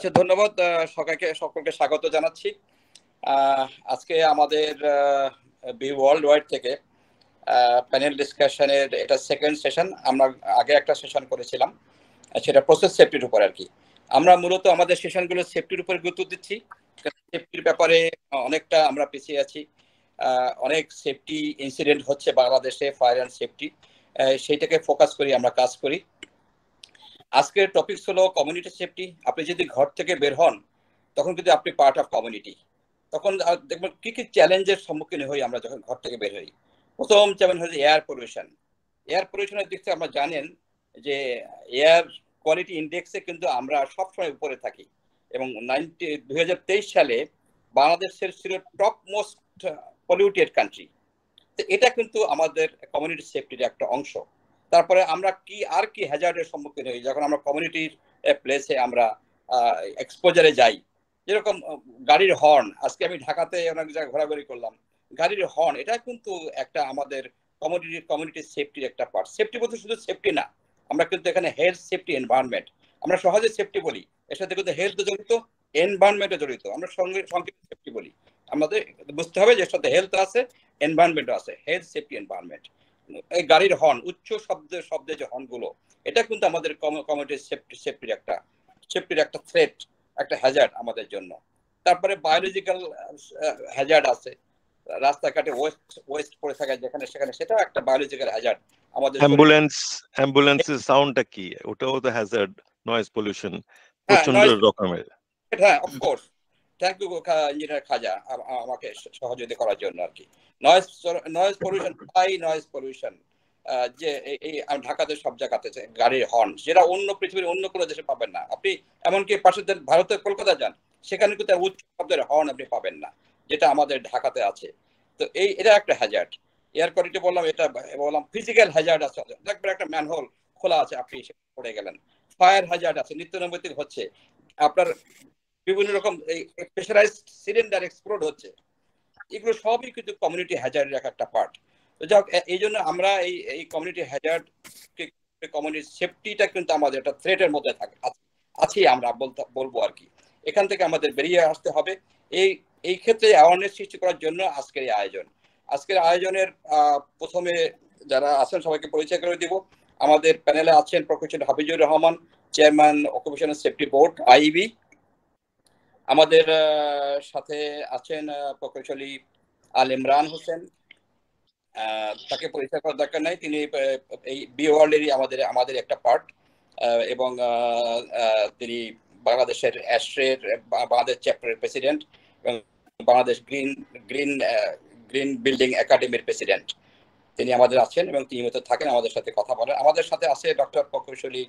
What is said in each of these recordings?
আচ্ছা, ধন্যবাদ। সকলকে স্বাগত জানাচ্ছি। আজকে আমাদের বি ওয়ার্ল্ড ওয়াইড থেকে প্যানেল ডিসকাশনের এটা সেকেন্ড সেশন। আমরা আগে একটা সেশন করেছিলাম, সেটা প্রসেস সেফটির উপর আর কি। আমরা মূলত আমাদের সেশনগুলো সেফটির উপর গুরুত্ব দিচ্ছি। সেফটির ব্যাপারে অনেকটা আমরা পিছিয়ে আছি। অনেক সেফটি ইনসিডেন্ট হচ্ছে বাংলাদেশে, ফায়ার অ্যান্ড সেফটি, সেইটাকে ফোকাস করি আমরা কাজ করি। আজকের টপিকস হলো কমিউনিটি সেফটি। আপনি যদি ঘর থেকে বের হন তখন কিন্তু আপনি পার্ট অফ কমিউনিটি। তখন দেখবেন কি কি চ্যালেঞ্জের সম্মুখীন হই আমরা যখন ঘর থেকে বের হই। প্রথম চ্যালেঞ্জ হচ্ছে এয়ার পলিউশন। এয়ার পলিউশনের দিক থেকে আমরা জানেন যে এয়ার কোয়ালিটি ইন্ডেক্সে কিন্তু আমরা সবসময় উপরে থাকি, এবং 2023 সালে বাংলাদেশের ছিল টপ মোস্ট পলিউটেড কান্ট্রি। তো এটা কিন্তু আমাদের কমিউনিটি সেফটির একটা অংশ। তারপরে আমরা কি হ্যাজার্ডের সম্মুখীন হই যখন আমরা কমিউনিটির প্লেসে আমরা এক্সপোজারে যাই। যেরকম গাড়ির হর্ন, আজকে আমি ঢাকাতে অনেক জায়গায় ঘোরাঘুরি করলাম, গাড়ির হর্ন এটা কিন্তু একটা আমাদের কমিউনিটি সেফটির একটা পার্ট। সেফটি বলতে শুধু সেফটি না, আমরা কিন্তু এখানে হেলথ সেফটি, এনভায়রনমেন্ট, আমরা সহজে সেফটি বলি, এর সাথে কিন্তু হেলথ জড়িত, এনভায়রনমেন্টও জড়িত। আমরা সংক্ষিপ্ত সেফটি বলি, আমাদের বুঝতে হবে যে এর সাথে হেলথ আছে, এনভায়রনমেন্টও আছে, হেলথ সেফটি এনভায়রনমেন্ট। এই গাড়ির হর্ন, উচ্চ শব্দে যে হর্নগুলো, এটা কিন্তু আমাদের কমিউনিটি সেফটির একটা থ্রেট, একটা হ্যাজার্ড আমাদের জন্য। তারপরে বায়োলজিক্যাল হ্যাজার্ড আছে, রাস্তাঘাটে ওয়েস্ট পড়ে থাকে যেখানে সেখানে, সেটাও একটা বায়োলজিক্যাল হ্যাজার্ড আমাদের। অ্যাম্বুলেন্সের সাউন্ডটা কি? ওটাও তো হ্যাজার্ড, নয়েজ পলিউশন প্রচন্ড রকমের। হ্যাঁ, of course. Thank you engineer Khaja আমাকে সহযোগিতা করার জন্য আর কি। Noise pollution, high noise pollution, যে এই ঢাকাতে সব জায়গাতে গাড়ির হর্ন, যেটা অন্য পৃথিবীর অন্য কোনো দেশে পাবেন না। আপনি এমনকি পাশের ভারতের কলকাতা যান, সেখানে কিন্তু উচ্চ শব্দের হর্ন আপনি পাবেন না, যেটা আমাদের ঢাকাতে আছে। তো এটা একটা হ্যাজার্ড। এয়ার কোয়ালিটি বললাম, এটা বললাম। ফিজিক্যাল হ্যাজার্ড আছে, দেখবেন একটা ম্যানহোল খোলা আছে, আপনি পড়ে গেলেন। ফায়ার হ্যাজার্ড আছে, নিত্যনৈমিত্তিক হচ্ছে, আপনার বিভিন্ন রকম প্রেসারাইজড সিলিন্ডার এক্সপ্লোড হচ্ছে। এগুলো সবই কিন্তু কমিউনিটি হ্যাজার্ডের একটা পার্ট। তো যাক, এই জন্য আমরা এই কমিউনিটি হ্যাজার্ড, কমিউনিটি সেফটিটা কিন্তু আমাদের একটা থ্রেটের মধ্যে আছি আমরা বলবো আর কি। এখান থেকে আমাদের বেরিয়ে আসতে হবে। এই ক্ষেত্রে অ্যাওয়ারনেস সৃষ্টি করার জন্য আজকের এই আয়োজন। আজকের আয়োজনের প্রথমে যারা আছেন সবাইকে পরিচয় করে দিব। আমাদের প্যানেলে আছেন professor Hafizur Rahman, chairman occupational safety board, IB. আমাদের সাথে আছেন প্রকৌশলী আল ইমরান হোসেন, তাকে পরিচয় করার দরকার নাই, তিনি এই বি ওয়ার্ল্ডেরই আমাদের একটা পার্ট, এবং তিনি বাংলাদেশের অ্যাস্ট্রের বাংলাদেশ চ্যাপ্টারের প্রেসিডেন্ট এবং বাংলাদেশ গ্রিন বিল্ডিং একাডেমির প্রেসিডেন্ট। তিনি আমাদের আছেন এবং তিনি মতো থাকেন, আমাদের সাথে কথা বলেন। আমাদের সাথে আছে ডক্টর প্রকৌশলী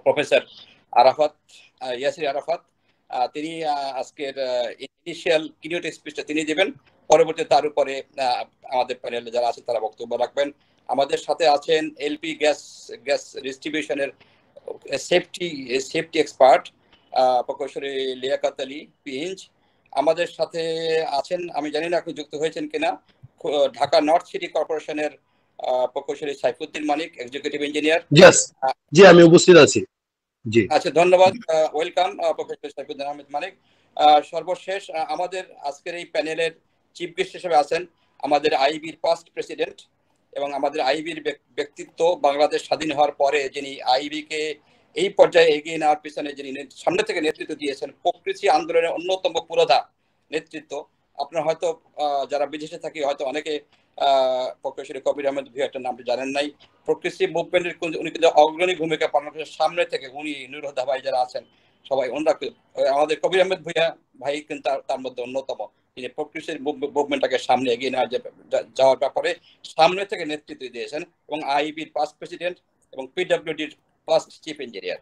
প্রফেসর ইয়াসির আরাফাত। তিনি আজকের ইনিশিয়াল কিনোট স্পিচটা তিনি দিবেন, পরবর্তী তার উপরে আমাদের প্যানেলে যারা আছে তারা বক্তব্য রাখবেন। আমাদের সাথে আছেন এলপি গ্যাস ডিস্ট্রিবিউশনের সেফটি এক্সপার্ট প্রকৌশলী লিয়াকত আলী পিএইচ। আমাদের সাথে আছেন, আমি জানি না আপনি যুক্ত হয়েছেন কিনা, ঢাকা নর্থ সিটি কর্পোরেশনের প্রকৌশলী সাইফুদ্দিন মানিক, এক্সিকিউটিভ ইঞ্জিনিয়ার। জি, আমি উপস্থিত আছি। জি, আচ্ছা, ধন্যবাদ। ওয়েলকাম প্রফেসর সাইফুদ্দিন আহমেদ মানিক। সর্বশেষ আমাদের আজকের এই প্যানেলের চিফ গেস্ট হিসেবে আছেন আমাদের আইবির পাস্ট প্রেসিডেন্ট এবং আমাদের আইবির ব্যক্তিত্ব, বাংলাদেশ স্বাধীন হওয়ার পরে যিনি আইবিকে এই পর্যায়ে এগিয়ে নেওয়ার পিছনে যিনি সামনে থেকে নেতৃত্ব দিয়েছেন, প্রকৃতি আন্দোলনের অন্যতম পুরোধা নেতৃত্ব। আপনারা হয়তো যারা বিদেশে থাকি হয়তো অনেকে প্রকৌশলী কবির আহমেদ ভূঁইয়ার নামটি জানেন নাই। প্রকৃতি মুভমেন্টের উনি কিন্তু অগ্রণী ভূমিকা পালন করেছেন সামনে থেকে। উনি নুরুদ্দা ভাই যারা আছেন সবাই, ওনারা আমাদের কবির আহমেদ ভূঁইয়া ভাই কিন্তু তার মধ্যে অন্যতম। তিনি প্রকৃতির মুভমেন্টটাকে সামনে এগিয়ে যাওয়ার ব্যাপারে সামনে থেকে নেতৃত্ব দিয়েছেন, এবং আইবির পাস্ট প্রেসিডেন্ট এবং পিডব্লিউডির পাস্ট চিফ ইঞ্জিনিয়ার।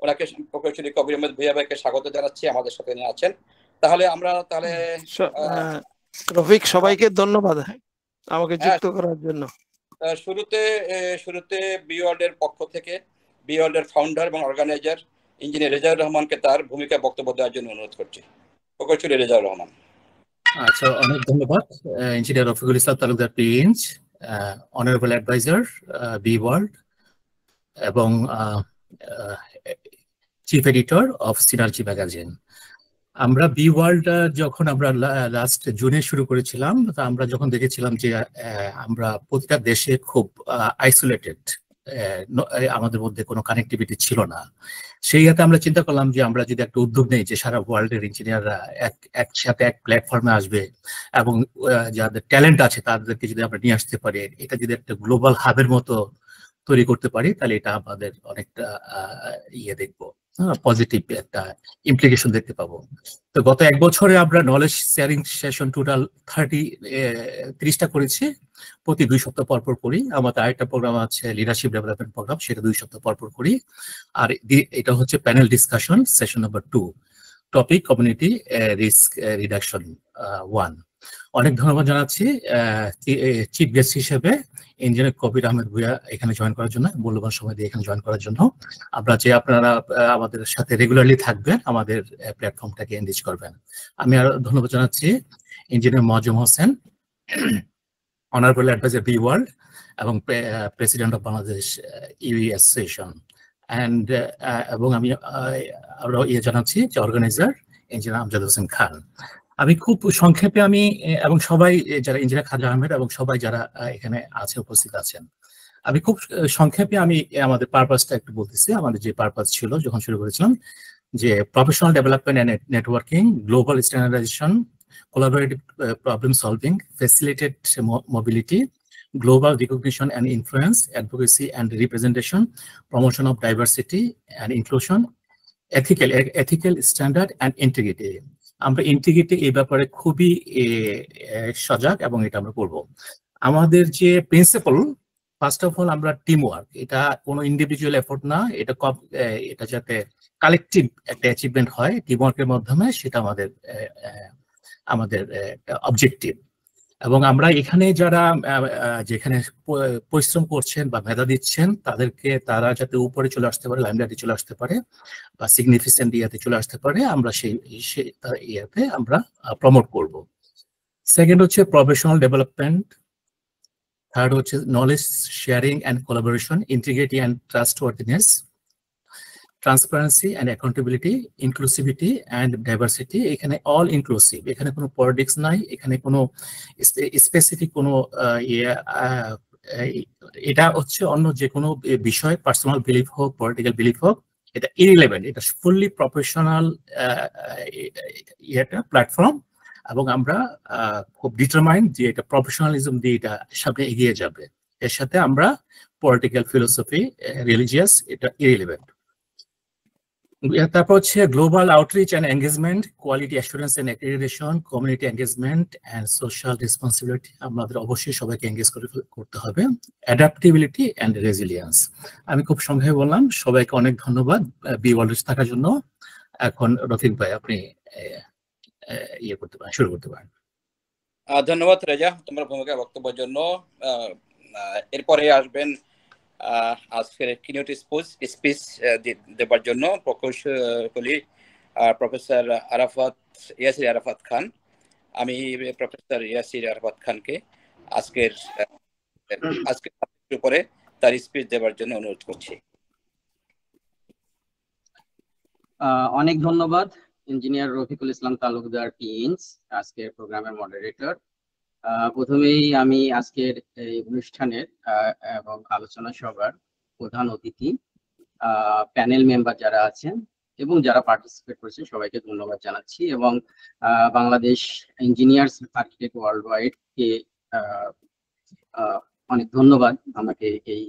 ওনাকে প্রকৌশলী কবির আহমেদ ভূঁইয়া ভাইকে স্বাগত জানাচ্ছি, আমাদের সাথে নিয়ে আছেন। তাহলে রফিক, সবাইকে ধন্যবাদ আমাকে যুক্ত করার জন্য। শুরুতে বি ওয়ার্ল্ডের পক্ষ থেকে বি ওয়ার্ল্ডের ফাউন্ডার এবং অর্গানাইজার ইঞ্জিনিয়ার রেজাউর রহমানকে তার ভূমিকা বক্তব্য দেওয়ার জন্য অনুরোধ করছি। প্রকৌশলী রেজাউর রহমান। আচ্ছা, অনেক ধন্যবাদ। Engineer Rafiqul Islam Talukdar PH, honourable adviser B world, এবং chief editor of Synergy magazine. আমরা বি ওয়ার্ল্ড যখন আমরা লাস্ট জুনে শুরু করেছিলাম, আমরা যখন দেখেছিলাম যে আমরা প্রতিটা দেশে খুব আইসোলেটেড, আমাদের মধ্যে কোনো কানেক্টিভিটি ছিল না, সেই হাতে আমরা চিন্তা করলাম যে আমরা যদি একটা উদ্যোগ নেই যে সারা ওয়ার্ল্ডের ইঞ্জিনিয়াররা একসাথে এক প্ল্যাটফর্মে আসবে এবং যাদের ট্যালেন্ট আছে তাদেরকে যদি আমরা নিয়ে আসতে পারি, এটা যদি একটা গ্লোবাল হাবের মতো তৈরি করতে পারি, তাহলে এটা আমাদের অনেকটা দেখবো পজিটিভ একটা ইমপ্লিকেশন দেখতে পাবো। তো গত এক বছরে আমরা নলেজ শেয়ারিং সেশন টোটাল 30টা করেছি, প্রতি 2 সপ্তাহ পরপর করি। আমাদের আরেকটা প্রোগ্রাম আছে লিডারশিপ ডেভেলপমেন্ট প্রোগ্রাম, সেটা 2 সপ্তাহ পরপর করি। আর এটা হচ্ছে panel discussion session number 2, topic community risk reduction 1। অনেক ধন্যবাদ জানাচ্ছি চিফ গেস্ট হিসেবে ইঞ্জিনিয়ার কবির আহমেদ ভুঁইয়া এখানে জয়েন করার জন্য, মূল্যবান সময় দিয়ে এখানে জয়েন করার জন্য। আপনারা আমাদের সাথে রেগুলারলি থাকবেন, আমাদের প্ল্যাটফর্মটাকে এনরিচ করবেন। আমি আরো ধন্যবাদ জানাচ্ছি ইঞ্জিনিয়ার মজুম Hossain, honourable adviser B world এবং প্রেসিডেন্ট অফ বাংলাদেশ ইউই অ্যাসোসিয়েশন, অ্যান্ড এবং আমি আরো জানাচ্ছি যে অর্গানাইজার ইঞ্জিনিয়ার আমজাদ হোসেন খান। আমি খুব সংক্ষেপে এবং সবাই যারা ইঞ্জিনিয়ার খাজা আহমেদ এবং সবাই যারা এখানে আছে উপস্থিত আছেন, আমি খুব সংক্ষেপে আমাদের পারপাসটা একটু বলতেছি। আমাদের যে পারপাস ছিল যখন শুরু করেছিলাম, যে professional development and networking, global standardisation, collaborative problem solving, facilitated mobility, global recognition and influence, advocacy and representation, promotion of diversity and inclusion, ethical standard and integrity. আমরা ইন্টিগ্রিটি এই ব্যাপারে খুবই সজাগ এবং এটা আমরা করব। আমাদের যে প্রিন্সিপাল, ফার্স্ট অফ অল আমরা টিম ওয়ার্ক, এটা কোনো ইন্ডিভিজুয়াল এফোর্ট না, এটা যাতে কালেকটিভ একটা অ্যাচিভমেন্ট হয় টিম ওয়ার্কের মাধ্যমে, সেটা আমাদের অবজেক্টিভ। এবং আমরা এখানে যারা যেখানে পরিশ্রম করছেন বা মেধা দিচ্ছেন, তারা যাতে উপরে চলে আসতে পারে, লাইমলাইটে চলে আসতে পারে বা সিগনিফিকেন্ট ইয়াতে চলে আসতে পারে, আমরা সেই ইয়াতে আমরা প্রমোট করব। সেকেন্ড হচ্ছে প্রফেশনাল ডেভেলপমেন্ট, থার্ড হচ্ছে knowledge sharing and collaboration, integrity and trustworthiness, transparency and accountability, inclusivity and diversity. এখানে অল ইনক্লুসিভ, এখানে কোনো পলিটিক্স নাই, এখানে কোনো স্পেসিফিক কোনো এটা হচ্ছে অন্য যে কোনো বিষয়, পার্সোনাল বিলিফ হোক, পলিটিক্যাল বিলিফ হোক, এটা ইরিলেভেন্ট, এটা ফুললি প্রফেশনাল প্ল্যাটফর্ম। এবং আমরা খুব ডিটারমাইন্ড যে এটা প্রফেশনালিজম দিয়ে এটা সামনে এগিয়ে যাবে। এর সাথে আমরা পলিটিক্যাল ফিলোসফি, রিলিজিয়াস, এটা ইরিলেভেন্ট। তারপর হচ্ছে global outreach and engagement, quality assurance and accreditation, community engagement and social responsibility. আমাদের অবশ্যই সবাইকে এঙ্গেজ করতে হবে। Adaptability and resilience. আমি খুব সংক্ষেপে বললাম, সবাইকে অনেক ধন্যবাদ বি ওয়ার্ল্ডে থাকার জন্য। এখন রফিক ভাই আপনি শুরু করতে পারেন। ধন্যবাদ রেজা তোমার ভূমিকা বক্তব্যের জন্য। এরপরে আসবেন আজকের কিনোট স্পিচ দেবার জন্য প্রকৌশলী প্রফেসর ইয়াসির আরাফাত খান। আমি প্রফেসর ইয়াসির আরাফাত খানকে আজকের উপরে তার স্পিচ দেবার জন্য অনুরোধ করছি। অনেক ধন্যবাদ ইঞ্জিনিয়ার রফিকুল ইসলাম তালুকদার পিএইচ, আজকের প্রোগ্রামের মডারেটর। প্রথমেই আমি আজকের এই অনুষ্ঠানের এবং আলোচনা সভার প্রধান অতিথি, প্যানেল মেম্বার যারা আছেন এবং যারা পার্টিসিপেট করেছেন সবাইকে ধন্যবাদ জানাচ্ছি। এবং Bangladesh Engineers Architect World Wide কে অনেক ধন্যবাদ আমাকে এই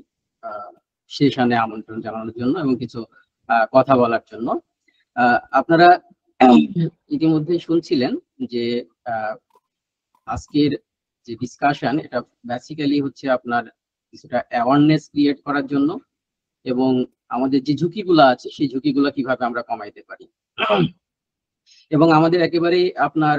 সেশনে আমন্ত্রণ জানানোর জন্য এবং কিছু কথা বলার জন্য। আপনারা ইতিমধ্যে শুনছিলেন যে আজকের যে ডিসকাশন, এটা বেসিক্যালি হচ্ছে আপনার কিছুটা অ্যাওয়ারনেস ক্রিয়েট করার জন্য এবং আমাদের যে ঝুঁকিগুলো আছে সেই ঝুঁকিগুলো কিভাবে আমরা কমাইতে পারি। এবং আমাদের একেবারে আপনার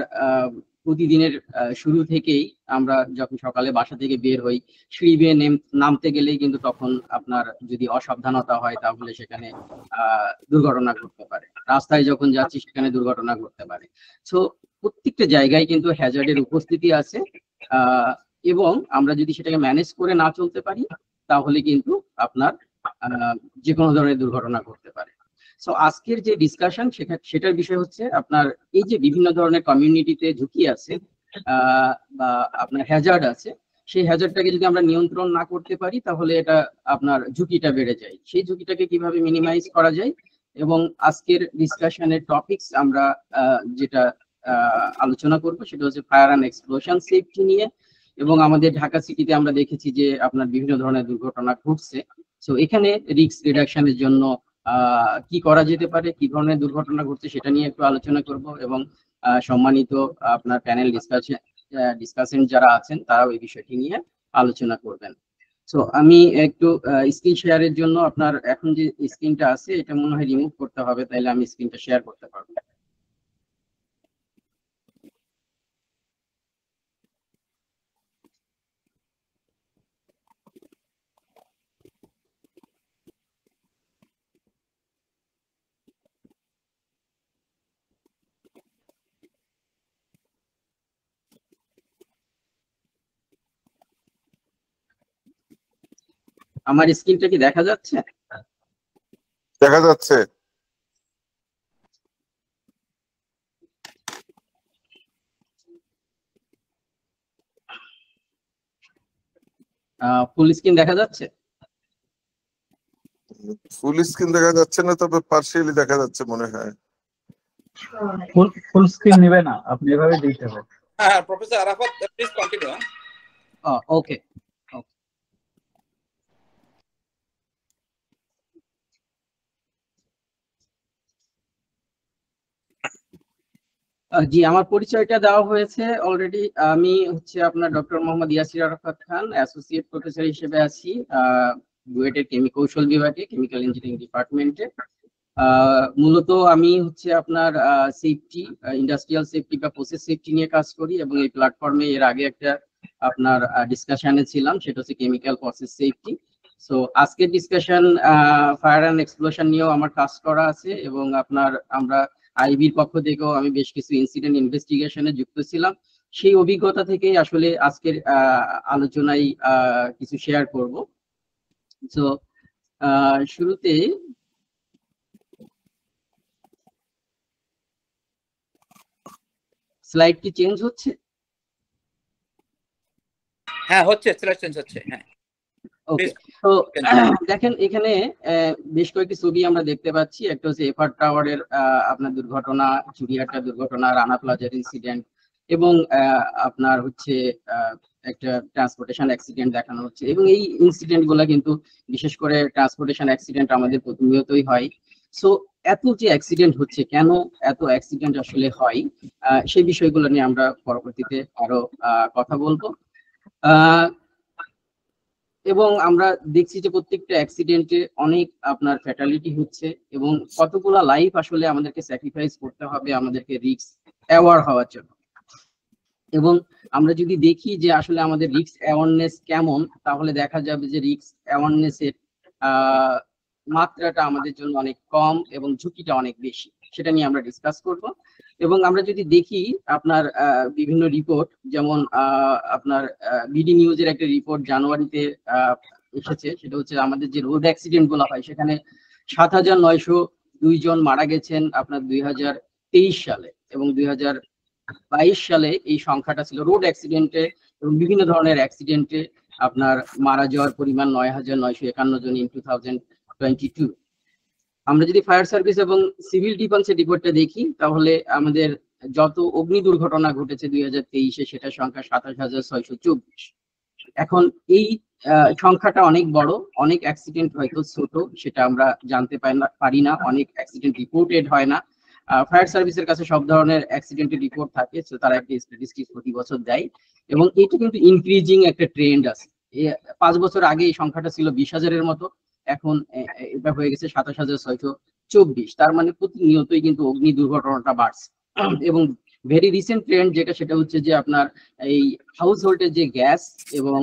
প্রতিদিনের শুরু থেকেই আমরা যখন সকালে বাসা থেকে বের হই, সিঁড়ি বেয়ে নামতে গেলেই কিন্তু তখন আপনার যদি অসাবধানতা হয় তাহলে সেখানে দুর্ঘটনা ঘটতে পারে। রাস্তায় যখন যাচ্ছি সেখানে দুর্ঘটনা ঘটতে পারে। সো প্রত্যেকটা জায়গায় কিন্তু হ্যাজার্ডের উপস্থিতি আছে এবং আমরা যদি সেটাকে ম্যানেজ করে না চলতে পারি তাহলে কিন্তু আপনার যে কোনো ধরনের দুর্ঘটনা ঘটতে পারে। সো আজকের যে ডিসকাশন সেটার বিষয় হচ্ছে আপনার এই যে বিভিন্ন ধরনের কমিউনিটিতে ঝুঁকি আছে বা আপনার হ্যাজার্ড আছে, সেই হ্যাজার্ডটাকে যদি আমরা নিয়ন্ত্রণ না করতে পারি তাহলে এটা আপনার ঝুঁকিটা বেড়ে যায়। সেই ঝুঁকিটাকে কিভাবে মিনিমাইজ করা যায়, এবং আজকের ডিসকাশনের টপিকস আমরা যেটা আলোচনা করব সেটা হচ্ছে ফায়ার অ্যান্ড এক্সপ্লোশন সেফটি নিয়ে। এবং আমাদের ঢাকা সিটিতে আমরা দেখেছি যে আপনার বিভিন্ন ধরনের দুর্ঘটনা ঘটছে। সো এখানে রিস্ক রিডাকশনের জন্য কি করা যেতে পারে, কি ধরনের দুর্ঘটনা ঘটছে সেটা নিয়ে একটু আলোচনা করব, এবং সম্মানিত আপনার প্যানেল ডিসকাসেন্ট যারা আছেন তারাও এই বিষয়টি নিয়ে আলোচনা করবেন। সো আমি একটু স্ক্রিন শেয়ারের জন্য আপনার এখন যে স্ক্রিনটা আছে এটা মনে হয় রিমুভ করতে হবে, তাইলে আমি স্ক্রিনটা শেয়ার করতে পারবো। আমার স্ক্রিনটা কি দেখা যাচ্ছে? দেখা যাচ্ছে। ফুল স্ক্রিন দেখা যাচ্ছে? ফুল স্ক্রিন দেখা যাচ্ছে না, তবে পার্শিয়ালি দেখা যাচ্ছে মনে হয়। ফুল স্ক্রিন নেবে না, আপনি এভাবে দিতে হবে। হ্যাঁ প্রফেসর আরাফাত, প্লিজ কন্টিনিউ। ওকে। জি, আমার পরিচয়টা দেওয়া হয়েছে অলরেডি। আমি হচ্ছে আপনার ডক্টর মোহাম্মদ ইয়াসির আরাফাত খান, অ্যাসোসিয়েট প্রফেসর হিসেবে আছি বুয়েটের কৌশল বিভাগে, কেমিক্যাল ইঞ্জিনিয়ারিং ডিপার্টমেন্টে। মূলত আমি হচ্ছে আপনার সেফটি, ইন্ডাস্ট্রিয়াল সেফটি বা প্রসেস সেফটি নিয়ে কাজ করি, এবং এই প্ল্যাটফর্মে এর আগে একটা আপনার ডিসকাশনে ছিলাম, সেটা হচ্ছে কেমিক্যাল প্রসেস সেফটি। সো আজকের ডিসকাশন ফায়ার অ্যান্ড এক্সপ্লোশন নিয়েও আমার কাজ করা আছে, এবং আপনার আমরা আইবির পক্ষ থেকেও আমি বেশ কিছু ইনসিডেন্ট ইনভেস্টিগেশনে যুক্ত ছিলাম। সেই অভিজ্ঞতা থেকেই আসলে আজকের আলোচনায় কিছু শেয়ার করব। সো শুরুতে স্লাইড কি চেঞ্জ হচ্ছে? হ্যাঁ হচ্ছে, স্লাইড চেঞ্জ হচ্ছে। হ্যাঁ ওকে। তো দেখেন এখানে বেশ কয়েকটি ছবি আমরা দেখতে পাচ্ছি। একটা হচ্ছে এফআর টাওয়ারের আপনার দুর্ঘটনা, চুরিহাটা দুর্ঘটনা, রানা প্লাজার ইনসিডেন্ট, এবং আপনার হচ্ছে একটা ট্রান্সপোর্টেশন অ্যাক্সিডেন্ট দেখানো হচ্ছে। এবং এই ইনসিডেন্ট গুলা কিন্তু বিশেষ করে ট্রান্সপোর্টেশন অ্যাক্সিডেন্ট আমাদের প্রতিনিয়তই হয়। সো এত যে অ্যাক্সিডেন্ট হচ্ছে, কেন এত অ্যাক্সিডেন্ট আসলে হয়, সেই বিষয়গুলো নিয়ে আমরা পরবর্তীতে আরো কথা বলবো। এবং আমরা দেখছি যে প্রত্যেকটা অ্যাক্সিডেন্টে অনেক আপনার ফ্যাটালিটি হচ্ছে, এবং কতগুলা লাইফ আসলে আমাদেরকে স্যাক্রিফাইস করতে হবে আমাদেরকে রিস্ক অ্যাওয়ার হওয়ার জন্য। এবং আমরা যদি দেখি যে আসলে আমাদের রিস্ক অ্যাওয়ারনেস কেমন, তাহলে দেখা যাবে যে রিস্ক অ্যাওয়ারনেসের মাত্রাটা আমাদের জন্য অনেক কম এবং ঝুঁকিটা অনেক বেশি। সেটা নিয়ে আমরা ডিসকাস করব। এবং আমরা যদি দেখি আপনার বিভিন্ন রিপোর্ট, যেমন আপনার বিডি নিউজের একটা রিপোর্ট জানুয়ারিতে এসেছে, সেটা হচ্ছে আমাদের যে রোড অ্যাক্সিডেন্ট গুলো হয় সেখানে 7,902 জন মারা গেছেন আপনার 2023 সালে, এবং 2022 সালে এই সংখ্যাটা ছিল রোড অ্যাক্সিডেন্টে এবং বিভিন্ন ধরনের অ্যাক্সিডেন্টে আপনার মারা যাওয়ার পরিমাণ 9,951 জন ইন 2022। আমরা যদি ফায়ার সার্ভিস এবং সিভিল ডিফেন্সের রিপোর্টটা দেখি, তাহলে আমাদের যত অগ্নি দুর্ঘটনা ঘটেছে 2023-এ সেটার সংখ্যা 27,624। এখন এই সংখ্যাটা অনেক বড়, অনেক অ্যাক্সিডেন্ট হয়তো ছোট, সেটা আমরা জানতে পারি না, অনেক অ্যাক্সিডেন্ট রিপোর্টেড হয় না। ফায়ার সার্ভিসের কাছে সব ধরনের অ্যাক্সিডেন্টের রিপোর্ট থাকে, তো তারা একটা স্ট্যাটিস্টিক্স প্রতি বছর দেয়, এবং এটা কিন্তু ইনক্রিজিং একটা ট্রেন্ড আছে। 5 বছর আগে এই সংখ্যাটা ছিল 20,000-এর মতো, এখন এটা হয়ে গেছে 27,624। তার মানে প্রতিনিয়তই কিন্তু অগ্নি দুর্ঘটনাটা বাড়ছে। এবং ভেরি রিসেন্ট ট্রেন্ড যেটা, সেটা হচ্ছে যে আপনার এই হাউস হোল্ডের যে গ্যাস এবং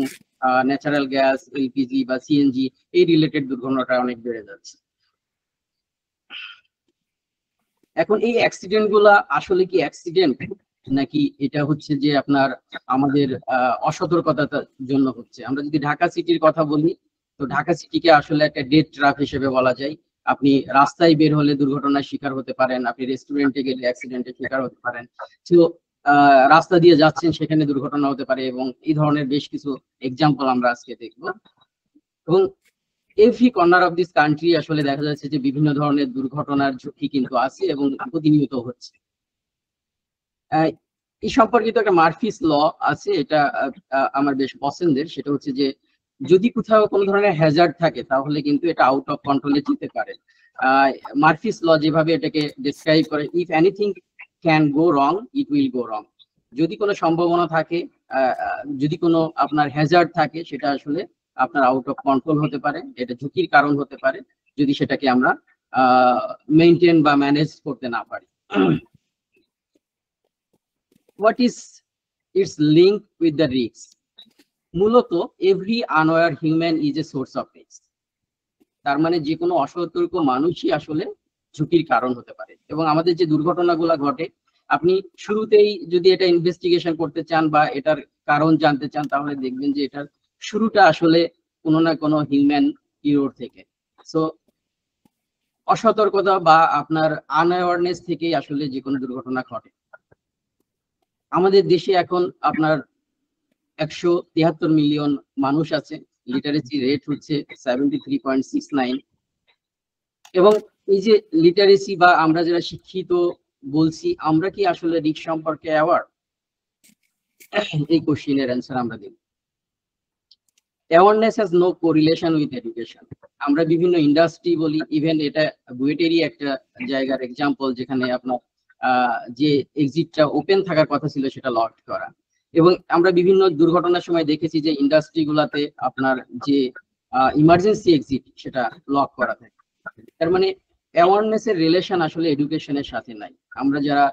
ন্যাচারাল গ্যাস, এলপিজি বা সিএনজি, এই রিলেটেড দুর্ঘটনাটা অনেক বেড়ে যাচ্ছে। এখন এই অ্যাক্সিডেন্ট গুলা আসলে কি অ্যাক্সিডেন্ট, নাকি এটা হচ্ছে যে আপনার আমাদের অসতর্কতার জন্য হচ্ছে? আমরা যদি ঢাকা সিটির কথা বলি, তো ঢাকা সিটিকে আসলে একটা ডেথ ট্র্যাপ হিসেবে বলা যায়। আপনি রাস্তায় বের হলে দুর্ঘটনার শিকার হতে পারেন, আপনি রেস্টুরেন্টে গেলে অ্যাক্সিডেন্টের শিকার হতে পারেন। তো রাস্তা দিয়ে যাচ্ছেন, সেখানে দুর্ঘটনা হতে পারে, এবং এই ধরনের বেশ কিছু এক্সাম্পল আমরা আজকে দেখব। এবং every corner of this country আসলে দেখা যাচ্ছে যে বিভিন্ন ধরনের দুর্ঘটনার ঝুঁকি কিন্তু আছে এবং প্রতিনিয়ত হচ্ছে। এই সম্পর্কিত একটা মার্ফিস ল আছে, এটা আমার বেশ পছন্দের। সেটা হচ্ছে যে যদি কোথাও কোনো ধরনের হ্যাজার্ড থাকে তাহলে কিন্তু এটা আউট অফ কন্ট্রোলে যেতে পারে। মার্ফিস ল যেভাবে এটাকে ডিসক্রাইব করে, if anything can go wrong it will go wrong. যদি কোনো সম্ভাবনা থাকে, যদি কোনো আপনার হ্যাজার্ড থাকে, সেটা আসলে আপনার আউট অফ কন্ট্রোল হতে পারে, এটা ঝুঁকির কারণ হতে পারে যদি সেটাকে আমরা মেইনটেইন বা ম্যানেজ করতে না পারি। What is its link with the risks? মূলত every unaware human is a source of risk. তার মানে যে কোনো অসতর্ক মানুষই আসলে ঝুঁকির কারণ হতে পারে। এবং আমাদের যে দুর্ঘটনাগুলো ঘটে, আপনি শুরুতেই যদি এটা ইনভেস্টিগেশন করতে চান বা এটার কারণ জানতে চান, তাহলে দেখবেন যে এটার শুরুটা আসলে কোনো না কোনো হিউম্যান ইরর থেকে। সো অসতর্কতা বা আপনার আনঅ্যাওয়ারনেস থেকেই আসলে যে কোনো দুর্ঘটনা ঘটে। আমাদের দেশে এখন আপনার 173 মিলিয়ন মানুষ আছে, লিটারেসি রেট হচ্ছে 73.69। এবং এই যে লিটারেসি বা আমরা যারা শিক্ষিত বলছি, আমরা কি আসলে রিস্ক সম্পর্কে অ্যাওয়ার? এই কোশ্চেনের অ্যান্সার আমরা দেব। Awareness has no correlation with education. আমরা বিভিন্ন ইন্ডাস্ট্রি বলি, ইভেন এটা বুয়েটেরই একটা জায়গার এক্সাম্পল, যেখানে আপনার যে এক্সিটটা ওপেন থাকার কথা ছিল সেটা লক করা। এবং আমরা বিভিন্ন দুর্ঘটনার সময় দেখেছি যে ইন্ডাস্ট্রি গুলাতে আপনার যে ইমার্জেন্সি এক্সিট সেটা লক করা থাকে। তার মানে অ্যাওয়ারনেস এর রিলেশন আসলে এডুকেশনের সাথে নাই। আমরা যারা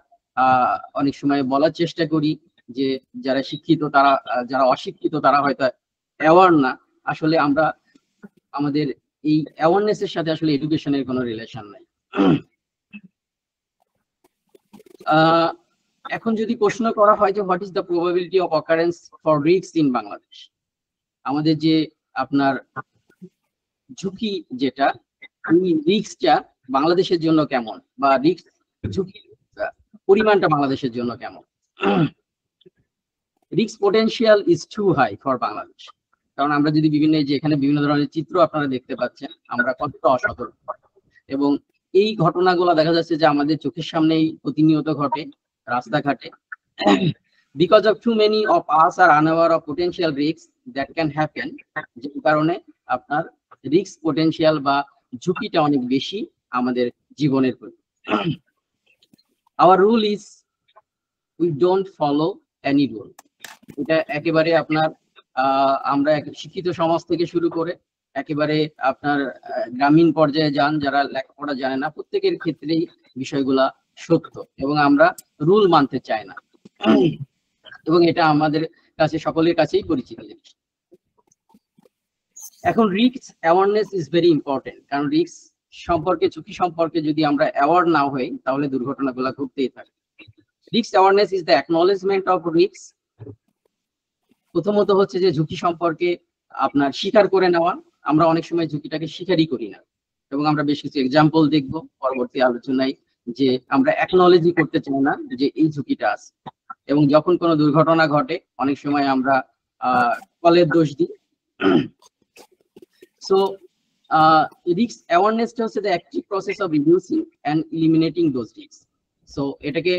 অনেক সময় বলার চেষ্টা করি যে যারা শিক্ষিত তারা, যারা অশিক্ষিত তারা হয়তো অ্যাওয়ার না, আসলে আমরা আমাদের এই অ্যাওয়ারনেস এর সাথে আসলে এডুকেশনের কোনো রিলেশন নাই। এখন যদি প্রশ্ন করা হয় যে what is the probability of occurrence for risk in Bangladesh, আমাদের যে আপনার ঝুঁকি, যেটা এই রিস্কটা বাংলাদেশের জন্য কেমন, বা রিস্ক ঝুঁকির পরিমাণটা বাংলাদেশের জন্য কেমন। Risk potential is too high for Bangladesh. কারণ আমরা যদি বিভিন্ন, যে এখানে বিভিন্ন ধরনের চিত্র আপনারা দেখতে পাচ্ছেন, আমরা কতটা অসতর্ক, এবং এই ঘটনাগুলো দেখা যাচ্ছে যে আমাদের চোখের সামনেই প্রতিনিয়ত ঘটে রাস্তাঘাটে। Because of too many of us are unaware of potential risk that can happen, যে কারণে আপনার রিস্ক পোটেনশিয়াল বা ঝুঁকিটা অনেক বেশি আমাদের জীবনের প্রতি। Our rule is we don't follow any rule. এটা একেবারে আপনার আমরা শিক্ষিত সমাজ থেকে শুরু করে একেবারে আপনার গ্রামীণ পর্যায়ে যান, যারা লেখাপড়া জানে না, প্রত্যেকের ক্ষেত্রেই বিষয়গুলা সত্য, এবং আমরা রুল মানতে চাই না, এবং এটা আমাদের কাছে সকলের কাছেই পরিচিত জিনিস। এখন risk awareness is very important, কারণ রিস্ক সম্পর্কে, ঝুঁকি সম্পর্কে যদি আমরা অ্যাওয়ার না হই তাহলে দুর্ঘটনাগুলো ঘটতেই থাকে। Risk awareness is the acknowledgement of risk. প্রথমত হচ্ছে যে ঝুঁকি সম্পর্কে আপনার স্বীকার করে নেওয়া। আমরা অনেক সময় ঝুঁকিটাকে স্বীকারই করি না, এবং আমরা বেশ কিছু এক্সাম্পল দেখব পরবর্তী আলোচনায়, যে আমরা অ্যাকনলেজই করতে চাই না যে এই ঝুঁকিটা আছে। এবং যখন কোনো দুর্ঘটনা ঘটে অনেক সময় আমরা কলের দোষ দিই। সো রিস্ক অ্যাওয়ারনেসটা হচ্ছে the active process of reducing and ইলিমিনেটিং those risk. So এটাকে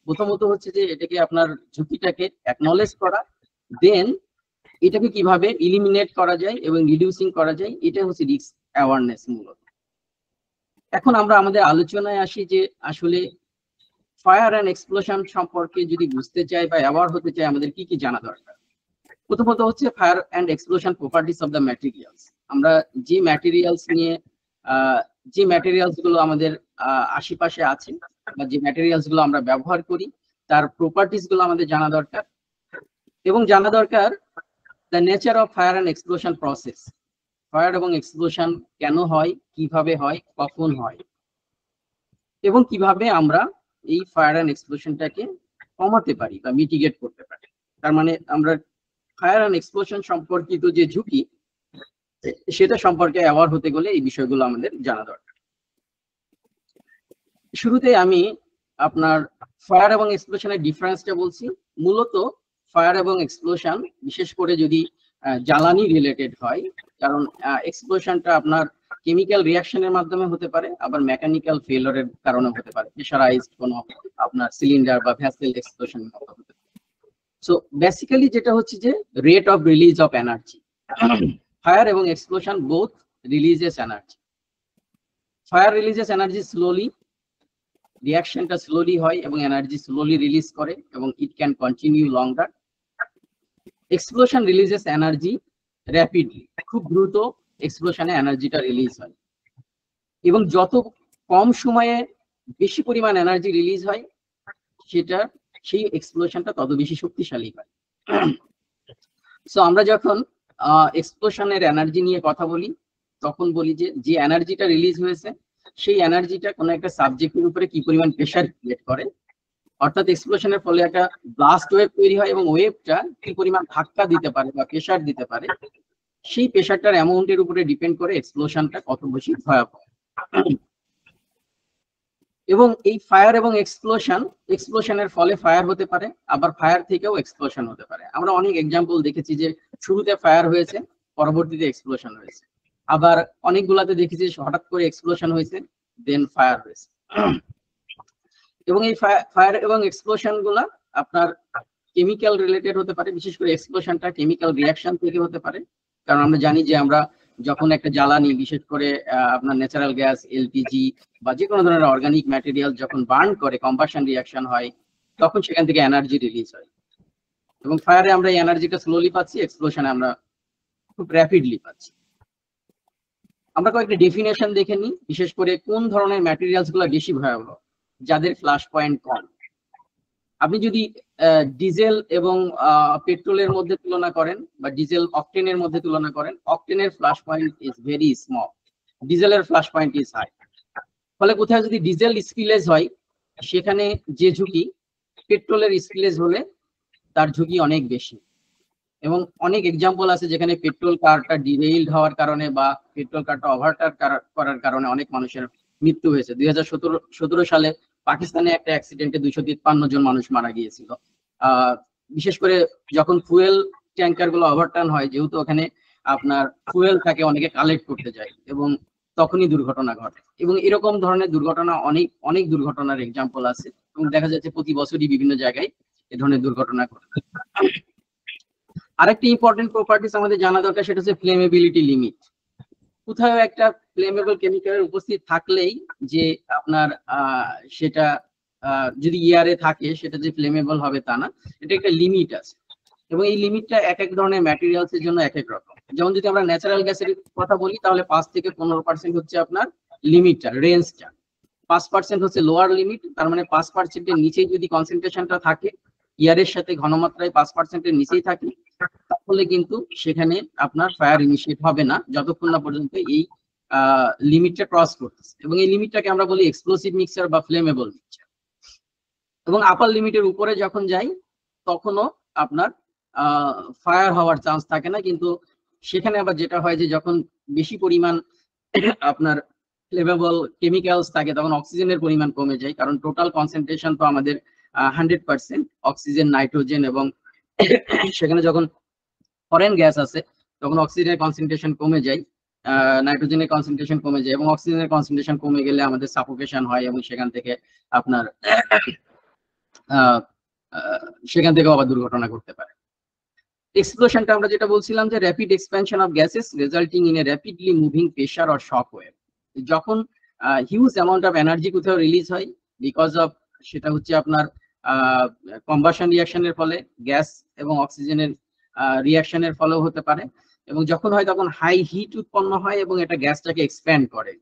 প্রথমত হচ্ছে যে এটাকে আপনার ঝুঁকিটাকে অ্যাকনলেজ করা, দেন এটাকে কিভাবে ইলিমিনেট করা যায় এবং রিডিউসিং করা যায়, এটা হচ্ছে রিস্ক অ্যাওয়ারনেস মূলত। এখন আমরা আমাদের আলোচনায় আসি যে আসলে ফায়ার অ্যান্ড এক্সপ্লোশন সম্পর্কে যদি বুঝতে চাই বা অ্যাওয়ার হতে চাই, আমাদের কি কি জানা দরকার। প্রথমত হচ্ছে fire and explosion properties of the materials. আমরা যে ম্যাটেরিয়ালস নিয়ে, যে ম্যাটেরিয়ালস গুলো আমাদের আশেপাশে আছে বা যে ম্যাটেরিয়ালস গুলো আমরা ব্যবহার করি, তার প্রপার্টিস গুলো আমাদের জানা দরকার। এবং জানা দরকার the nature of fire and explosion process. Fire এবং এক্সপ্লোশন কেন হয়, কিভাবে হয়, কখন হয়, এবং কিভাবে আমরা এই ফায়ার অ্যান্ড এক্সপ্লোশনটাকে কমাতে পারি বা মিটিগেট করতে পারি। তার মানে আমরা ফায়ার অ্যান্ড এক্সপ্লোশন সম্পর্কিত যে ঝুঁকি, সেটা সম্পর্কে অ্যাওয়ার হতে গেলে এই বিষয়গুলো আমাদের জানা দরকার। শুরুতে আমি আপনার ফায়ার এবং এক্সপ্লোশনের ডিফারেন্সটা বলছি। মূলত ফায়ার এবং এক্সপ্লোশন বিশেষ করে যদি জ্বালানি রিলেটেড হয়, কারণ এক্সপ্লোশনটা আপনার কেমিক্যাল রিয়াকশনের মাধ্যমে হতে পারে, আবার মেকানিক্যাল ফেলিওরের কারণে হতে পারে, প্রেসারাইজড কোনো আপনার সিলিন্ডার বা ভেসেল এক্সপ্লোশনের মতো হতে পারে। সো বেসিক্যালি যেটা হচ্ছে যে rate of release of energy, fire এবং explosion both releases energy. Fire releases energy slowly, রিয়াকশনটা স্লোলি হয় এবং এনার্জি স্লোলি রিলিজ করে এবং it can continue longer. Explosion releases energy rapidly, খুব দ্রুত এক্সপ্লোশনে এনার্জিটা রিলিজ হয় এবং যত কম সময়ে বেশি পরিমাণ এনার্জি রিলিজ হয় সেটা সেই এক্সপ্লোশনটা তত বেশি শক্তিশালী হয়। সো আমরা যখন এক্সপ্লোশনের এনার্জি নিয়ে কথা বলি তখন বলি যে এনার্জিটা রিলিজ হয়েছে সেই এনার্জিটা কোনো একটা সাবজেক্টের উপরে কি পরিমাণ প্রেসার ক্রিয়েট করে, অর্থাৎ এক্সপ্লোশনের ফলে একটা ব্লাস্ট ওয়েভ তৈরি হয় এবং ওয়েভটা কি পরিমাণ ধাক্কা দিতে পারে বা প্রেসার দিতে পারে, সেই প্রেসারটার অ্যামাউন্টের উপরে ডিপেন্ড করে এক্সপ্লোশনটা কত বেশি ভয়াবহ। এবং এই ফায়ার এবং এক্সপ্লোশনের ফলে ফায়ার হতে পারে, আবার ফায়ার থেকেও এক্সপ্লোশন হতে পারে। আমরা অনেক এক্সাম্পল দেখেছি যে শুরুতে ফায়ার হয়েছে, পরবর্তীতে এক্সপ্লোশন হয়েছে, আবার অনেকগুলাতে দেখেছি হঠাৎ করে এক্সপ্লোশন হয়েছে দেন ফায়ার হয়েছে। এবং এই ফায়ার এবং এক্সপ্লোশন গুলা আপনার কেমিক্যাল রিলেটেড হতে পারে, বিশেষ করে এক্সপ্লোশনটা কেমিক্যাল রিয়াকশন থেকে হতে পারে, কারণ আমরা জানি যে আমরা যখন একটা জ্বালানি, বিশেষ করে আপনার ন্যাচারাল গ্যাস, এলপিজি বা যে কোনো ধরনের অর্গানিক ম্যাটেরিয়াল যখন বার্ন করে কম্বাশন রিয়াকশন হয় তখন সেখান থেকে এনার্জি রিলিজ হয় এবং ফায়ারে আমরা এই এনার্জিটা স্লোলি পাচ্ছি, এক্সপ্লোশনে আমরা খুব র্যাপিডলি পাচ্ছি। আমরা কয়েকটা ডেফিনেশন দেখে নিই, বিশেষ করে কোন ধরনের ম্যাটেরিয়ালস গুলো বেশি ভয়াবহ, যাদের ফ্ল্যাশ পয়েন্ট কম। আপনি যদি ডিজেল এবং পেট্রোলের মধ্যে তুলনা করেন বা ডিজেল অকটেনের মধ্যে তুলনা করেন, অকটেনের flash point is very small, ডিজেলের ফ্ল্যাশ পয়েন্ট ইজ হাই। ফলে কোথায় যদি ডিজেল স্পিলেজ হয় সেখানে যে ঝুঁকি, পেট্রোলের স্পিলেজ হলে তার ঝুঁকি অনেক বেশি। এবং অনেক এক্সাম্পল আছে যেখানে পেট্রোল কারটা ডিরেইলড হওয়ার কারণে বা পেট্রোল কারটা ওভারটেক করার কারণে অনেক মানুষের মৃত্যু হয়েছে। 2017 সালে পাকিস্তানে একটা অ্যাক্সিডেন্টে 253 জন মানুষ মারা গিয়েছিল। বিশেষ করে যখন ফুয়েল ট্যাঙ্কার গুলো ওভারটার্ন হয়, যেহেতু ওখানে আপনার ফুয়েল থাকে, অনেকে কালেক্ট করতে যায় এবং তখনই দুর্ঘটনা ঘটে। এবং এরকম ধরনের দুর্ঘটনা অনেক দুর্ঘটনার এক্সাম্পল আছে এবং দেখা যাচ্ছে প্রতি বছরই বিভিন্ন জায়গায় এ ধরনের দুর্ঘটনা ঘটে। আরেকটি ইম্পর্টেন্ট প্রপার্টিস আমাদের জানা দরকার, সেটা হচ্ছে ফ্লেমেবিলিটি লিমিট। কোথাও একটা ফ্লেমেবল কেমিক্যালের উপস্থিত থাকলেই যে আপনার সেটা যদি ইয়ারে থাকে সেটা যে ফ্লেমেবল হবে তা না, এটা একটা লিমিট আছে এবং এই লিমিটটা এক এক ধরনের ম্যাটেরিয়ালস এর জন্য এক এক রকম। যেমন যদি আমরা ন্যাচারাল গ্যাসের কথা বলি তাহলে 5 থেকে 15% হচ্ছে আপনার লিমিটটা, রেঞ্জটা। 5% হচ্ছে লোয়ার লিমিট, তার মানে 5% এর নিচে যদি কনসেন্ট্রেশনটা থাকে, ইয়ারের সাথে ঘনমাত্রায় 5% এর নিচেই থাকে, তাহলে কিন্তু সেখানে আপনার ফায়ার ইনিশিয়েট হবে না যতক্ষণ না পর্যন্ত এই লিমিটটা ক্রস করতেছে। এবং এই লিমিটটাকে আমরা বলি এক্সপ্লোসিভ মিক্সচার বা ফ্লেমেবল মিক্সচার। এবং আপার লিমিটের উপরে যখন যাই তখনও আপনার ফায়ার হওয়ার চান্স থাকে না, কিন্তু সেখানে আবার যেটা হয় যে যখন বেশি পরিমাণ আপনার ফ্লেমেবল কেমিক্যালস থাকে তখন অক্সিজেনের পরিমাণ কমে যায়, কারণ টোটাল কনসেন্ট্রেশন তো আমাদের 100% অক্সিজেন, নাইট্রোজেন, এবং সেখানে যখন ফরেন গ্যাস আছে তখন অক্সিজেনের কনসেন্ট্রেশন কমে যায়, নাইট্রোজেনের কনসেন্ট্রেশন কমে যায় এবং অক্সিজেনের কনসেন্ট্রেশন কমে গেলে আমাদের সাফোকেশন হয় এবং সেখান থেকে আপনার সেখান থেকে আবার দুর্ঘটনা ঘটতে পারে। এক্সপ্লোশনটা আমরা যেটা বলছিলাম যে rapid expansion of gases resulting in a rapidly moving pressure or shock wave. যখন হিউজ অ্যামাউন্ট অফ এনার্জি কোথাও রিলিজ হয় বিকজ অফ, সেটা হচ্ছে আপনার কম্বাশন রিয়াকশনের ফলে, গ্যাস এবং অক্সিজেনের রিয়াকশনের ফলেও হতে পারে, এবং যখন হয় তখন হাই হিট উৎপন্ন হয় এবং এটা গ্যাসটাকে এক্সপ্যান্ড করে।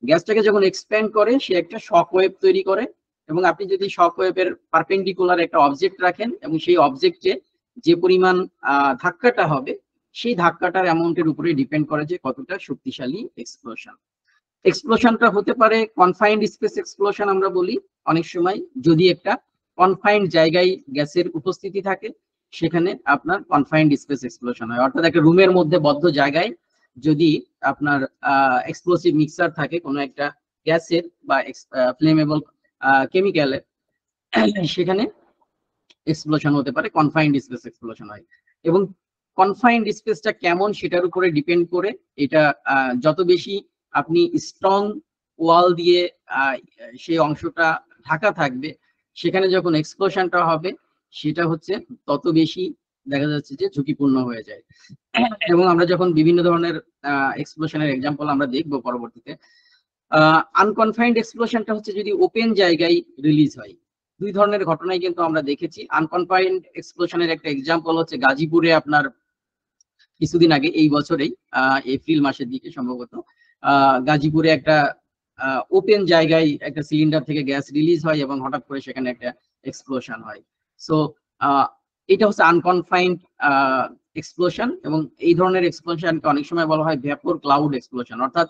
গ্যাসটাকে যখন এক্সপ্যান্ড করে সে একটা শক ওয়েভ তৈরি করে, এবং আপনি যদি শক ওয়েভের পারপেন্ডিকুলার একটা অবজেক্ট রাখেন এবং সেই অবজেক্টে যে পরিমাণ ধাক্কাটা হবে সেই ধাক্কাটার অ্যামাউন্টের উপরে ডিপেন্ড করে যে কতটা শক্তিশালী এক্সপ্লোশন। এক্সপ্লোশনটা হতে পারে কনফাইন্ড স্পেস এক্সপ্লোশন আমরা বলি অনেক সময়, যদি একটা কনফাইন্ড জায়গায় গ্যাসের উপস্থিতি থাকে সেখানে আপনার কনফাইন্ড স্পেস এক্সপ্লোশন হয়, অর্থাৎ একটা রুমের মধ্যে বদ্ধ জায়গায় যদি আপনার এক্সপ্লোসিভ মিক্সার থাকে কোনো একটা গ্যাসের বা ফ্লেমেবল কেমিক্যালে, সেখানে এক্সপ্লোশন হতে পারে, কনফাইন্ড স্পেস এক্সপ্লোশন হয়। এবং কনফাইন্ড স্পেসটা কেমন সেটার উপরে ডিপেন্ড করে, এটা যত বেশি আপনি স্ট্রং ওয়াল দিয়ে সেই অংশটা ঢাকা থাকবে, সেখানে যখন এক্সপ্লোশনটা হবে সেটা হচ্ছে তত বেশি দেখা যাচ্ছে যে ঝুঁকিপূর্ণ হয়ে যায়। এবং আমরা যখন বিভিন্ন ধরনের এক্সপ্লোশনের এক্সাম্পল আমরা দেখবো পরবর্তীতে, আনকনফাইন্ড এক্সপ্লোশনটা হচ্ছে যদি ওপেন জায়গায় রিলিজ হয়। দুই ধরনের ঘটনাই কিন্তু আমরা দেখেছি। আনকনফাইন্ড এক্সপ্লোশনের একটা এক্সাম্পল হচ্ছে গাজীপুরে আপনার কিছুদিন আগে, এই বছরেই এপ্রিল মাসের দিকে সম্ভবত, গাজীপুরে একটা ওপেন জায়গায় একটা সিলিন্ডার থেকে গ্যাস রিলিজ হয় এবং হঠাৎ করে সেখানে একটা এক্সপ্লোশন হয়। সো এটা হচ্ছে আনকনফাইন্ড এক্সপ্লোশন। এবং এই ধরনের এক্সপ্লোশনকে অনেক সময় বলা হয় ভ্যাপর ক্লাউড এক্সপ্লোশন, অর্থাৎ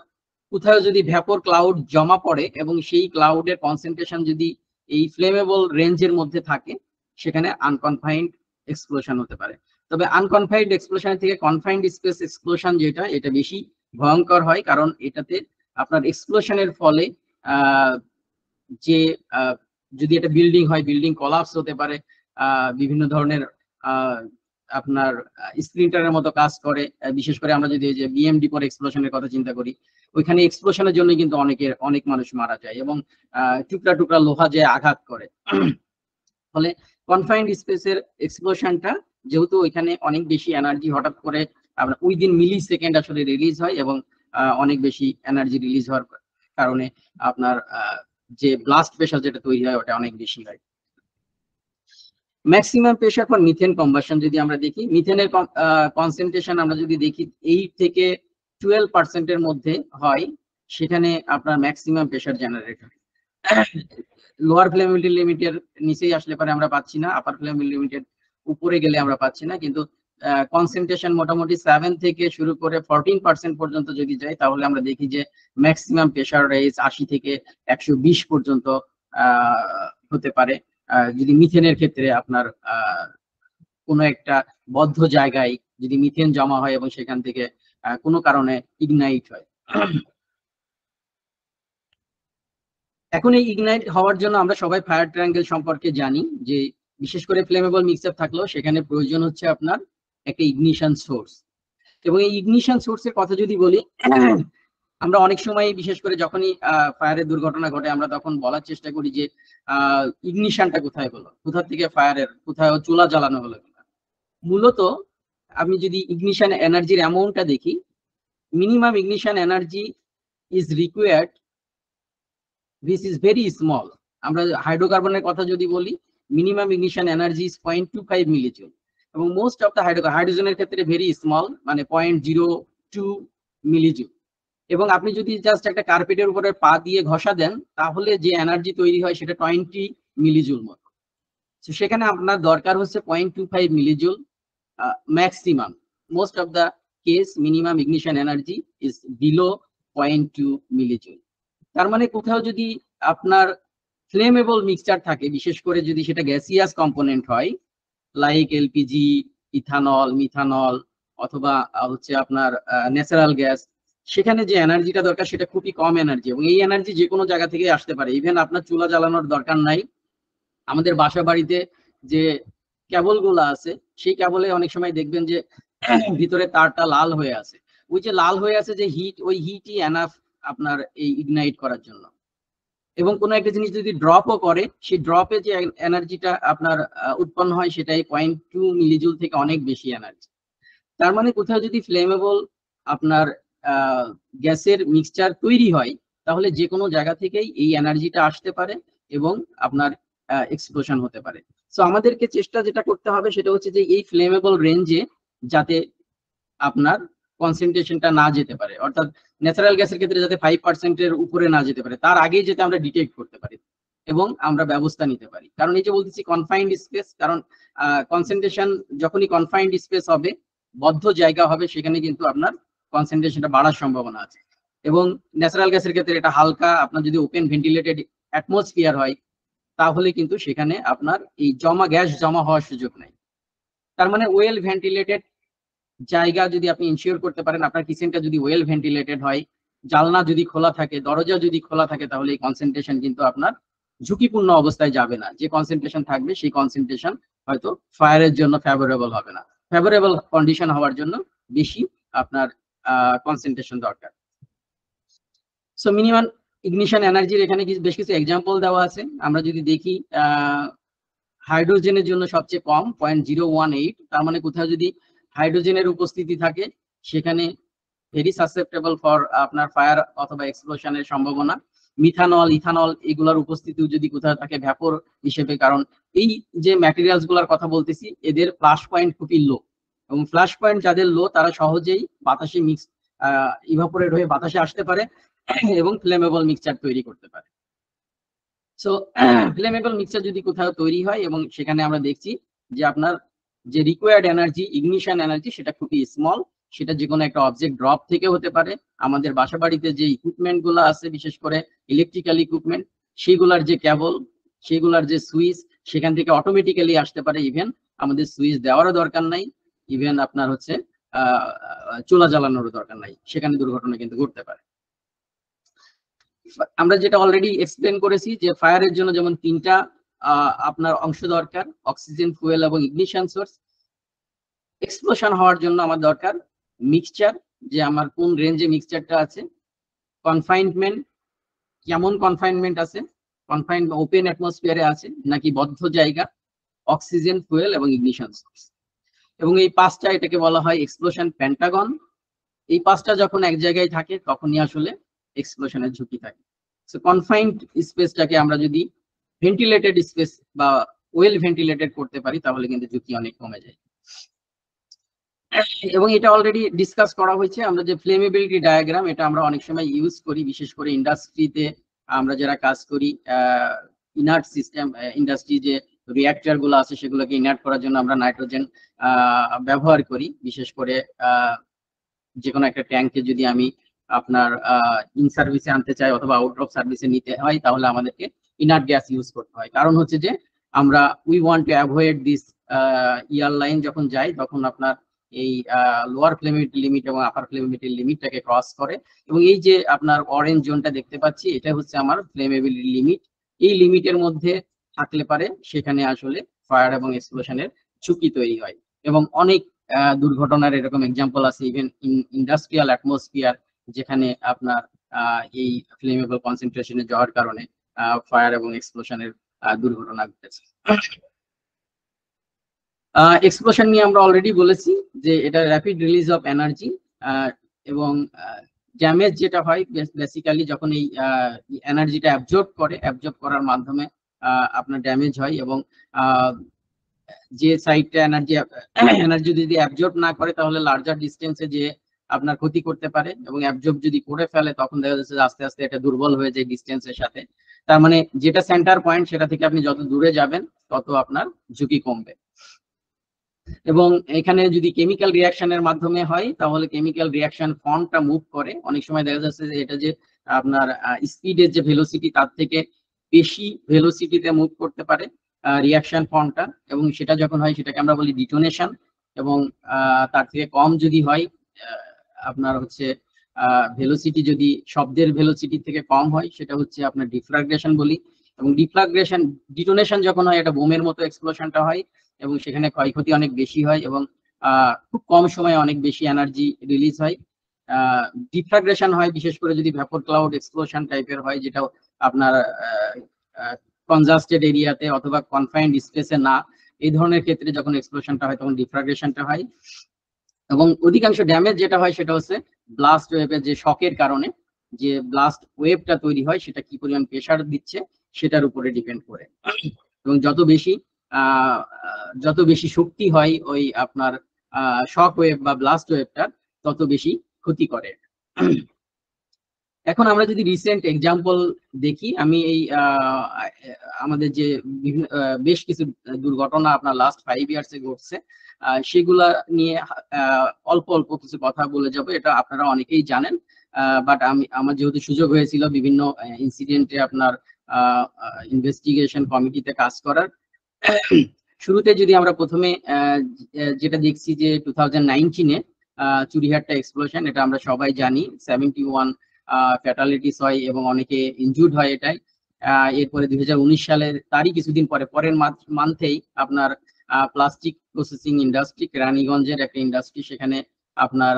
কোথাও যদি ভ্যাপর ক্লাউড জমা পড়ে এবং সেই ক্লাউডের কনসেন্ট্রেশন যদি এই ফ্লেমেবল রেঞ্জের মধ্যে থাকে, সেখানে আনকনফাইন্ড এক্সপ্লোশন হতে পারে। তবে আনকনফাইন্ড এক্সপ্লোশন থেকে কনফাইন্ড স্পেস এক্সপ্লোশন যেটা, এটা বেশি ভয়ঙ্কর হয়, কারণ এটাতে আপনার এক্সপ্লোশনের ফলে যে যদি এটা বিল্ডিং হয়, বিল্ডিং কলাপস হতে পারে, বিভিন্ন ধরনের আপনার স্প্লিন্টারের মতো কাজ করে। বিশেষ করে আমরা যদি যে বিএমডি পর এক্সপ্লোশনের কথা চিন্তা করি, ওইখানে এক্সপ্লোশনের জন্য কিন্তু অনেক মানুষ মারা যায় এবং টুকরা টুকরা লোহা যে আঘাত করে। ফলে কনফাইন্ড স্পেসের এক্সপ্লোশনটা যেহেতু ওইখানে অনেক বেশি এনার্জি হঠাৎ করে আপনার উইদিন মিলি সেকেন্ড আসলে রিলিজ হয়, এবং অনেক বেশি এনার্জি রিলিজ হওয়ার কারণে আপনার যে ব্লাস্ট প্রেশার যেটা তৈরি হয় ওটা অনেক বেশি হয়। Maximum pressure for methane combustion যদি আমরা দেখি, মিথেনের কনসেন্ট্রেশন আমরা যদি দেখি 8 থেকে 12% মধ্যে হয়, সেখানে আপনার ম্যাক্সিমাম প্রেশার জেনারেট হয়। লোয়ার ফ্লেমেবিলিটি লিমিটের নিচেই আসলে পরে আমরা পাচ্ছি না, আপার ফ্লেমেবিলিটি লিমিটের উপরে গেলে আমরা পাচ্ছি না, কিন্তু কনসেন্ট্রেশন মোটামুটি 7 থেকে শুরু করে 14% পর্যন্ত যদি যায়, তাহলে আমরা দেখি যে ম্যাক্সিমাম প্রেশার রেঞ্জ 80 থেকে 120 পর্যন্ত হতে পারে। যদি মিথেনের ক্ষেত্রে আপনার কোনো একটা বদ্ধ জায়গায় যদি মিথেন জমা হয় এবং সেখান থেকে কোনো কারণে ইগনাইট হয়। এখন এই ইগনাইট হওয়ার জন্য আমরা সবাই ফায়ার ট্রায়াঙ্গেল সম্পর্কে জানি, যে বিশেষ করে ফ্লেমেবল মিক্সার থাকলেও সেখানে প্রয়োজন হচ্ছে আপনার একটা ইগনিশন সোর্স। এবং এই ইগনিশন সোর্সের কথা যদি বলি, আমরা অনেক সময় বিশেষ করে যখনই ফায়ারের দুর্ঘটনা ঘটে, আমরা তখন বলার চেষ্টা করি যে ইগনিশনটা কোথায় হলো, কোথা থেকে ফায়ারের কোথায় চুলা জ্বালানো হলো কিনা। মূলত আমি যদি ইগনিশন এনার্জির অ্যামাউন্টটা দেখি, minimum ignition energy is required which is very small. আমরা হাইড্রোকার্বনের কথা যদি বলি, মিনিমাম ইগনিশন এনার্জি ইজ 0.25 মিলিজুল, এবং মোস্ট অফ দ্য হাইড্রোজেনের ক্ষেত্রে ভেরি স্মল, মানে 0.02 মিলিজুল। এবং আপনি যদি জাস্ট একটা কার্পেটের উপরে পা দিয়ে ঘষা দেন, তাহলে যে এনার্জি তৈরি হয় সেটা 20 মিলিজুল মতো। তো সেখানে আপনার দরকার হচ্ছে 0.25 millijoule maximum. Most of the case minimum ignition energy is below 0.2 millijoule. তার মানে কোথাও যদি আপনার ফ্লেমেবল মিক্সচার থাকে, বিশেষ করে যদি সেটা গ্যাসিয়াস কম্পোনেন্ট হয়, লাইক এলপিজি, ইথানল, মিথানল, অথবা হচ্ছে আপনার ন্যাচারাল গ্যাস, সেখানে যে এনার্জিটা দরকার সেটা খুবই কম এনার্জি, এবং এই এনার্জি যে কোনো জায়গা থেকে আসতে পারে। ইভেন আপনার চুলা জ্বালানোর দরকার নাই। আমাদের বাসা বাড়িতে যে কেবলগুলো আছে, সেই কেবলে অনেক সময় দেখবেন যে ভিতরে তারটা লাল হয়ে আছে। ওই যে লাল হয়ে আছে যে হিট, ওই হিটই এনাফ আপনার এই ইগনাইট করার জন্য। এবং কোনো একটা জিনিস যদি ড্রপও করে, সেই ড্রপে যে এনার্জিটা আপনার উৎপন্ন হয় সেটাই 0.2 মিলিজুল থেকে অনেক বেশি এনার্জি। তার মানে কোথাও যদি ফ্লেমেবল আপনার গ্যাসের মিক্সচার তৈরি হয়, তাহলে যে কোনো জায়গা থেকেই এই এনার্জিটা আসতে পারে এবং আপনার এক্সপ্লোশন হতে পারে। সো আমাদেরকে চেষ্টা যেটা করতে হবে সেটা হচ্ছে যে এই ফ্লেমেবল রেঞ্জে যাতে আপনার কনসেন্ট্রেশনটা না যেতে পারে, অর্থাৎ ন্যাচারাল গ্যাসের ক্ষেত্রে যাতে 5%-এর উপরে না যেতে পারে, তার আগেই যাতে আমরা ডিটেক্ট করতে পারি এবং আমরা ব্যবস্থা নিতে পারি। কারণ এই যে বলতেছি কনফাইন্ড স্পেস, কারণ কনসেন্ট্রেশন যখনই কনফাইন্ড স্পেস হবে, বদ্ধ জায়গা হবে, সেখানে কিন্তু আপনার কনসেন্ট্রেশনটা বাড়ার সম্ভাবনা আছে। এবং ন্যাচারাল গ্যাসের ক্ষেত্রে এটা হালকা, আপনার যদি ওপেন ভেন্টিলেটেড অ্যাটমসফিয়ার হয়, তাহলে কিন্তু সেখানে আপনার এই গ্যাস জমা হওয়ার সুযোগ নেই। তার মানে ওয়েল ভেন্টিলেটেড জায়গা যদি আপনি ইনশিওর করতে পারেন, আপনার কিচেনটা যদি ওয়েল ভেন্টিলেটেড হয়, জানলা যদি খোলা থাকে, দরজা যদি খোলা থাকে, তাহলে এই কনসেন্ট্রেশন কিন্তু আপনার ঝুঁকিপূর্ণ অবস্থায় যাবে না, যে কনসেন্ট্রেশন থাকবে সেই কনসেন্ট্রেশন হয়তো ফায়ারের জন্য ফেভারেবল হবে না। ফেভারেবল কন্ডিশন হওয়ার জন্য বেশি আপনার কনসেন্ট্রেশন দরকার। সো মিনিমাম ইগনিশন এনার্জির এখানে বেশ কিছু এক্সাম্পল দেওয়া আছে। আমরা যদি দেখি হাইড্রোজেনের জন্য সবচেয়ে কম 0.018, তার মানে কোথাও যদি হাইড্রোজেনের উপস্থিতি থাকে সেখানে ভেরি সাসেপ্টেবল ফর আপনার ফায়ার অথবা এক্সপ্লোশনের সম্ভাবনা। মিথানল, ইথানল এগুলোর উপস্থিতিও যদি কোথাও থাকে ভ্যাপর হিসেবে, কারণ এই যে ম্যাটেরিয়ালস গুলার কথা বলতেছি এদের ফ্ল্যাশ পয়েন্ট খুবই লো, এবং ফ্ল্যাশ পয়েন্ট যাদের লো তারা সহজেই বাতাসে মিক্স ইভাপোরেট হয়ে বাতাসে আসতে পারে এবং ফ্লেমেবল মিক্সচার তৈরি করতে পারে। সো ফ্লেমেবল মিক্সচার যদি কোথাও তৈরি হয় এবং সেখানে আমরা দেখছি যে আপনার যে রিকোয়ার্ড এনার্জি, ইগনিশন এনার্জি, সেটা খুবই স্মল, সেটা যে কোনো একটা অবজেক্ট ড্রপ থেকে হতে পারে। আমাদের বাসা বাড়িতে যে ইকুইপমেন্ট গুলো আছে, বিশেষ করে ইলেকট্রিক্যাল ইকুইপমেন্ট, সেগুলার যে কেবল, সেগুলার যে সুইচ, সেখান থেকে অটোমেটিক্যালি আসতে পারে। ইভেন আমাদের সুইচ দেওয়ারও দরকার নাই, ইভেন আপনার হচ্ছে চুলা জ্বালানোরও দরকার নাই, সেখানে দুর্ঘটনা কিন্তু ঘটতে পারে। আমরা যেটা অলরেডি এক্সপ্লেন করেছি যে ফায়ারের জন্য যেমন তিনটা আপনার অংশ দরকার, অক্সিজেন, ফুয়েল এবং ইগনিশন সোর্স। এক্সপ্লোশন হওয়ার জন্য আমার দরকার মিক্সচার, যে আমার কোন রেঞ্জে মিক্সচারটা আছে, কনফাইনমেন্ট, কেমন কনফাইনমেন্ট আছে, কনফাইন ওপেন অ্যাটমসফিয়ারে আছে নাকি বদ্ধ জায়গা, অক্সিজেন, ফুয়েল এবং ইগনিশন সোর্স। এবং এই পাঁচটা, এটাকে বলা হয় এক্সপ্লোশন পেন্টাগন। এই পাঁচটা যখন এক জায়গায় থাকে তখনই আসলে এক্সপ্লোশনের ঝুঁকি থাকে। সো কনফাইন্ড স্পেসটাকে আমরা যদি ভেন্টিলেটেড স্পেস বা ওয়েল ভেন্টিলেটেড করতে পারি তাহলে কিন্তু ঝুঁকি অনেক কমে যায়। এবং এটা অলরেডি ডিসকাস করা হয়েছে। আমরা যে ফ্লেমেবিলিটি ডায়াগ্রাম, এটা আমরা অনেক সময় ইউজ করি, বিশেষ করে ইন্ডাস্ট্রিতে আমরা যারা কাজ করি, ইনার্ট সিস্টেম ইন্ডাস্ট্রি যে রিঅ্যাক্টর গুলো আছে সেগুলোকে ইনার্ট করার জন্য আমরা নাইট্রোজেন ব্যবহার করি। বিশেষ করে যে কোনো একটা ট্যাঙ্কে যদি আমি আপনার ইন সার্ভিসে আনতে চাই অথবা আউট অফ সার্ভিসে নিতে হয় তাহলে আমাদেরকে ইনার্ট গ্যাস ইউজ করতে হয়। কারণ হচ্ছে যে আমরা we want to avoid this airline যখন যাই তখন আপনার এই লোয়ার ফ্লেমিবিলিটি লিমিট এবং আপার ফ্লেমিবিলিটি লিমিটটাকে ক্রস করে, এবং এই যে আপনার অরেঞ্জ জোনটা দেখতে পাচ্ছি এটা হচ্ছে আমার ফ্লেমেবিলিটি লিমিট। এই লিমিটের মধ্যে থাকলে পারে সেখানে আসলে ফায়ার এবং এক্সপ্লোশনের ঝুঁকি তৈরি হয়। এবং অনেক দুর্ঘটনার এরকম এক্সাম্পল আছে ইভেন ইন্ডাস্ট্রিয়াল অ্যাটমসফিয়ার, যেখানে আপনার এই ফ্লেমেবল কনসেন্ট্রেশনে যাওয়ার কারণে ফায়ার এবং এক্সপ্লোশনের দুর্ঘটনা ঘটেছে। এক্সপ্লোশন নিয়ে আমরা অলরেডি বলেছি যে এটা র্যাপিড রিলিজ অফ এনার্জি, এবং ড্যামেজ যেটা হয় বেসিক্যালি যখন এই এনার্জিটা অ্যাবজর্ব করার মাধ্যমে আপনার ড্যামেজ হয়। এবং যে সাইডটা এনার্জি যদি অ্যাবজর্ব না করে তাহলে লার্জার ডিস্টেন্সে যে আপনার ক্ষতি করতে পারে, এবং অ্যাবজর্ব যদি করে ফেলে তখন দেখা যাচ্ছে যে আস্তে আস্তে এটা দুর্বল হয়ে যায় ডিস্টেন্সের সাথে। তার মানে যেটা সেন্টার পয়েন্ট সেটা থেকে আপনি যত দূরে যাবেন তত আপনার ঝুঁকি কমবে। এবং এখানে যদি কেমিক্যাল রিয়াকশনের মাধ্যমে হয় তাহলে কেমিক্যাল রিয়াকশন ফর্মটা মুভ করে। অনেক সময় দেখা যাচ্ছে যে এটা যে আপনার স্পিডের যে ভেলোসিটি তার থেকে বেশি ভেলোসিটিতে মুভ করতে পারে রিয়াকশন ফর্মটা, এবং সেটা যখন হয় সেটাকে আমরা বলি ডিটোনেশন। এবং তার থেকে কম যদি হয় আপনার হচ্ছে ভেলোসিটি, যদি শব্দের ভেলোসিটি থেকে কম হয় সেটা হচ্ছে আপনার ডিফ্লাগ্রেশন বলি। এবং ডিফ্লাগ্রেশন, ডিটোনেশন যখন হয় এটা বোমের মতো এক্সপ্লোশনটা হয় এবং সেখানে ক্ষয়ক্ষতি অনেক বেশি হয় এবং খুব কম সময়ে অনেক বেশি এনার্জি রিলিজ হয়। ডিফ্লাগ্রেশন হয় বিশেষ করে যদি ভ্যাপর ক্লাউড এক্সপ্লোশন টাইপের হয়, যেটা আপনার কনজাস্টেড এরিয়াতে অথবা কনফাইন্ড স্পেসে না, এই ধরনের ক্ষেত্রে যখন এক্সপ্লোশনটা হয় তখন ডিফ্লাগ্রেশনটা হয়। এবং অধিকাংশ ড্যামেজ যেটা হয় সেটা হচ্ছে ব্লাস্ট ওয়েভের যে শকের কারণে যে ব্লাস্ট ওয়েভটা তৈরি হয় সেটা কি পরিমাণ প্রেসার দিচ্ছে সেটার উপরে ডিপেন্ড করে। এবং যত বেশি শক্তি হয় ওই আপনার শক ওয়েভ বা ব্লাস্ট ওয়েভটা তত বেশি ক্ষতি করে। এখন আমরা যদি রিসেন্ট এক্সাম্পল দেখি, আমি এই আমাদের যে বেশ কিছু দুর্ঘটনা আপনার লাস্ট 5 ইয়ার্সে ঘটছে সেগুলা নিয়ে অল্প অল্প কিছু কথা বলে যাব। এটা আপনারা অনেকেই জানেন, বাট আমার যেহেতু সুযোগ হয়েছিল বিভিন্ন ইনসিডেন্টে আপনার ইনভেস্টিগেশন কমিটিতে কাজ করার, শুরুতে যদি আমরা প্রথমে যেটা দেখছি যে 2019-এ চুরিহাট্টা এক্সপ্লোশন, এটা আমরা সবাই জানি 71 ফ্যাটালিটিস হয় এবং অনেকে ইনজুর্ড হয় এটাই। এরপরে 2019 সালের তারই কিছুদিন পরের মান্থেই আপনার প্লাস্টিক প্রসেসিং ইন্ডাস্ট্রি, কেরানীগঞ্জের একটা ইন্ডাস্ট্রি, সেখানে আপনার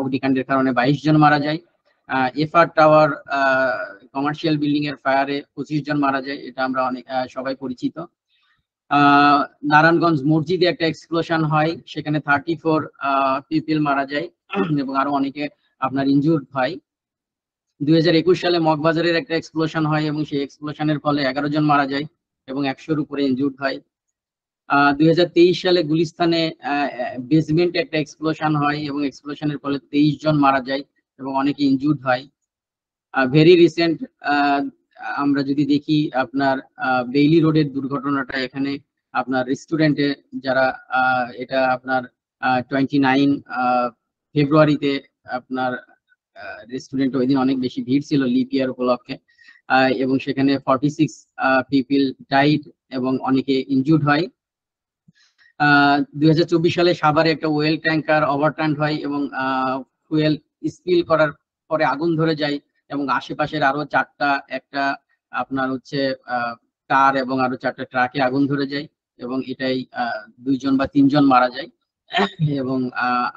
অগ্নিকাণ্ডের কারণে 22 জন মারা যায়। এফআর টাওয়ার কমার্শিয়াল বিল্ডিং এর ফায়ারে 25 জন মারা যায়, এটা আমরা অনেক সবাই পরিচিত। নারায়ণগঞ্জ মসজিদে একটা এক্সপ্লোশন হয়, সেখানে 34 পিপল মারা যায় এবং আরো অনেকে আপনার ইনজুর্ড হয়। 2021 সালে মগবাজারের একটা এক্সপ্লোশন হয় এবং সেই এক্সপ্লোশনের ফলে 11 জন মারা যায় এবং 100-র উপরে ইনজুর্ড হয়। 2023 সালে গুলিস্তানে বেসমেন্টে একটা এক্সপ্লোশন হয় এবং এক্সপ্লোশনের ফলে 23 জন মারা যায় এবং অনেকে ইনজুর্ড হয়। ভেরি রিসেন্ট আমরা যদি দেখি আপনার বেইলি রোডের দুর্ঘটনাটা, এখানে আপনার রেস্টুরেন্টে যারা এটা আপনার 29 ফেব্রুয়ারিতে আপনার রেস্টুরেন্টে ওই দিন অনেক বেশি ভিড় ছিল লিপ ইয়ার উপলক্ষে, এবং সেখানে 46 পিপল ডাইড এবং অনেকে ইনজুর্ড হয়। 2024 সালে সাভারে একটা ওয়েল ট্যাঙ্কার ওভারটার্ন হয় এবং ফুয়েল স্পিল করার পরে আগুন ধরে যায় এবং আশেপাশের আরো 4টা একটা আপনার হচ্ছে কার এবং আরো 4টা ট্রাকে আগুন ধরে যায় এবং এটাই 2 জন বা 3 জন মারা যায় এবং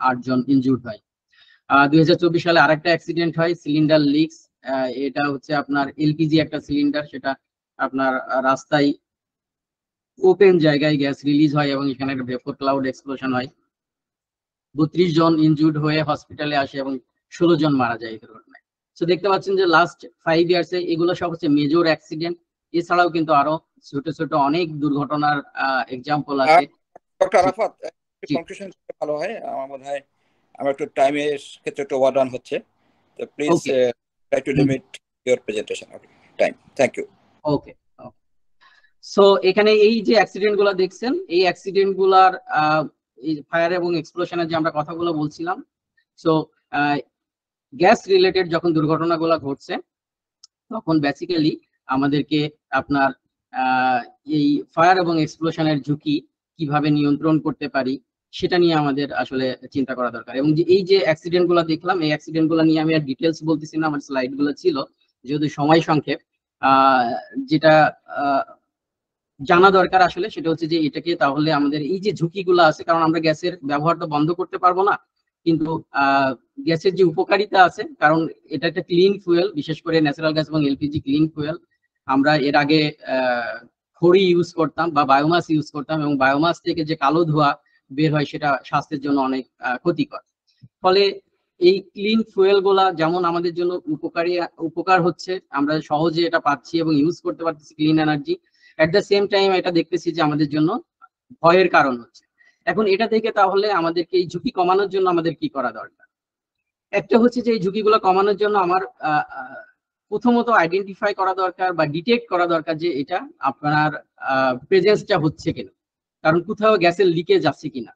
8 জন ইনজুর্ড হয়। 2024 সালে আরেকটা অ্যাক্সিডেন্ট হয়, সিলিন্ডার লিকস। এটা হচ্ছে আপনার এলপিজি একটা সিলিন্ডার, সেটা আপনার রাস্তায় ওপেন জায়গায় গ্যাস রিলিজ হয় এবং এখানে একটা ভেপর ক্লাউড এক্সপ্লোশন হয়। 32 জন ইনজুর্ড হয়ে হসপিটালে আসে এবং 16 জন মারা যায় এই দুর্ঘটনায়। তো দেখতে পাচ্ছেন যে লাস্ট 5 ইয়ার্সে এগুলো সব হচ্ছে মেজর অ্যাক্সিডেন্ট। এছাড়াও কিন্তু আরো ছোট ছোট অনেক দুর্ঘটনার এক্সাম্পল আছে। ডক্টর আরাফাত, কনক্লুশন ভালো হয় আমার মনে হয়। আমার একটু টাইমের ক্ষেত্রে একটু ওভাররান হচ্ছে, তো please try to limit your presentation time. Thank you. Okay, so এখানে এই যে অ্যাক্সিডেন্ট গুলা দেখছেন, এই অ্যাক্সিডেন্ট গুলার ফায়ার এবং এক্সপ্লোশনের যে আমরা কথাগুলো বলছিলাম, সো গ্যাস রিলেটেড যখন দুর্ঘটনাগুলো ঘটছে তখন বেসিক্যালি আমাদেরকে আপনার এই ফায়ার এবং এক্সপ্লোশনের ঝুঁকি কিভাবে নিয়ন্ত্রণ করতে পারি সেটা নিয়ে আমাদের আসলে চিন্তা করা দরকার। এবং যে এই যে অ্যাক্সিডেন্ট গুলো দেখলাম, এই অ্যাক্সিডেন্ট গুলো নিয়ে আমি আর ডিটেলস বলতেছি না, আমার স্লাইড গুলো ছিল, যেহেতু সময় সংক্ষেপ। যেটা জানা দরকার আসলে সেটা হচ্ছে যে এটাকে তাহলে আমাদের এই যে ঝুঁকিগুলো আছে, কারণ আমরা গ্যাসের ব্যবহার তো বন্ধ করতে পারবো না, কিন্তু গ্যাসের যে উপকারিতা আছে, কারণ এটা একটা ক্লিন ফুয়েল, বিশেষ করে ন্যাচারাল গ্যাস এবং এলপিজি ক্লিন ফুয়েল। আমরা এর আগে খড়ি ইউজ করতাম বা বায়োমাস ইউজ করতাম এবং বায়োমাস থেকে যে কালো ধোঁয়া বের হয় সেটা স্বাস্থ্যের জন্য অনেক ক্ষতিকর। ফলে এই ক্লিন ফুয়েল গুলা যেমন আমাদের জন্য উপকার হচ্ছে, আমরা সহজে এটা পাচ্ছি এবং ইউজ করতে পারতেছি clean energy, at the same time এটা দেখতেছি যে আমাদের জন্য ভয়ের কারণ হচ্ছে। এখন এটা থেকে তাহলে আমাদেরকে এই ঝুঁকি কমানোর জন্য আমাদের কি করা দরকার? একটা হচ্ছে যে এই ঝুঁকিগুলো কমানোর জন্য আমার প্রথমত আইডেন্টিফাই করা দরকার বা ডিটেক্ট করা দরকার যে এটা আপনার প্রেজেন্সটা হচ্ছে কিনা, কারণ কোথাও গ্যাসের লিকেজ আছে কিনা।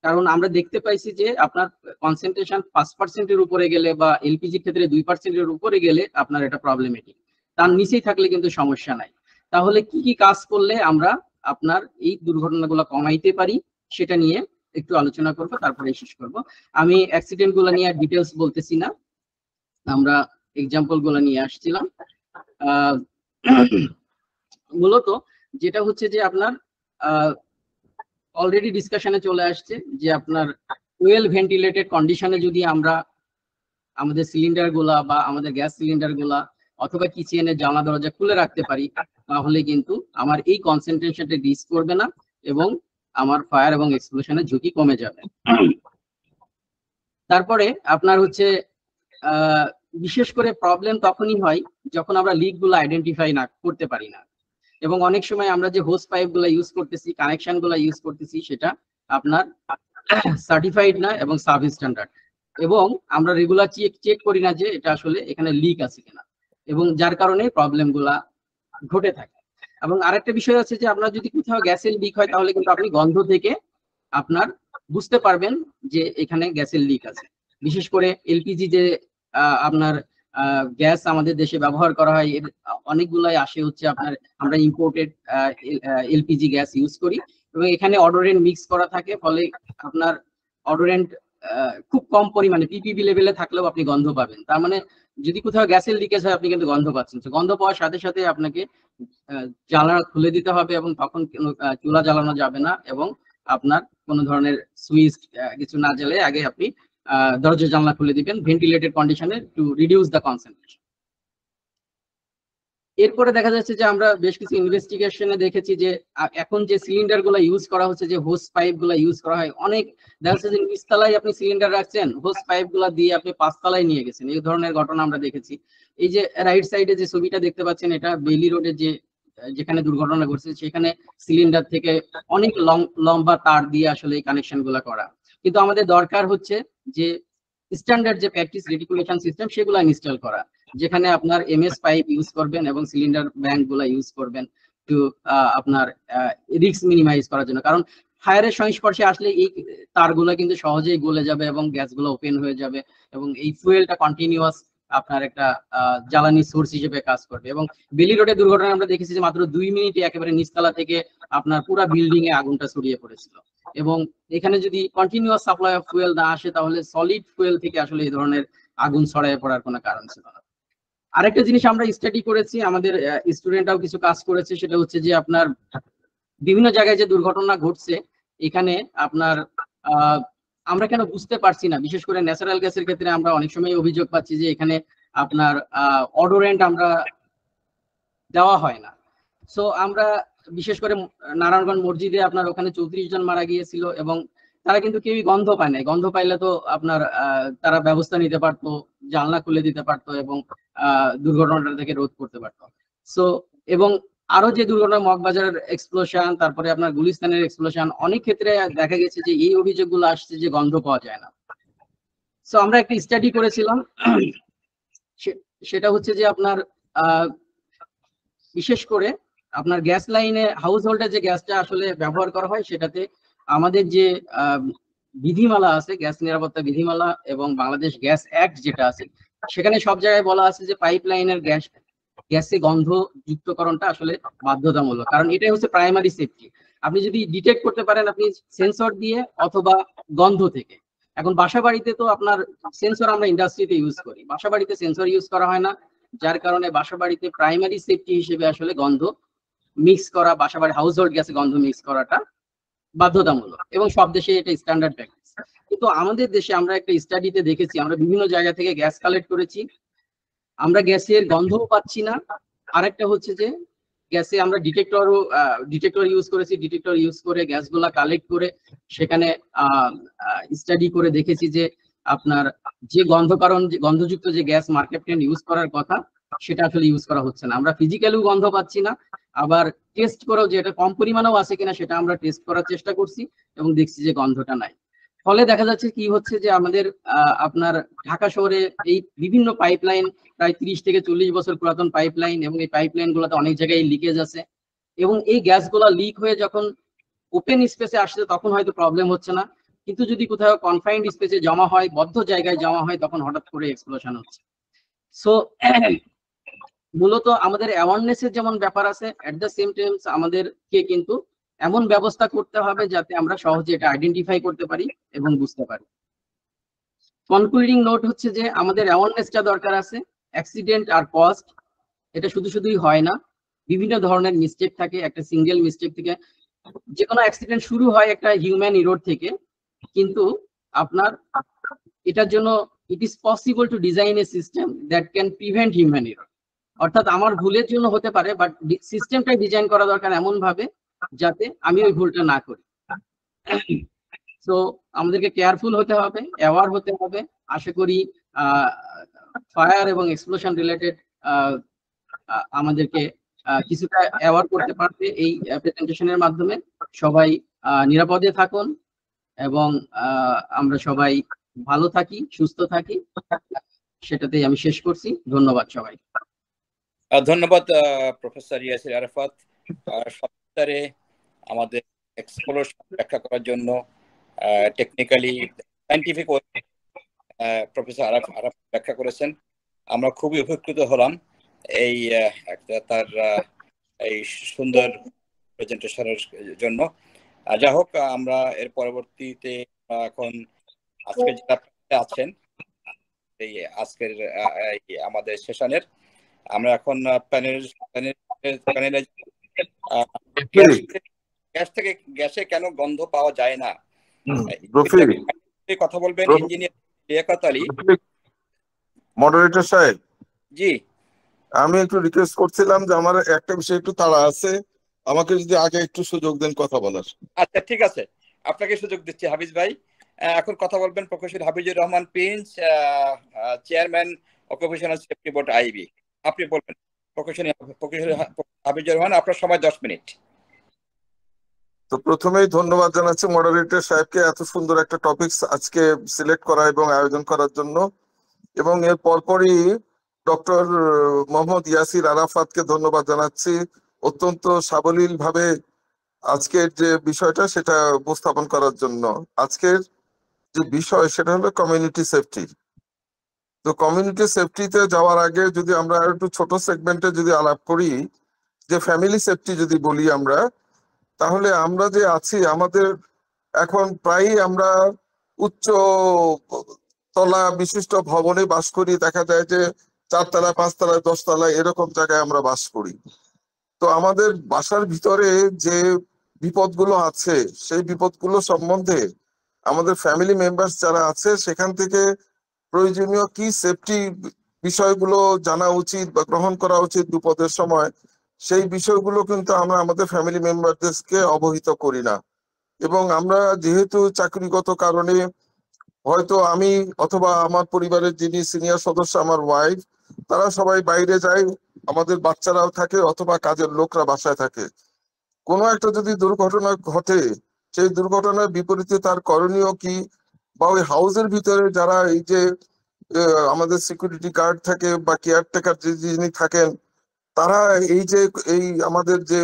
কারণ আমরা দেখতে পাইছি যে আপনার কনসেন্ট্রেশন 5%-এর উপরে গেলে বা এলপিজির ক্ষেত্রে 2%-এর উপরে গেলে আপনার এটা প্রবলেমেটিক, তার নিচেই থাকলে কিন্তু সমস্যা নাই। তাহলে কি কি কাজ করলে আমরা আপনার এই দুর্ঘটনাগুলো কমাইতে পারি সেটা নিয়ে একটু আলোচনা করব, তারপরে শেষ করব। আমি অ্যাক্সিডেন্ট গুলো নিয়ে ডিটেলস বলতেছি না, আমরা এক্সাম্পল গুলো নিয়ে আসছিলাম। মূলত যেটা হচ্ছে যে আপনার অলরেডি ডিসকাশনে চলে আসছে যে আপনার ওয়েল ভেন্টিলেটেড কন্ডিশনে যদি আমরা আমাদের সিলিন্ডার গুলা বা আমাদের গ্যাস সিলিন্ডার গুলা অথবা কিচেনের জানলা দরজা খুলে রাখতে পারি, তাহলে কিন্তু আমার এই কনসেন্ট্রেশনটা রিস্ক করবে না এবং আমার ফায়ার এবং এক্সপ্লোশনের ঝুঁকি কমে যাবে। তারপরে আপনার হচ্ছে বিশেষ করে প্রবলেম তখনই হয় যখন আমরা লিক গুলো আইডেন্টিফাই না করতে পারি না, এবং অনেক সময় আমরা যে হোস পাইপ গুলা ইউজ করতেছি, কানেকশন গুলা ইউজ করতেছি, সেটা আপনার সার্টিফাইড না এবং সাব স্ট্যান্ডার্ড, এবং আমরা রেগুলার চেক করি না যে এটা আসলে এখানে লিক আছে কিনা, এবং যার কারণে প্রবলেম গুলা ঘটে থাকে। এবং আরেকটা বিষয় আছে যে আপনার যদি কোথাও গ্যাসের লিক হয় তাহলে কিন্তু আপনি গন্ধ থেকে আপনার বুঝতে পারবেন যে এখানে গ্যাসের লিক আছে। বিশেষ করে এলপিজি যে আপনার গ্যাস আমাদের দেশে ব্যবহার করা হয়, এর অনেকগুলাই আসে হচ্ছে আপনার আমরা ইম্পোর্টেড এলপিজি গ্যাস ইউজ করি এবং এখানে অডোরেন্ট মিক্স করা থাকে, ফলে আপনার অডোরেন্ট খুব কম পরিমাণে পিপিবি লেভেলে থাকলেও আপনি গন্ধ পাবেন। তার মানে যদি কোথাও গ্যাসের লিকেজ হয় আপনি কিন্তু গন্ধ পাচ্ছেন। গন্ধ পাওয়ার সাথে সাথে আপনাকে জানালা খুলে দিতে হবে এবং তখন চুলা জ্বালানো যাবে না, এবং আপনার কোনো ধরনের সুইচ কিছু না জ্বালে আগে আপনি দরজা জানলা খুলে দিবেন ভেন্টিলেটেড কন্ডিশনে টু রিডিউস দ্য কনসেন্ট্রেশন। এরপরে দেখা যাচ্ছে যে আমরা বেশ কিছু ইনভেস্টিগেশনে দেখেছি যে এখন যে সিলিন্ডার গুলো ইউজ করা হচ্ছে, যে হোস পাইপ গুলো ইউজ করা হয়, অনেক দেখা যাচ্ছে যে নিচতলায় আপনি সিলিন্ডার রাখছেন, হোস পাইপ গুলা দিয়ে আপনি 5 তলায় নিয়ে গেছেন। এই ধরনের ঘটনা আমরা দেখেছি। এই যে রাইট সাইডে যে ছবিটা দেখতে পাচ্ছেন, এটা বেলি রোডে যেখানে দুর্ঘটনা ঘটছে সেখানে সিলিন্ডার থেকে অনেক লম্বা তার দিয়ে আসলে এই কানেকশন গুলা করা। কিন্তু আমাদের দরকার হচ্ছে যে স্ট্যান্ডার্ড যে প্র্যাকটিস রেটিকুলেশন সিস্টেম সেগুলো ইনস্টল করা, যেখানে আপনার এমএস পাইপ ইউজ করবেন এবং সিলিন্ডার ব্যাংক গুলা ইউজ করবেন টু আপনার রিস্ক মিনিমাইজ করার জন্য। কারণ ফায়ারের সংস্পর্শে আসলে এই তারগুলো কিন্তু সহজেই গলে যাবে এবং গ্যাসগুলো ওপেন হয়ে যাবে এবং এই ফুয়েলটা কন্টিনিউয়াস আপনার একটা জ্বালানি সোর্স হিসেবে কাজ করবে। এবং বেলি রোডের দুর্ঘটনা আমরা দেখেছি যে মাত্র 2 মিনিটে একেবারে নিচতলা থেকে আপনার পুরো বিল্ডিং এ আগুনটা ছড়িয়ে পড়েছিল। এবং এখানে যদি কন্টিনিউয়াস সাপ্লাই অফ ফুয়েল না আসে তাহলে সলিড ফুয়েল থেকে আসলে এই ধরনের আগুন ছড়িয়ে পড়ার কোনো কারণ ছিল না। আরেকটা জিনিস আমরা স্টাডি করেছি, আমাদের স্টুডেন্টরাও কিছু কাজ করেছে, সেটা হচ্ছে যে আপনার বিভিন্ন জায়গায় যে দুর্ঘটনা ঘটছে এখানে আপনার আমরা কেন বুঝতে পারছি না, বিশেষ করে ন্যাচারাল গ্যাসের ক্ষেত্রে আমরা অনেক সময় অভিযোগ পাচ্ছি যে এখানে আপনার অডোরেন্ট আমরা দেওয়া হয় না। সো আমরা বিশেষ করে নারায়ণগঞ্জ মসজিদে আপনার ওখানে 34 জন মারা গিয়েছিল এবং তারা কিন্তু কেউই গন্ধ পায় নাই। গন্ধ পাইলে তো আপনার তারা ব্যবস্থা নিতে পারতো, জানলা খুলে দিতে পারতো এবং দুর্ঘটনাটা থেকে রোধ করতে পারতো। সো এবং আরো যে দুর্ঘটনা মগবাজারের এক্সপ্লোশন, তারপরে আপনার গুলিস্তানের এক্সপ্লোশন, অনেক ক্ষেত্রে দেখা গেছে যে এই অভিযোগগুলো আসছে যে গন্ধ পাওয়া যায় না। সো আমরা একটা স্টাডি করেছিলাম, সেটা হচ্ছে যে আপনার বিশেষ করে আপনার গ্যাস লাইনে হাউস হোল্ডে যে গ্যাসটা আসলে ব্যবহার করা হয় সেটাতে আমাদের যে বিধিমালা আছে, গ্যাস নিরাপত্তা বিধিমালা এবং বাংলাদেশ গ্যাস অ্যাক্ট যেটা আছে, সেখানে সব জায়গায় বলা আছে যে পাইপ লাইনের গ্যাসে গন্ধ যুক্তকরণটা আসলে বাধ্যতামূলক। কারণ এটাই হচ্ছে প্রাইমারি সেফটি। আপনি যদি ডিটেক্ট করতে পারেন আপনি সেন্সর দিয়ে অথবা গন্ধ থেকে। এখন বাসা বাড়িতে তো আপনার সেন্সর আমরা ইন্ডাস্ট্রিতে ইউজ করি, বাসা বাড়িতে সেন্সর ইউজ করা হয় না, যার কারণে বাসা বাড়িতে প্রাইমারি সেফটি হিসেবে আসলে গন্ধ মিক্স করা, বাসা বাড়ি হাউস হোল্ড গ্যাসে গন্ধ মিক্স করাটা বাধ্যতামূলক এবং সব দেশে এটা স্ট্যান্ডার্ড প্র্যাকটিস। কিন্তু আমাদের দেশে আমরা একটা স্টাডিতে দেখেছি, আমরা বিভিন্ন জায়গা থেকে গ্যাস কালেক্ট করেছি, আমরা গ্যাসের গন্ধও পাচ্ছি না। আরেকটা হচ্ছে যে গ্যাসে আমরা ডিটেক্টর ইউজ করেছি, ডিটেক্টর ইউজ করে গ্যাসগুলা কালেক্ট করে সেখানে স্টাডি করে দেখেছি যে আপনার যে গন্ধযুক্ত যে গ্যাস মার্কেট ইউজ করার কথা সেটা আসলে ইউজ করা হচ্ছে না। আমরা ফিজিক্যালিও গন্ধ পাচ্ছি না, আবার টেস্ট করেও যে এটা কম পরিমাণেও আছে কিনা সেটা আমরা টেস্ট করার চেষ্টা করছি এবং দেখছি যে গন্ধটা নাই। ফলে দেখা যাচ্ছে কি হচ্ছে যে আমাদের আপনার ঢাকা শহরে এই বিভিন্ন পাইপলাইন, প্রায় 30 থেকে 40 বছর পুরাতন পাইপলাইন, এবং এই পাইপলাইন গুলোতে অনেক জায়গায় লিকেজ আছে এবং এই গ্যাসগুলো লিক হয়ে যখন ওপেন স্পেসে আসছে তখন হয়তো প্রবলেম হচ্ছে না, কিন্তু যদি কোথাও কনফাইন্ড স্পেসে জমা হয়, বদ্ধ জায়গায় জমা হয়, তখন হঠাৎ করে এক্সপ্লোশন হচ্ছে। সো মূলত আমাদের অ্যাওয়ারনেসের যেমন ব্যাপার আছে, এট দ্য সেম টাইম আমাদেরকে কিন্তু এমন ব্যবস্থা করতে হবে যাতে আমরা সহজে এটা আইডেন্টিফাই করতে পারি এবং বুঝতে পারি। কনক্লুডিং নোট হচ্ছে যে আমাদের অ্যাওয়ারনেসটা দরকার আছে। অ্যাক্সিডেন্ট আর কস্ট এটা শুধুই হয় না, বিভিন্ন ধরনের মিস্টেক থাকে। একটা সিঙ্গেল মিস্টেক থেকে যে কোনো অ্যাক্সিডেন্ট শুরু হয় একটা হিউম্যান এরর থেকে, কিন্তু আপনার এটার জন্য it is possible to design a system that can prevent human error. অর্থাৎ আমার ভুলের জন্য হতে পারে, বাট সিস্টেমটাই ডিজাইন করা দরকার এমন ভাবে যাতে আমি ওই ভুলটা না করি। সো আমাদেরকে কেয়ারফুল হতে হবে, অ্যাওয়ার হতে হবে। আশা করি ফায়ার এবং এক্সপ্লোশন রিলেটেড আমাদেরকে কিছুটা অ্যাওয়ার করতে পারবে এই প্রেজেন্টেশনের মাধ্যমে। সবাই নিরাপদে থাকুন এবং আমরা সবাই ভালো থাকি, সুস্থ থাকি, সেটাতেই আমি শেষ করছি। ধন্যবাদ সবাই। ধন্যবাদ প্রফেসর ইয়াসির আরাফাত, সবিস্তারে আমাদের এক্সপ্লোশন ব্যাখ্যা করার জন্য টেকনিক্যালি সায়েন্টিফিক প্রফেসর আরাফাত ব্যাখ্যা করেছেন। আমরা খুবই উপকৃত হলাম এই তার এই সুন্দর প্রেজেন্টেশনের জন্য। যা হোক, আমরা এর পরবর্তীতে এখন আজকে যারা আছেন এই আজকের আমাদের সেশনের, আমরা এখন প্যানেলে গ্যাসে কেন গন্ধ পাওয়া যায় না কথা বলবেন ইঞ্জিনিয়ার লিয়াকত আলী। মডারেটর সাহেব, জি আমি একটু রিকোয়েস্ট করছিলাম যে আমার একটা বিষয় একটু তাড়া আছে, আমাকে যদি আগে একটু সুযোগ দেন কথা বলার। আচ্ছা ঠিক আছে, আপনাকে সুযোগ দিচ্ছি হাফিজ ভাই। এখন কথা বলবেন প্রকৌশলী Hafizur Rahman Prince, chairman occupational safety board IB. আপনি বলবেন প্রকৌশলী হাফিজুর রহমান, আপনার সময় 10 মিনিট। তো প্রথমেই ধন্যবাদ জানাচ্ছি মডারেটর সাহেবকে এত সুন্দর একটা টপিক আজকে সিলেক্ট করা এবং আয়োজন করার জন্য, এবং এর পরপরই ডক্টর মোহাম্মদ ইয়াসির আরাফাতকে ধন্যবাদ জানাচ্ছি অত্যন্ত সাবলীল ভাবে আজকের যে বিষয়টা সেটা উপস্থাপন করার জন্য। আজকের যে বিষয় সেটা হলো কমিউনিটি সেফটি। তো কমিউনিটি সেফটিতে যাওয়ার আগে যদি আমরা একটু ছোট সেগমেন্টে যদি আলাপ করি, যে ফ্যামিলি সেফটি যদি বলি আমরা, তাহলে আমরা যে আছি আমাদের এখন প্রায়ই আমরা উচ্চ তলা বিশিষ্ট ভবনে বাস করি, দেখা যায় যে 4 তলা 5 তলা 10 তলা এরকম জায়গায় আমরা বাস করি। তো আমাদের বাসার ভিতরে যে বিপদগুলো আছে সেই বিপদগুলো সম্বন্ধে আমাদের ফ্যামিলি মেম্বার্স যারা আছে সেখান থেকে প্রয়োজনীয় কি সেফটি বিষয়গুলো জানা উচিত বা গ্রহণ করা উচিত বিপদের সময়, সেই বিষয়গুলো কিন্তু আমরা আমাদের ফ্যামিলি মেম্বারদেরকে অবহিত করি না। এবং আমরা যেহেতু চাকরিগত কারণে হয়তো আমি অথবা আমার পরিবারের যিনি সিনিয়র সদস্য আমার ওয়াইফ, তারা সবাই বাইরে যায়, আমাদের বাচ্চারাও থাকে অথবা কাজের লোকরা বাসায় থাকে। কোনো একটা যদি দুর্ঘটনা ঘটে, সেই দুর্ঘটনার বিপরীতে তার করণীয় কি, বা ওই হাউসের ভিতরে যারা এই যে আমাদের সিকিউরিটি গার্ড থাকে বা কেয়ারটেকার যিনি থাকেন, তারা এই যে এই আমাদের যে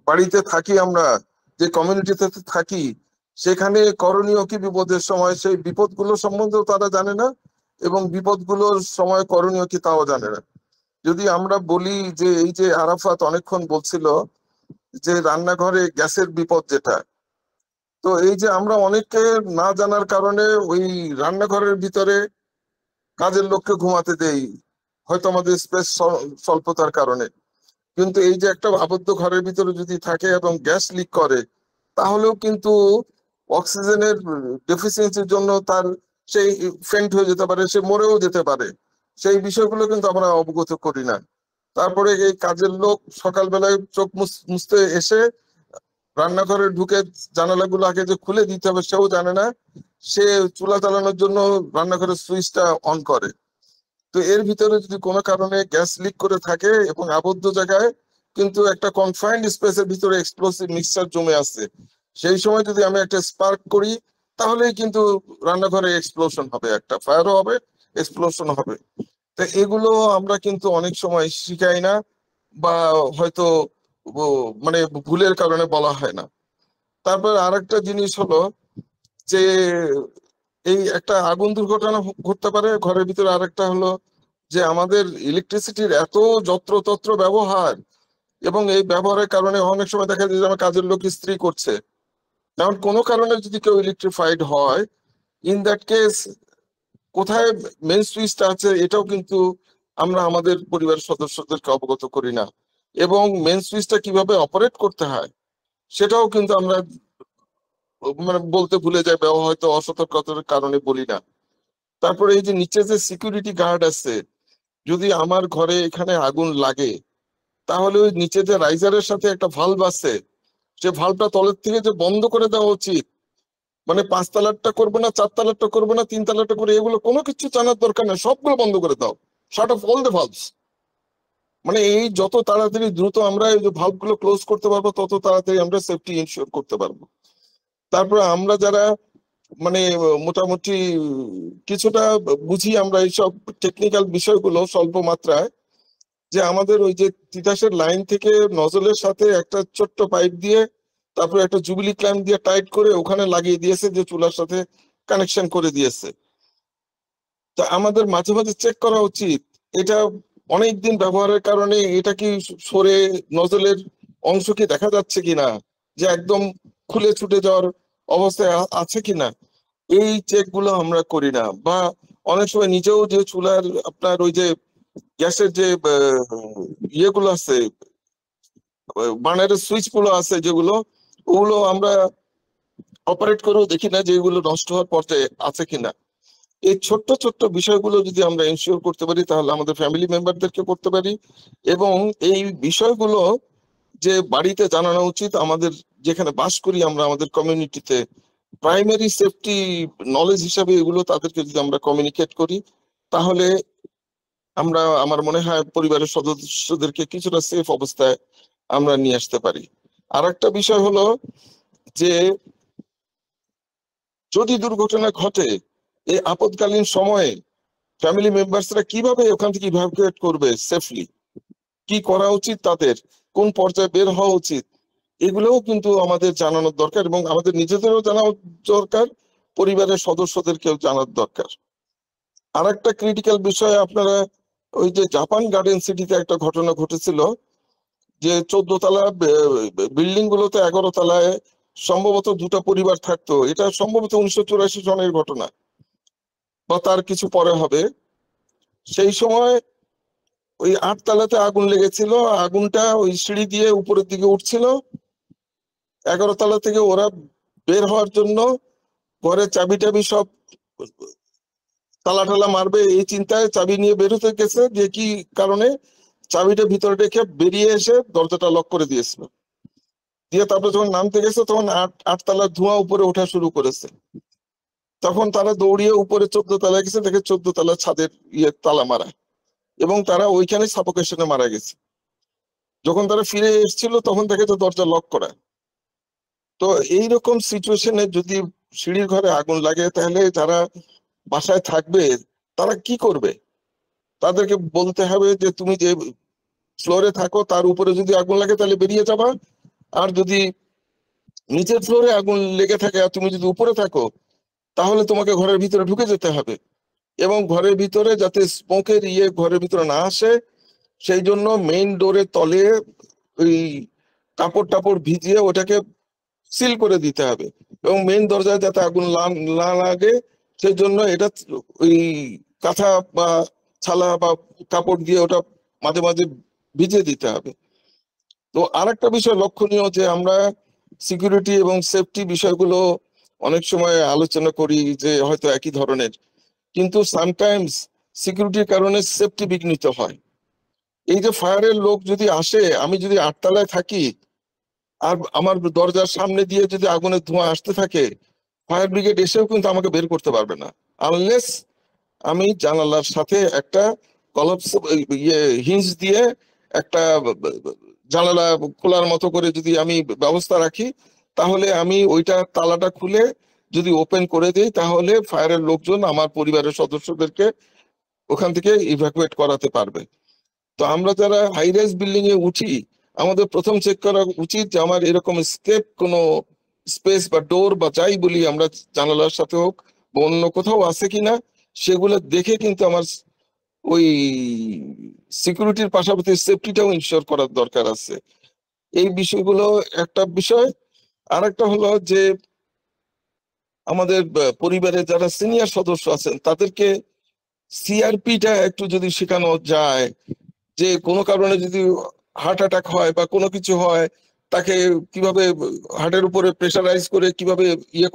বাড়িতে থাকি আমরা, যে কমিউনিটিতে থাকি, সেখানে করণীয় কি বিপদের সময়, সেই বিপদগুলো সম্বন্ধেও তারা জানে না এবং বিপদগুলোর সময় করণীয় কি তাও জানে না। যদি আমরা বলি যে এই যে আরাফাত অনেকক্ষণ বলছিল যে রান্নাঘরে গ্যাসের বিপদ যেটা, তো এই যে আমরা অনেকে না জানার কারণে ওই রান্নাঘরের ভিতরে কাজের লোককে ঘুমাতে দেই, হয়তো আমাদের স্পেস স্বল্পতার কারণে। কিন্তু এই যে একটা আবদ্ধ ঘরের ভিতরে যদি থাকে এবং গ্যাস লিক করে, তাহলেও কিন্তু অক্সিজেনের ডেফিসিয়েন্সির জন্য তার সেই ফেন্ট হয়ে যেতে পারে, সে মরেও যেতে পারে। সেই বিষয়গুলো কিন্তু আমরা অবগত করি না। তারপরে এই কাজের লোক সকালবেলায় চোখ মুছতে এসে রান্নাঘরে ঢুকে জানালাগুলো আগে যে খুলে দিতে হবে সেও জানে না, সে চুলা চালানোর জন্য রান্নাঘরের সুইচটা অন করে। তো এর ভিতরে যদি কোনো কারণে গ্যাস লিক করে থাকে এবং আবদ্ধ জায়গায় কিন্তু একটা কনফাইন্ড স্পেসের ভিতরে এক্সপ্লোসিভ মিক্সচার জমে আছে, সেই সময় যদি আমি একটা স্পার্ক করি, তাহলেই কিন্তু রান্নাঘরে এক্সপ্লোশন হবে, একটা ফায়ারও হবে, এক্সপ্লোশন হবে। তো এগুলো আমরা কিন্তু অনেক সময় শিখাই না বা হয়তো মানে ভুলের কারণে বলা হয় না। তারপর আরেকটা জিনিস হলো যে এই একটা আগুন দুর্ঘটনা ঘটতে পারে ঘরের ভিতরে। আরেকটা হলো যে আমাদের ইলেকট্রিসিটির এত যত্রতত্র ব্যবহার, এবং এই ব্যবহারের কারণে অনেক সময় দেখা যায় যে আমার কাজের লোক ইস্ত্রি করছে, কারণ কোনো কারণে যদি কেউ ইলেকট্রিফাইড হয়, ইন দ্যাট কেস কোথায় মেন সুইচটা আছে এটাও কিন্তু আমরা আমাদের পরিবারের সদস্যদেরকে অবগত করি না, এবং মেন সুইচটা কিভাবে অপারেট করতে হয় সেটাও কিন্তু আমরা মানে বলতে ভুলে যাই, হয়তো অসতর্কতার কারণে বলি না। তারপরে এই যে নিচে যে সিকিউরিটি গার্ড আছে, যদি আমার ঘরে এখানে আগুন লাগে, তাহলে ওই নিচে যে রাইজারের সাথে একটা ভালভ আছে, সে ভালভটা তলের থেকে যে বন্ধ করে দেওয়া উচিত। মানে 5 তলারটা করবো না, 4 তলারটা করবো না, 3 তলারটা করে, এগুলো কোনো কিছু জানার দরকার নেই, সবগুলো বন্ধ করে দাও, শাট অফ অল দ্য ভালভস। মানে এই যত তাড়াতাড়ি দ্রুত আমরা এই যে ভালভ গুলো ক্লোজ করতে পারবো, তত তাড়াতাড়ি আমরা সেফটি ইনশিওর করতে পারবো। তারপরে আমরা যারা মানে মোটামুটি কিছুটা বুঝি আমরা এইসব টেকনিক্যাল বিষয়গুলো স্বল্প মাত্রায়, যে আমাদের ওই যে তিতাসের লাইন থেকে নজলের সাথে একটা ছোট্ট পাইপ দিয়ে তারপরে একটা জুবিলি ক্ল্যাম্প দিয়ে টাইট করে ওখানে লাগিয়ে দিয়েছে, যে চুলার সাথে কানেকশন করে দিয়েছে। তা আমাদের মাঝে মাঝে চেক করা উচিত এটা অনেকদিন ব্যবহারের কারণে এটা কি সরে নজলের অংশ কি দেখা যাচ্ছে কিনা, যে একদম খুলে ছুটে যাওয়ার অবস্থায় আছে কিনা। এই চেক গুলো আমরা করি না, বা অনেক সময় নিজেও যে চুলার আপনার ওই যে গ্যাসের যে ইয়েগুলো আছে, বার্নারের সুইচ গুলো আছে যেগুলো, ওগুলো আমরা অপারেট করেও দেখি না যে এগুলো নষ্ট হওয়ার পর্যায়ে আছে কিনা। এই ছোট্ট ছোট্ট বিষয়গুলো যদি আমরা এনশিওর করতে পারি তাহলে আমাদের ফ্যামিলি মেম্বারদেরকে করতে পারি, এবং এই বিষয়গুলো যে বাড়িতে জানানো উচিত। আমাদের যেখানে বাস করি আমরা, আমাদের কমিউনিটিতে প্রাইমারি সেফটি নলেজ হিসাবে এগুলো তাদেরকে যদি আমরা কমিউনিকেট করি তাহলে আমরা, আমার মনে হয়, পরিবারের সদস্যদেরকে কিছুটা সেফ অবস্থায় আমরা নিয়ে আসতে পারি। আর একটা বিষয় হলো যে যদি দুর্ঘটনা ঘটে, এই আপদকালীন সময়ে ফ্যামিলি মেম্বার্সরা কিভাবে ওখান থেকে ইভাকুয়েট করবে সেফলি, কি করা উচিত, তাদের কোন পর্যায়ে বের হওয়া উচিত, এগুলোও কিন্তু আমাদের জানানোর দরকার, এবং আমাদের নিজেদেরও জানানো দরকার, পরিবারের সদস্যদেরকেও জানার দরকার। আর একটা ক্রিটিক্যাল বিষয়, আপনারা ওই যে জাপান গার্ডেন সিটিতে একটা ঘটনা ঘটেছিল যে 14 তলা বিল্ডিং গুলোতে 11 তলায় সম্ভবত 2টা পরিবার থাকতো। এটা সম্ভবত 1984 সনের ঘটনা বা তার কিছু পরে হবে। সেই সময় ওই 8 তলাতে আগুন লেগেছিল, আগুনটা ওই সিঁড়ি দিয়ে উপরের দিকে উঠছিল। 11 তলা থেকে ওরা বের হওয়ার জন্য ঘরে চাবি টাবি সব তালা টালা মারবে এই চিন্তায় চাবি নিয়ে বের হতে গেছে, যে কি কারণে চাবিটা ভিতরে রেখে বেরিয়ে এসে দরজাটা লক করে দিয়েছিল। দিয়ে তারপরে যখন নামতে গেছে তখন 8 তলার ধোঁয়া উপরে ওঠা শুরু করেছে। তখন তারা দৌড়িয়ে উপরে 14 তলায় গেছে, দেখে 14 তলার ছাদের তালা মারা, এবং তারা ওইখানে সাফোকেশনে মারা গেছে। যখন তারা ফিরে এসেছিল তখন দেখে তো দরজা লক করা। তো এইরকম সিচুয়েশনে যদি সিঁড়ির ঘরে আগুন লাগে তাহলে যারা বাসায় থাকবে তারা কি করবে? তাদেরকে বলতে হবে যে তুমি যে ফ্লোরে থাকো তার উপরে যদি আগুন লাগে তাহলে বেরিয়ে যাবা, আর যদি নিচের ফ্লোরে আগুন লেগে থাকে আর তুমি যদি উপরে থাকো তাহলে তোমাকে ঘরের ভিতরে ঢুকে যেতে হবে, এবং ঘরের ভিতরে যাতে স্মোকের ঘরের ভিতরে না আসে সেই জন্য মেইন ডোরের তলে ওই কাপড় টাপড় ভিজিয়ে ওটাকে সিল করে দিতে হবে, এবং মেইন দরজায় যাতে আগুন না লাগে সেই জন্য এটা ওই কাঁথা বা ছালা বা কাপড় দিয়ে ওটা মাঝে মাঝে ভিজিয়ে দিতে হবে। তো আরেকটা বিষয় লক্ষণীয় যে আমরা সিকিউরিটি এবং সেফটি বিষয়গুলো অনেক সময় আলোচনা করি যে হয়তো একই ধরনের, কিন্তু সামটাইমস সিকিউরিটির কারণে সেফটি বিঘ্নিত হয়। এই যে ফায়ারের লোক যদি আসে, আমি যদি 8 তলায় থাকি আর আমার দরজার সামনে দিয়ে যদি আগুনের ধোঁয়া আসতে থাকে, ফায়ার ব্রিগেড এসেও কিন্তু আমাকে বের করতে পারবে না, আনলেস আমি জানালার সাথে একটা কলাপস হিঞ্জ দিয়ে একটা জানালা খোলার মতো করে যদি আমি ব্যবস্থা রাখি, তাহলে আমি ওইটা তালাটা খুলে যদি ওপেন করে দিই তাহলে ফায়ারের লোকজন আমার পরিবারের সদস্যদেরকে ওখান থেকে ইভ্যাকুয়েট করাতে পারবে। তো আমরা যারা হাই রাইজ বিল্ডিং এ উঠি আমাদের প্রথম চেক করা উচিত যে আমার এরকম স্কেপ কোনো স্পেস বা ডোর বা যাই বলি আমরা জানালার সাথে হোক বা অন্য কোথাও আছে কিনা সেগুলো দেখে কিন্তু আমার ওই সিকিউরিটির পাশাপাশি সেফটিটাও ইনশিওর করার দরকার আছে। এই বিষয়গুলো একটা বিষয়। আর একটা হলো যে আমাদের পরিবারে যারা সিনিয়র সদস্য আছেন তাদেরকে সিআরপিটা একটু যদি শেখানো যায়, যে কোনো কারণে যদি হার্ট অ্যাটাক হয় বা কোনো কিছু হয় তাকে কিভাবে হার্টের উপরে প্রেসারাইজ করে কিভাবে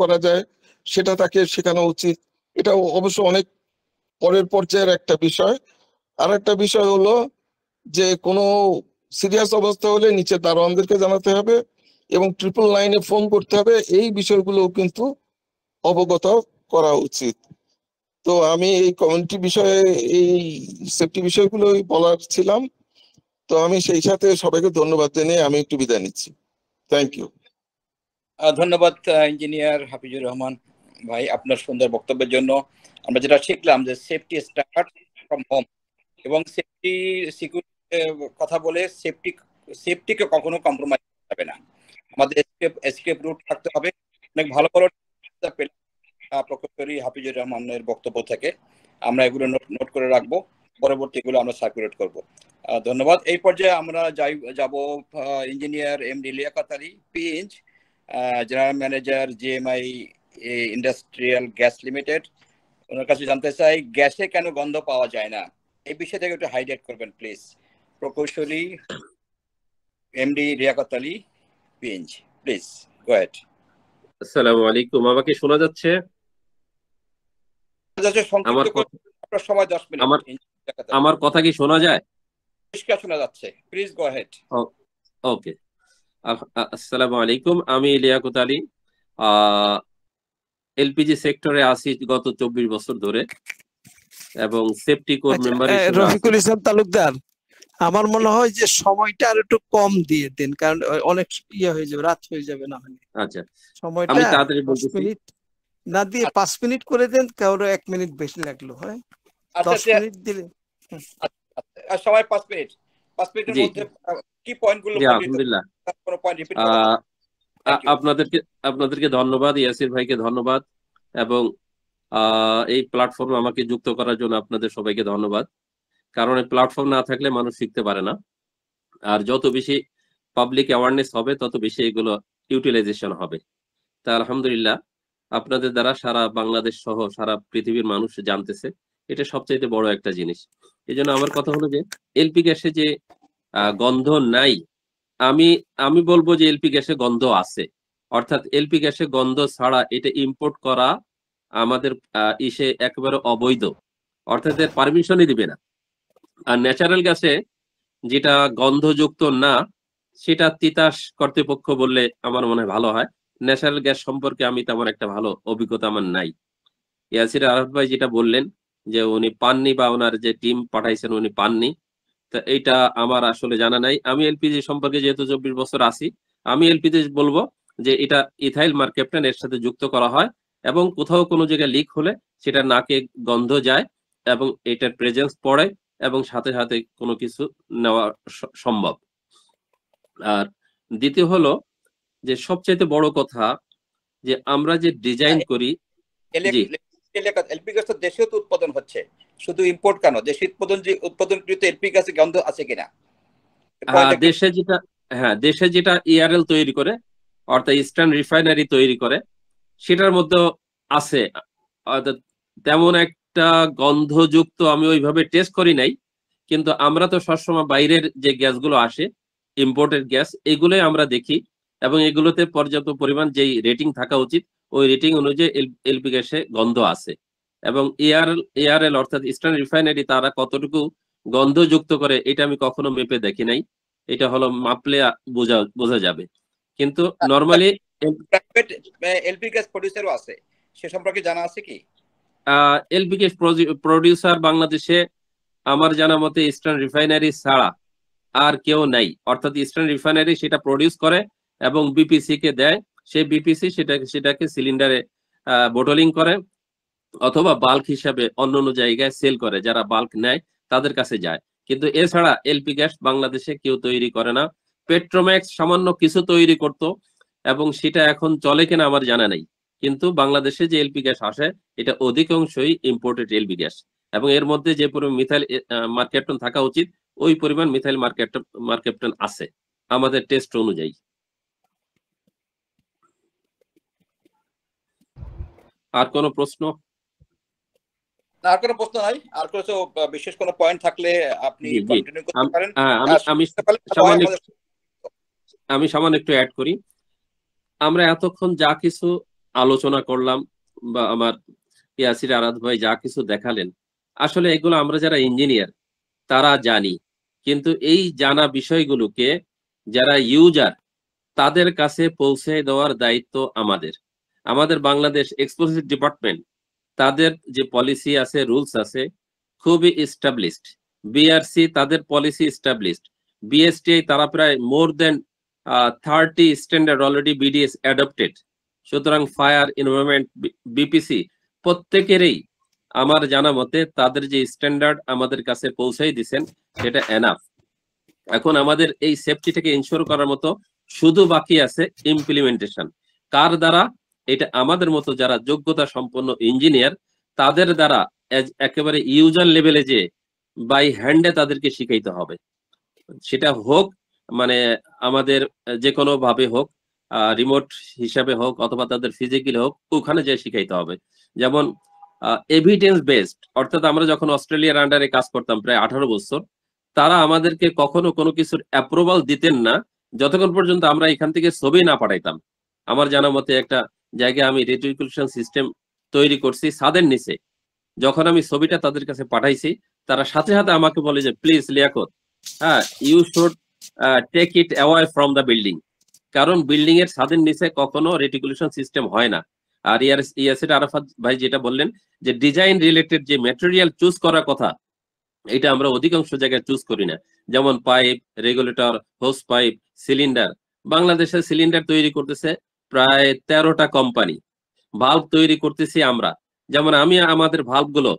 করা যায় সেটা তাকে শেখানো উচিত। এটা অবশ্য অনেক পরের পর্যায়ের একটা বিষয়। আর একটা বিষয় হলো যে কোনো সিরিয়াস অবস্থা হলে নিচে দারোয়ানদেরকে জানাতে হবে এবং 999-এ ফোন করতে হবে। এই বিষয়গুলো কিন্তু অবগত করা উচিত। তো আমি এই কমিউনিটি বিষয়ে এই সেফটি বিষয়গুলোই বলার ছিলাম। তো আমি সেই সাথে সবাইকে ধন্যবাদ জানিয়ে আমি একটু বিদায় নিচ্ছি। Thank you. ধন্যবাদ ইঞ্জিনিয়ার হাফিজুর রহমান ভাই আপনার সুন্দর বক্তব্যের জন্য। আমরা যেটা শিখলাম যে সেফটি স্টার্ট ফ্রম হোম, এবং সেফটি সিকিউরিটি কথা বলে সেফটিকে কখনো কম্প্রোমাইজ করা যাবে না। আমাদের এসকেপ রুট থাকতে হবে। অনেক ভালো ভালো প্রকৌশলী হাফিজুর রহমানের বক্তব্য থেকে আমরা এগুলো নোট করে রাখবো, পরবর্তীগুলো আমরা সার্কুলেট করব। ধন্যবাদ। এই পর্যায়ে আমরা যাব engineer MD Liaquat Ali, PH, general manager GMI industrial gas limited. ওনার কাছে জানতে চাই গ্যাসে কেন গন্ধ পাওয়া যায় না, এই বিষয় থেকে একটু হাইলাইট করবেন প্লিজ। প্রকৌশলী MD Liaquat Ali PNG, please go ahead. আসসালামু আলাইকুম, আমাকে শোনা যাচ্ছে? সময় 10 মিনিট। আমার কথা কি শোনা যায়? পরিষ্কার শোনা যাচ্ছে, প্লিজ গো অ্যাহেড। ওকে, আসসালামু আলাইকুম, আমি লিয়াকত আলী। এলপিজি সেক্টরে আছি গত 24 বছর ধরে এবং সেফটি কোর মেম্বার হিসেবে। রফিকুল ইসলাম তালুকদার, আমার মনে হয় যে সময়টা আর একটু কম দিয়ে দেন, কারণ অনেক ইয়ে হয়ে যাবে, রাত হয়ে যাবে না হলে। আচ্ছা, সময়টা আমি তাড়াতাড়ি 10 মিনিট না দিয়ে 5 মিনিট করে দেন, কারো 1 মিনিট বেশি লাগলো হয়। 10 মিনিট দিলে সবাই 5 মিনিট, 5 মিনিটের মধ্যে কি পয়েন্টগুলো? আলহামদুলিল্লাহ, আপনাদেরকে ধন্যবাদ, ইয়াসির ভাইকে ধন্যবাদ, এবং এই প্ল্যাটফর্মে আমাকে যুক্ত করার জন্য আপনাদের সবাইকে ধন্যবাদ। কারণ এই প্ল্যাটফর্ম না থাকলে মানুষ শিখতে পারে না, আর যত বেশি পাবলিক অ্যাওয়ারনেস হবে তত বেশি এগুলো ইউটিলাইজেশন হবে। তা আলহামদুলিল্লাহ, আপনাদের দ্বারা সারা বাংলাদেশ সহ সারা পৃথিবীর মানুষ জানতেছে, এটা সবচাইতে বড় একটা জিনিস। এই জন্য আমার কথা হলো যে এলপি গ্যাসে যে গন্ধ নাই, আমি বলবো যে এলপি গ্যাসে গন্ধ আছে। অর্থাৎ এলপি গ্যাসে গন্ধ ছাড়া এটা ইম্পোর্ট করা আমাদের ইসে একেবারে অবৈধ, অর্থাৎ এর পারমিশনই দিবে না। আর ন্যাচারাল গ্যাসে যেটা গন্ধযুক্ত না, সেটা তিতাস কর্তৃপক্ষ বললে আমার মনে হয় ভালো হয়। ন্যাচারাল গ্যাস সম্পর্কে আমি তেমন একটা ভালো অভিজ্ঞতা আমার নাই। ইয়াসির আরাফাত ভাই যেটা বললেন যে উনি পাননি বা ওনার যে টিম পাঠাইছেন উনি পাননি, তা এইটা আমার আসলে জানা নাই। আমি এলপিজি সম্পর্কে যেহেতু 24 বছর আছি, আমি এলপিজি বলবো যে এটা ইথাইল মার্কেপটান এর সাথে যুক্ত করা হয়, এবং কোথাও কোনো জায়গায় লিক হলে সেটা নাকে গন্ধ যায় এবং এটার প্রেজেন্স পড়ে এবং সাথে সাথে কোনো কিছু নেওয়া সম্ভব। আর দ্বিতীয় হলো যে সবচেয়ে বড় কথা যে আমরা যে ডিজাইন করি, এলপি গ্যাস তো দেশেও তো উৎপাদন হচ্ছে, শুধু ইম্পোর্ট কেন? দেশে উৎপাদনকৃত এলপি গ্যাসে গন্ধ আছে কিনা? দেশে যেটা ইআরএল তৈরি করে, অর্থাৎ ইস্টার্ন রিফাইনারি তৈরি করে, সেটার মধ্যে আছে। তেমন একটা গন্ধযুক্ত আমি ওইভাবে টেস্ট করি নাই, কিন্তু আমরা তো সবসময় বাইরের যে গ্যাসগুলো আসে, ইম্পোর্টেড গ্যাস, এগুলোই আমরা দেখি, এবং এগুলোতে পর্যাপ্ত পরিমাণ যেই রেটিং থাকা উচিত ওই রেটিং অনুযায়ী এলপি গ্যাসে গন্ধ আছে। এবং এআরএল অর্থাৎ ইস্টার্ন রিফাইনারি তারা কতটুকু গন্ধযুক্ত করে এটা আমি কখনো মেপে দেখি নাই, এটা হলো মাপলে বোঝা যাবে। কিন্তু নরমালি এলপি গ্যাস প্রোডিউসারও আছে, সে সম্পর্কে জানা আছে কি? এলপি গ্যাস প্রোডিউসার বাংলাদেশে আমার জানা মতে ইস্টার্ন রিফাইনারি ছাড়া আর কেউ নাই। অর্থাৎ ইস্টার্ন রিফাইনারি সেটা প্রডিউস করে এবং বিপিসি কে দেয়, সেই বিপিসি সেটাকে সিলিন্ডারে বোটলিং করে অথবা বাল্ক হিসাবে অন্য জায়গায় সেল করে, যারা বাল্ক নেয় তাদের কাছে যায়। কিন্তু এছাড়া এলপি গ্যাস বাংলাদেশে কেউ তৈরি করে না। পেট্রোম্যাক্স সামান্য কিছু তৈরি করত, এবং সেটা এখন চলে কিনা আমার জানা নেই। কিন্তু বাংলাদেশে যে এলপি গ্যাস আসে এটা অধিকাংশই ইম্পোর্টেড এলপি গ্যাস, এবং এর মধ্যে যে পরিমাণ মিথাইল মার্কেপটন থাকা উচিত ওই পরিমাণ মিথাইল মার্কেপটন আছে আমাদের টেস্ট অনুযায়ী। আর কোনো প্রশ্ন? আর কোনো প্রশ্ন নাই? আর কোনো বিশেষ কোনো পয়েন্ট থাকলে আপনি কন্টিনিউ করতে পারেন। আমি সামান্য একটু অ্যাড করি। আমরা এতক্ষণ যা কিছু আলোচনা করলাম বা আমার ইয়াসির আরাফাত ভাই যা কিছু দেখালেন, আসলে এগুলো আমরা যারা ইঞ্জিনিয়ার তারা জানি, কিন্তু এই জানা বিষয়গুলোকে যারা ইউজার তাদের কাছে পৌঁছে দেওয়ার দায়িত্ব আমাদের বাংলাদেশ এক্সপ্লোসিভ ডিপার্টমেন্ট, তাদের যে পলিসি আছে, রুলস আছে, খুবই এস্টাবলিশড। বিআরসি তাদের পলিসি এস্টাবলিশড। বিএসটিআই তারা প্রায় মোর দেন 30 স্ট্যান্ডার্ড অলরেডি বিডিএস অ্যাডপ্টেড। সুতরাং ফায়ার, এনভায়রনমেন্ট, বিপিসি প্রত্যেকেরই আমার জানা মতে তাদের যে স্ট্যান্ডার্ড আমাদের কাছে পৌঁছাই দিচ্ছেন সেটা এনাফ। এখন আমাদের এই সেফটিটাকে ইনশিওর করার মতো শুধু বাকি আছে ইমপ্লিমেন্টেশন। কার দ্বারা? এটা আমাদের মতো যারা যোগ্যতা সম্পন্ন ইঞ্জিনিয়ার তাদের দ্বারা একেবারে ইউজার লেভেলে যে বাই হ্যান্ডে তাদেরকে শিখাইতে হবে। সেটা হোক মানে আমাদের যে কোনো ভাবে হোক, রিমোট হিসাবে হোক অথবা তাদের ফিজিক্যালি হোক, ওখানে যে শিখাইতে হবে। যেমন এভিডেন্স বেসড, অর্থাৎ আমরা যখন অস্ট্রেলিয়ার আন্ডারে কাজ করতাম প্রায় 18 বছর, তারা আমাদেরকে কখনো কোনো কিছুর অ্যাপ্রুভাল দিতেন না যতক্ষণ পর্যন্ত আমরা এখান থেকে ছবি না পাঠাইতাম। আমার জানা মতে একটা জায়গায় আমি রেটিকুলেশন সিস্টেম তৈরি করছি ছাদের নিচে, যখন আমি ছবিটা তাদের কাছে পাঠাইছি, তারা সাথে সাথে আমাকে বলে যে প্লিজ লিয়াকত, হ্যাঁ, you should take it away from the building, কারণ বিল্ডিং এর ছাদের নিচে কখনো রেটিকুলেশন সিস্টেম হয় না। আর ইয়াসির আরাফাত ভাই যেটা বললেন যে ডিজাইন রিলেটেড যে ম্যাটেরিয়াল চুজ করার কথা, এটা আমরা অধিকাংশ জায়গায় চুজ করি না। যেমন pipe, regulator, hose pipe, cylinder, বাংলাদেশে সিলিন্ডার তৈরি করতেছে প্রায় 13টা কোম্পানি, ভাল্ব তৈরি করতেছি আমরা। যেমন আমি আমাদের ভাল্ব গুলো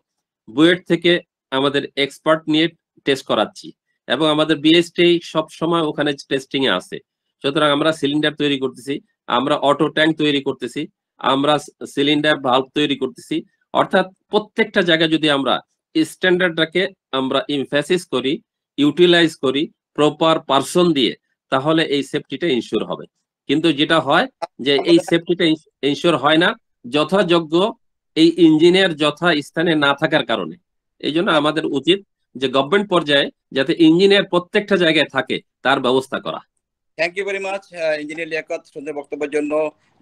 বুয়েট থেকে আমাদের এক্সপার্ট নিয়ে টেস্ট করাচ্ছি এবং আমাদের বিএসটি সব সময় ওখানে টেস্টিং এ আছে। সুতরাং আমরা সিলিন্ডার তৈরি করতেছি, আমরা অটো ট্যাঙ্ক তৈরি করতেছি, আমরা সিলিন্ডার ভাল্ব তৈরি করতেছি। অর্থাৎ প্রত্যেকটা জায়গায় যদি আমরা স্ট্যান্ডার্ডটাকে আমরা ইমফ্যাসিস করি, ইউটিলাইজ করি প্রপার পারসন দিয়ে, তাহলে এই সেফটিটা ইনশিওর হবে। কিন্তু যেটা হয় যে এই সেফটিটা ইনশিওর হয় না যথাযোগ্য এই ইঞ্জিনিয়ার যথা স্থানে না থাকার কারণে। এই জন্য আমাদের উচিত যে গভর্নমেন্ট পর্যায়ে যাতে ইঞ্জিনিয়ার প্রত্যেকটা জায়গায় থাকে তার ব্যবস্থা করা। Thank you very much engineer Liaquat, সুন্দর বক্তব্যের জন্য।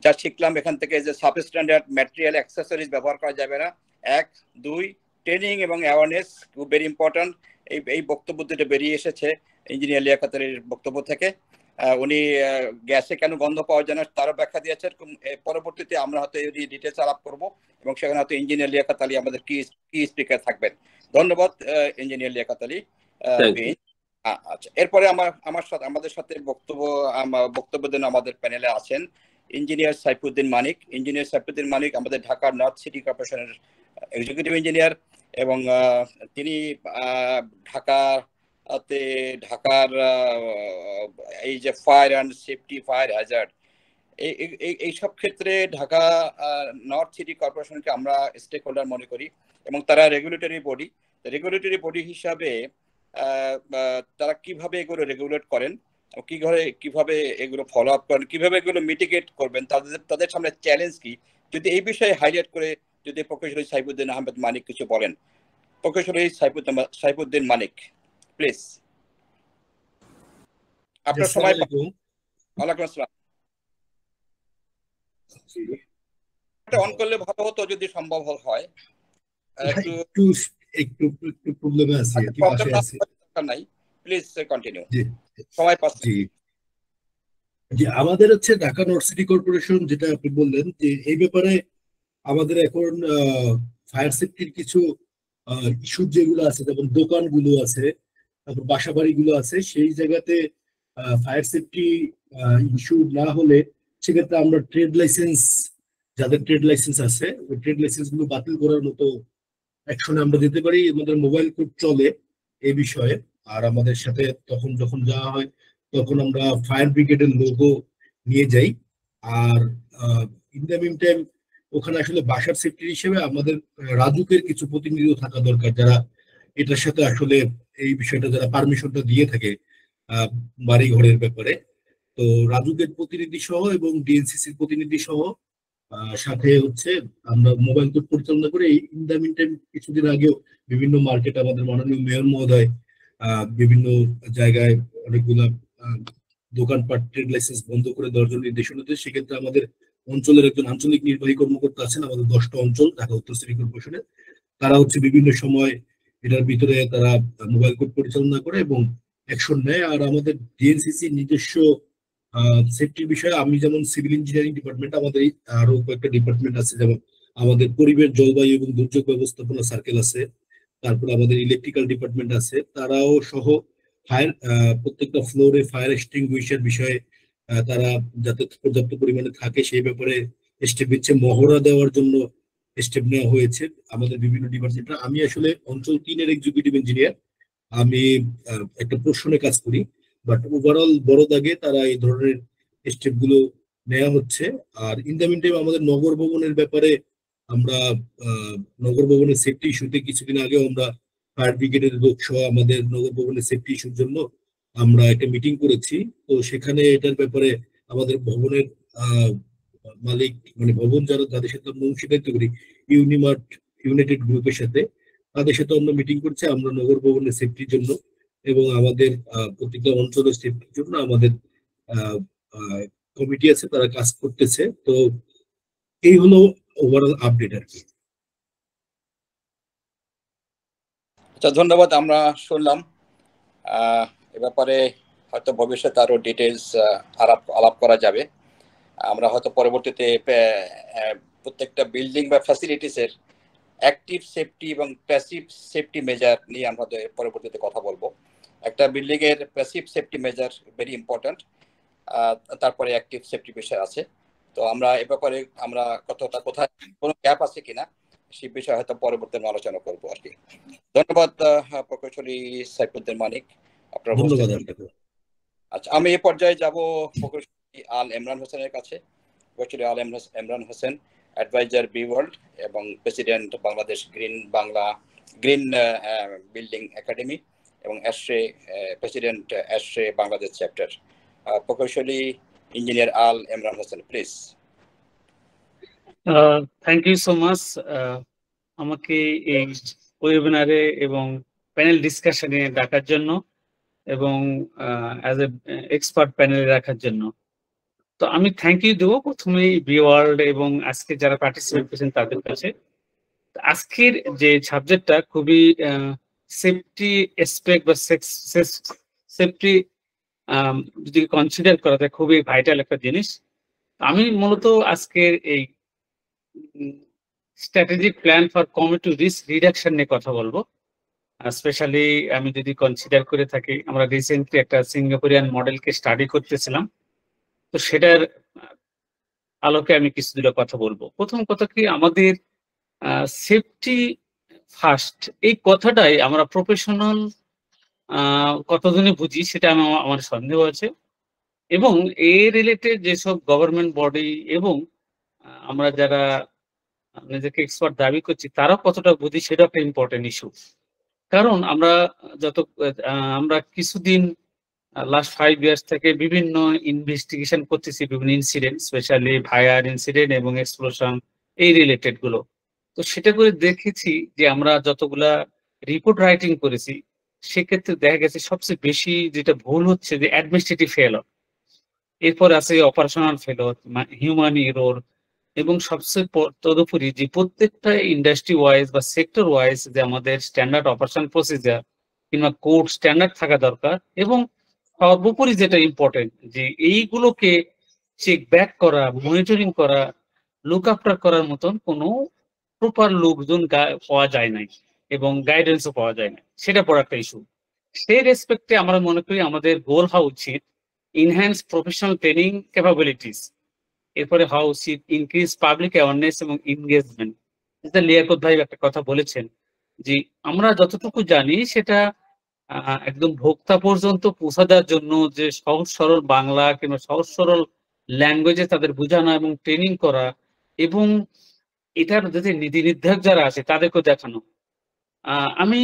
যা শিখলাম এখান থেকে যে সাবস্ট্যান্ডার্ড ম্যাটেরিয়াল অ্যাক্সেসরিজ ব্যবহার করা যাবে না। 1, 2 ট্রেনিং এবং অ্যাওয়ারনেস খুব ভেরি ইম্পর্টেন্ট। এই বক্তব্য দুটো বেরিয়ে এসেছে ইঞ্জিনিয়ার লিয়াকতের বক্তব্য থেকে। উনি গ্যাসে কেন গন্ধ পাওয়া যায় না তারও ব্যাখ্যা দিয়েছেন। পরবর্তীতে আমরা হয়তো ডিটেলস আলাপ করবো এবং সেখানে হয়তো ইঞ্জিনিয়ার লিয়াকত আলী আমাদের কি স্পিকার থাকবেন। ধন্যবাদ ইঞ্জিনিয়ার লিয়াকত আলী। আচ্ছা, এরপরে আমাদের সাথে বক্তব্য দেন আমাদের প্যানেলে আছেন ইঞ্জিনিয়ার সাইফুদ্দিন মানিক। ইঞ্জিনিয়ার সাইফুদ্দিন মানিক আমাদের ঢাকার নর্থ সিটি কর্পোরেশনের এক্সিকিউটিভ ইঞ্জিনিয়ার এবং তিনি ঢাকার এই যে fire and safety, fire Hazard, এই সব ক্ষেত্রে ঢাকা নর্থ সিটি কর্পোরেশনকে আমরা স্টেক হোল্ডার মনে করি এবং তারা রেগুলেটরি বডি হিসাবে তারা কিভাবে এগুলো রেগুলেট করেন, কিভাবে এগুলো ফলো আপ করেন, কিভাবে এগুলো মিটিগেট করবেন, তাদের সামনে চ্যালেঞ্জ কি, যদি এই বিষয়ে হাইলাইট করে যদি প্রকৌশলী সাইফুদ্দিন আহমেদ মানিক কিছু বলেন। প্রকৌশলী সাইফুদ্দিন মানিক, প্লিজ, আপনার সময়। ওয়ালাইকুম আসসালাম। এটা অন করলে ভালো হতো যদি সম্ভব হয়। একটু প্রবলেমে আছি, একটু পাশে আছি। নাই, প্লিজ কন্টিনিউ, সময় পাচ্ছি। জি, আমাদের হচ্ছে ঢাকা নর্থ সিটি কর্পোরেশন, যেটা আপনি বললেন যে এই ব্যাপারে আমাদের এখন ফায়ার সেফটির কিছু ইস্যু যেগুলো আছে, যেমন দোকানগুলো আছে, তারপর বাসা বাড়িগুলো আছে, সেই জায়গাতে ফায়ার সেফটি ইস্যু না হলে সেক্ষেত্রে আমরা ট্রেড লাইসেন্স, যাদের ট্রেড লাইসেন্স আছে ওই ট্রেড লাইসেন্স গুলো বাতিল করার মতো অ্যাকশনে আমরা দিতে পারি। আমাদের মোবাইল কোড চলে এই বিষয়ে। আর আমাদের সাথে তখন যখন যাওয়া হয় তখন আমরা ফায়ার ব্রিগেডের লোগো নিয়ে যাই। আর ইন দ্য মিন টাইম ওখানে আসলে বাসার সেফটি হিসেবে আমাদের রাজুকের কিছু প্রতিনিধিও থাকা দরকার, যারা এটার সাথে আসলে এই বিষয়টা যারা পারমিশনটা দিয়ে থাকে বাড়ি ঘরের ব্যাপারে। তো রাজুকের প্রতিনিধি সহ এবং ডিএনসিসির প্রতিনিধি সহ সাথে হচ্ছে আমরা মোবাইল কোড পরিচালনা করে ইন দ্য মিন টাইম কিছুদিন আগেও বিভিন্ন মার্কেট আমাদের মাননীয় মেয়র মহোদয় বিভিন্ন জায়গায় অনেকগুলা দোকানপাট ট্রেড লাইসেন্স বন্ধ করে দেওয়ার জন্য নির্দেশনা দেয়। সেক্ষেত্রে আমাদের অঞ্চলের একজন আঞ্চলিক নির্বাহী কর্মকর্তা আছেন আমাদের 10টা অঞ্চল ঢাকা উত্তর সিটি কর্পোরেশনের, তারা হচ্ছে বিভিন্ন সময় এটার ভিতরে তারা মোবাইল কোড পরিচালনা করে এবং অ্যাকশন নেয়। আর আমাদের ডিএনসিসি নিজস্ব সেফটির বিষয়ে, আমি যেমন সিভিল ইঞ্জিনিয়ারিং ডিপার্টমেন্ট, আমাদের আরো কয়েকটা ডিপার্টমেন্ট আছে, যেমন আমাদের পরিবেশ, জলবায়ু এবং দুর্যোগ ব্যবস্থাপনা সার্কেল আছে, তারপরে আমাদের ইলেকট্রিক্যাল ডিপার্টমেন্ট আছে, তারাও সহ ফায়ার প্রত্যেকটা ফ্লোরে ফায়ার এক্সটিংগুইশার বিষয়ে তারা যাতে পর্যাপ্ত পরিমাণে থাকে সেই ব্যাপারে স্টেপ নিচ্ছে। মহড়া দেওয়ার জন্য স্টেপ নেওয়া হয়েছে আমাদের বিভিন্ন ডিপার্টমেন্টে। আমি আসলে অঞ্চল 3-এর এক্সিকিউটিভ ইঞ্জিনিয়ার, আমি একটা প্রশ্নে কাজ করি, বাট ওভারঅল বড় দাগে তারা এই ধরনের স্টেপ গুলো নেওয়া হচ্ছে। আর ইন দ্য মিন টাইম আমাদের নগর ভবনের ব্যাপারে আমরা নগর ভবনের সেফটি ইস্যুতে কিছুদিন আগেও আমরা ফায়ার ব্রিগেডের লোক সহ আমাদের নগর ভবনের সেফটি ইস্যুর জন্য আমরা একটা মিটিং করেছি। তো সেখানে এটার ব্যাপারে আমাদের ভবনের মালিক মানে ভবন যারা যাদের সাথে আমরা অংশীদারিত্ব করি, ইউনিমার্ট ইউনাইটেড গ্রুপের সাথে, তাদের সাথে আমরা মিটিং করছি। আমরা নগর ভবনের সেফটির জন্য এবং আমাদের প্রত্যেকটা অঞ্চলের সেফটির জন্য আমাদের কমিটি আছে, তারা কাজ করতেছে। তো এই হলো ওভারঅল আপডেট আর কি। আচ্ছা, ধন্যবাদ। আমরা শুনলাম এ ব্যাপারে হয়তো ভবিষ্যতে আরো ডিটেলস আলাপ করা যাবে। আমরা হয়তো পরবর্তীতে প্রত্যেকটা বিল্ডিং বা ফ্যাসিলিটিসের অ্যাক্টিভ সেফটি এবং প্যাসিভ সেফটি মেজার নিয়ে আমরা পরবর্তীতে কথা বলবো। একটা বিল্ডিং এর passive safety measure very important, তারপরে অ্যাক্টিভ সেফটি মেজার আছে। তো আমরা এ ব্যাপারে আমরা কোথায় কোনো গ্যাপ আছে কিনা সেই বিষয়ে হয়তো পরবর্তীতে আলোচনা করবো আর কি। ধন্যবাদ প্রকৌশলী সাইফুদ্দিন মানিক, আপনার ধন্যবাদ। আচ্ছা, আমি এই পর্যায়ে যাব প্রকৌশলী আল ইমরান হোসেনের কাছে। প্রকৌশলী Al Imran Hossain, adviser B world এবং president Bangladesh green building academy এবং প্রেসিডেন্ট অ্যাশরে বাংলাদেশ চ্যাপ্টার। প্রকৌশলী engineer Al Imran Hossain, please. Thank you so much আমাকে এই ওয়েবিনারে এবং প্যানেল ডিসকাশনে ডাকার জন্য এবং অ্যাজ এ এক্সপার্ট প্যানেলে রাখার জন্য। তো আমি থ্যাংক ইউ দেবো প্রথমেই বি ওয়ার্ল্ড এবং আজকে যারা পার্টিসিপেট করেছেন তাদের কাছে। আজকের যে সাবজেক্টটা খুবই সেফটি অ্যাসপেক্ট বা সেফটি যদি কনসিডার করা যায় খুবই ভাইটাল একটা জিনিস। আমি মূলত আজকের এই strategic plan for community risk reduction নিয়ে কথা বলবো। স্পেশালি আমি যদি কনসিডার করে থাকি, আমরা রিসেন্টলি একটা সিঙ্গাপুরিয়ান মডেলকে স্টাডি করতেছিলাম, তো সেটার আলোকে আমি কিছু দুটো কথা বলবো। প্রথম কথা কি, আমাদের সেফটি ফার্স্ট এই কথাটাই আমরা প্রফেশনাল কতজনে বুঝি সেটা আমার সন্দেহ আছে, এবং এর রিলেটেড যেসব গভর্নমেন্ট বডি এবং আমরা যারা নিজেকে এক্সপার্ট দাবি করছি তারাও কতটা বুঝি সেটা একটা ইম্পর্টেন্ট ইস্যু। কারণ আমরা কিছুদিন লাস্ট 5 ইয়ার্স থেকে বিভিন্ন ইনভেস্টিগেশন করতেছি, বিভিন্ন ইনসিডেন্ট, স্পেশালি ফায়ার ইনসিডেন্ট এবং এক্সপ্লোশন এই রিলেটেড গুলো। তো সেটা করে দেখেছি যে আমরা যতগুলা রিপোর্ট রাইটিং করেছি সেক্ষেত্রে দেখা গেছে সবচেয়ে বেশি যেটা ভুল হচ্ছে যে অ্যাডমিনিস্ট্রেটিভ ফেলর, এরপর আছে অপারেশনাল ফেলর, হিউম্যান এরর, এবং সবচেয়ে তদুপরি যে প্রত্যেকটা ইন্ডাস্ট্রি ওয়াইজ বা সেক্টর ওয়াইজ যে আমাদের স্ট্যান্ডার্ড অপারেশন প্রসিজার কিংবা কোড স্ট্যান্ডার্ড থাকা দরকার, এবং সর্বোপরি যেটা ইম্পর্টেন্ট যে এইগুলোকে চেক ব্যাক করা, মনিটরিং করা, লুক আফটার করার মতন কোনো প্রপার লোকজন পাওয়া যায় নাই এবং গাইডেন্সও পাওয়া যায় না, সেটা বড় একটা ইস্যু। সেই রেসপেক্টে আমরা মনে করি আমাদের গোল হওয়া উচিত ইনহ্যান্স প্রফেশনাল ট্রেনিং ক্যাপাবিলিটিস, এরপরে হওয়া উচিত ইনক্রিজ পাবলিক অ্যাওয়ারনেস এবং এনগেজমেন্ট। যেটা লিয়াকত ভাই একটা কথা বলেছেন যে আমরা যতটুকু জানি সেটা একদম ভোক্তা পর্যন্ত পৌঁছা দেওয়ার জন্য যে সহজ সরল বাংলা কিংবা সহজ সরল ল্যাঙ্গুয়েজে তাদের বোঝানো এবং ট্রেনিং করা, এবং এটার যদি নীতি নির্ধারক যারা আছে তাদেরকেও দেখানো। আমি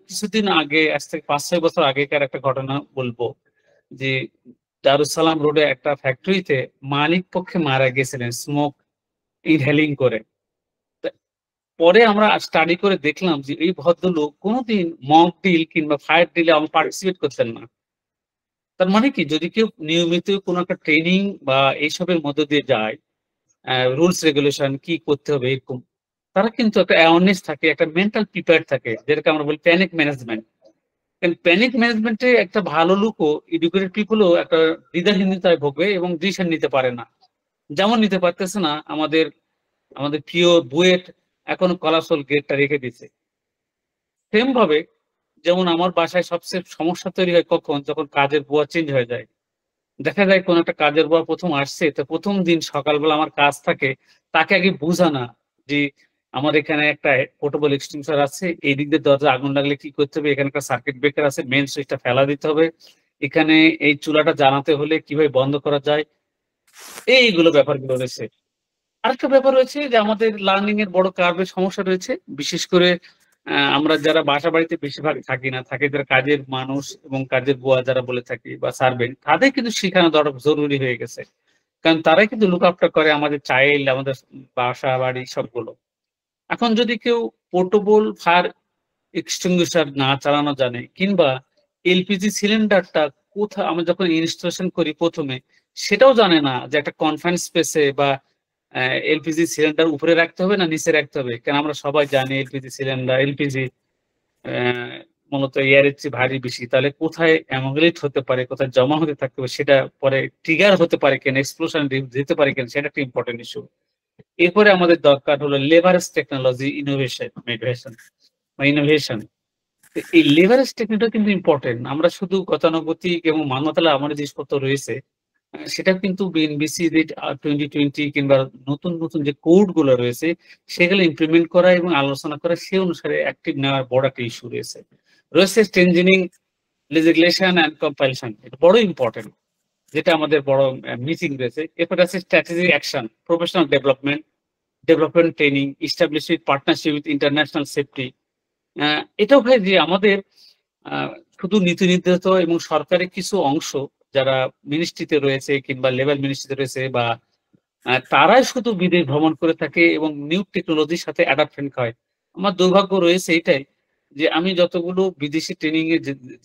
কিছুদিন আগে, আজ থেকে 5-6 বছর আগেকার একটা ঘটনা বলবো যে দারুসালাম রোডে একটা ফ্যাক্টরিতে মালিক পক্ষে মারা গেছিলেন স্মোক ইনহেলিং করে। পরে আমরা স্টাডি করে দেখলাম যে এই ভদ্রলোক কোনোদিন মক ডিল কিংবা ফায়ার ডিলে আমরা পার্টিসিপেট করতেন না। তার মানে কি, যদি কেউ নিয়মিত কোনো একটা ট্রেনিং বা এইসবের মধ্যে দিয়ে যায়, রুলস রেগুলেশন কি করতে হবে এরকম, তারা কিন্তু একটা অ্যাওয়ারনেস থাকে, একটা মেন্টাল প্রিপেয়ার থাকে, যেটাকে আমরা বলি প্যানিক ম্যানেজমেন্ট। প্যানিক ম্যানেজমেন্টে একটা ভালো লোকও, এডুকেটেড পিপলও একটা দ্বিধাহীনতায় ভোগে এবং ডিসিশন নিতে পারে না। যেমন নিতে পারতেছে না আমাদের প্রিয় বুয়েট এখনো কলাসল গেটটা রেখে দিচ্ছে। সেম ভাবে যেমন আমার বাসায় সবচেয়ে সমস্যা তৈরি হয় কখন, যখন কাজের বুয়া চেঞ্জ হয়ে যায়। দেখা যায় কোন একটা কাজের বুয়া প্রথম আসছে, তো প্রথম দিন সকালবেলা আমার কাজ থাকে তাকে আগে বোঝানা যে আমার এখানে একটা পোর্টেবল এক্সটিংশন আছে, এই দিক দিয়ে দরজা আগুন লাগলে কি করতে হবে, এখানে একটা সার্কিট ব্রেকার আছে, মেইন সুইচটা ফেলা দিতে হবে, এখানে এই চুলাটা জ্বালাতে হলে কিভাবে বন্ধ করা যায়, এইগুলো ব্যাপারগুলো রয়েছে। আরেকটা ব্যাপার রয়েছে যে আমাদের লার্নিং এর বড় কার্ভের সমস্যা রয়েছে, বিশেষ করে আমরা যারা বাসা বাড়িতে বেশিরভাগ থাকি না, থাকে যারা কাজের মানুষ এবং কাজের বুয়া যারা বলে থাকি বা সার্ভেন্ট, তাদের কিন্তু শেখানো দরকার জরুরি হয়ে গেছে। কারণ তারাই কিন্তু লুক আফটার করে আমাদের চাইল্ড, আমাদের বাসা বাড়ি সবগুলো। এখন যদি কেউ পোর্টেবল ফায়ার এক্সটিংগুইশার না চালানো জানে, কিংবা এলপিজি সিলিন্ডারটা কোথায় আমরা যখন ইনস্টলেশন করি প্রথমে সেটাও জানে না যে একটা কনফাইন স্পেসে বা এলপিজি সিলিন্ডার উপরে রাখতে হবে না নিচে রাখতে হবে, কারণ আমরা সবাই জানি এলপিজি সিলিন্ডার, এলপিজি মূলত এয়ারের চেয়ে ভারী বেশি, তাহলে কোথায় অ্যামোগেলেট হতে পারে, কোথায় জমা হতে থাকতে পারে, সেটা পরে ট্রিগার হতে পারে কেন, এক্সপ্লোশন দিতে পারে কেন, সেটা একটা ইম্পর্টেন্ট ইস্যু। এরপরে আমাদের দরকার হলো লেভারেজ টেকনোলজি ইনোভেশন। এই লেভারেজ টেকনোলজি কিন্তু ইম্পর্টেন্ট। আমরা শুধু গতানুগতিক এবং মানবতালা আমাদের জিনিসপত্র রয়েছে সেটা কিন্তু বিএনবিসি 2020 কিংবা নতুন নতুন যে কোড গুলো রয়েছে সেগুলো ইমপ্লিমেন্ট করা এবং আলোচনা করা, সে অনুসারে অ্যাক্টিভ নেওয়ার বড় একটা ইস্যু রয়েছে স্ট্রেনজেনিং লেজিসলেশন অ্যান্ড কম্পাইলেশন, এটা বড় ইম্পর্টেন্ট, যেটা আমাদের বড় মিসিং রয়েছে। এরপর আছে strategic action, professional development training, establish with partnership with international safety. এটাও ভাই যে আমাদের শুধু নীতি নির্ধারিত এবং সরকারের কিছু অংশ যারা মিনিস্ট্রিতে রয়েছে কিংবা লেভেল মিনিস্ট্রিতে রয়েছে বা তারাই শুধু বিদেশ ভ্রমণ করে থাকে এবং নিউ টেকনোলজির সাথে অ্যাডাপ্টেন্ট হয়। আমার দুর্ভাগ্য রয়েছে এটাই যে আমি যতগুলো বিদেশি ট্রেনিং এ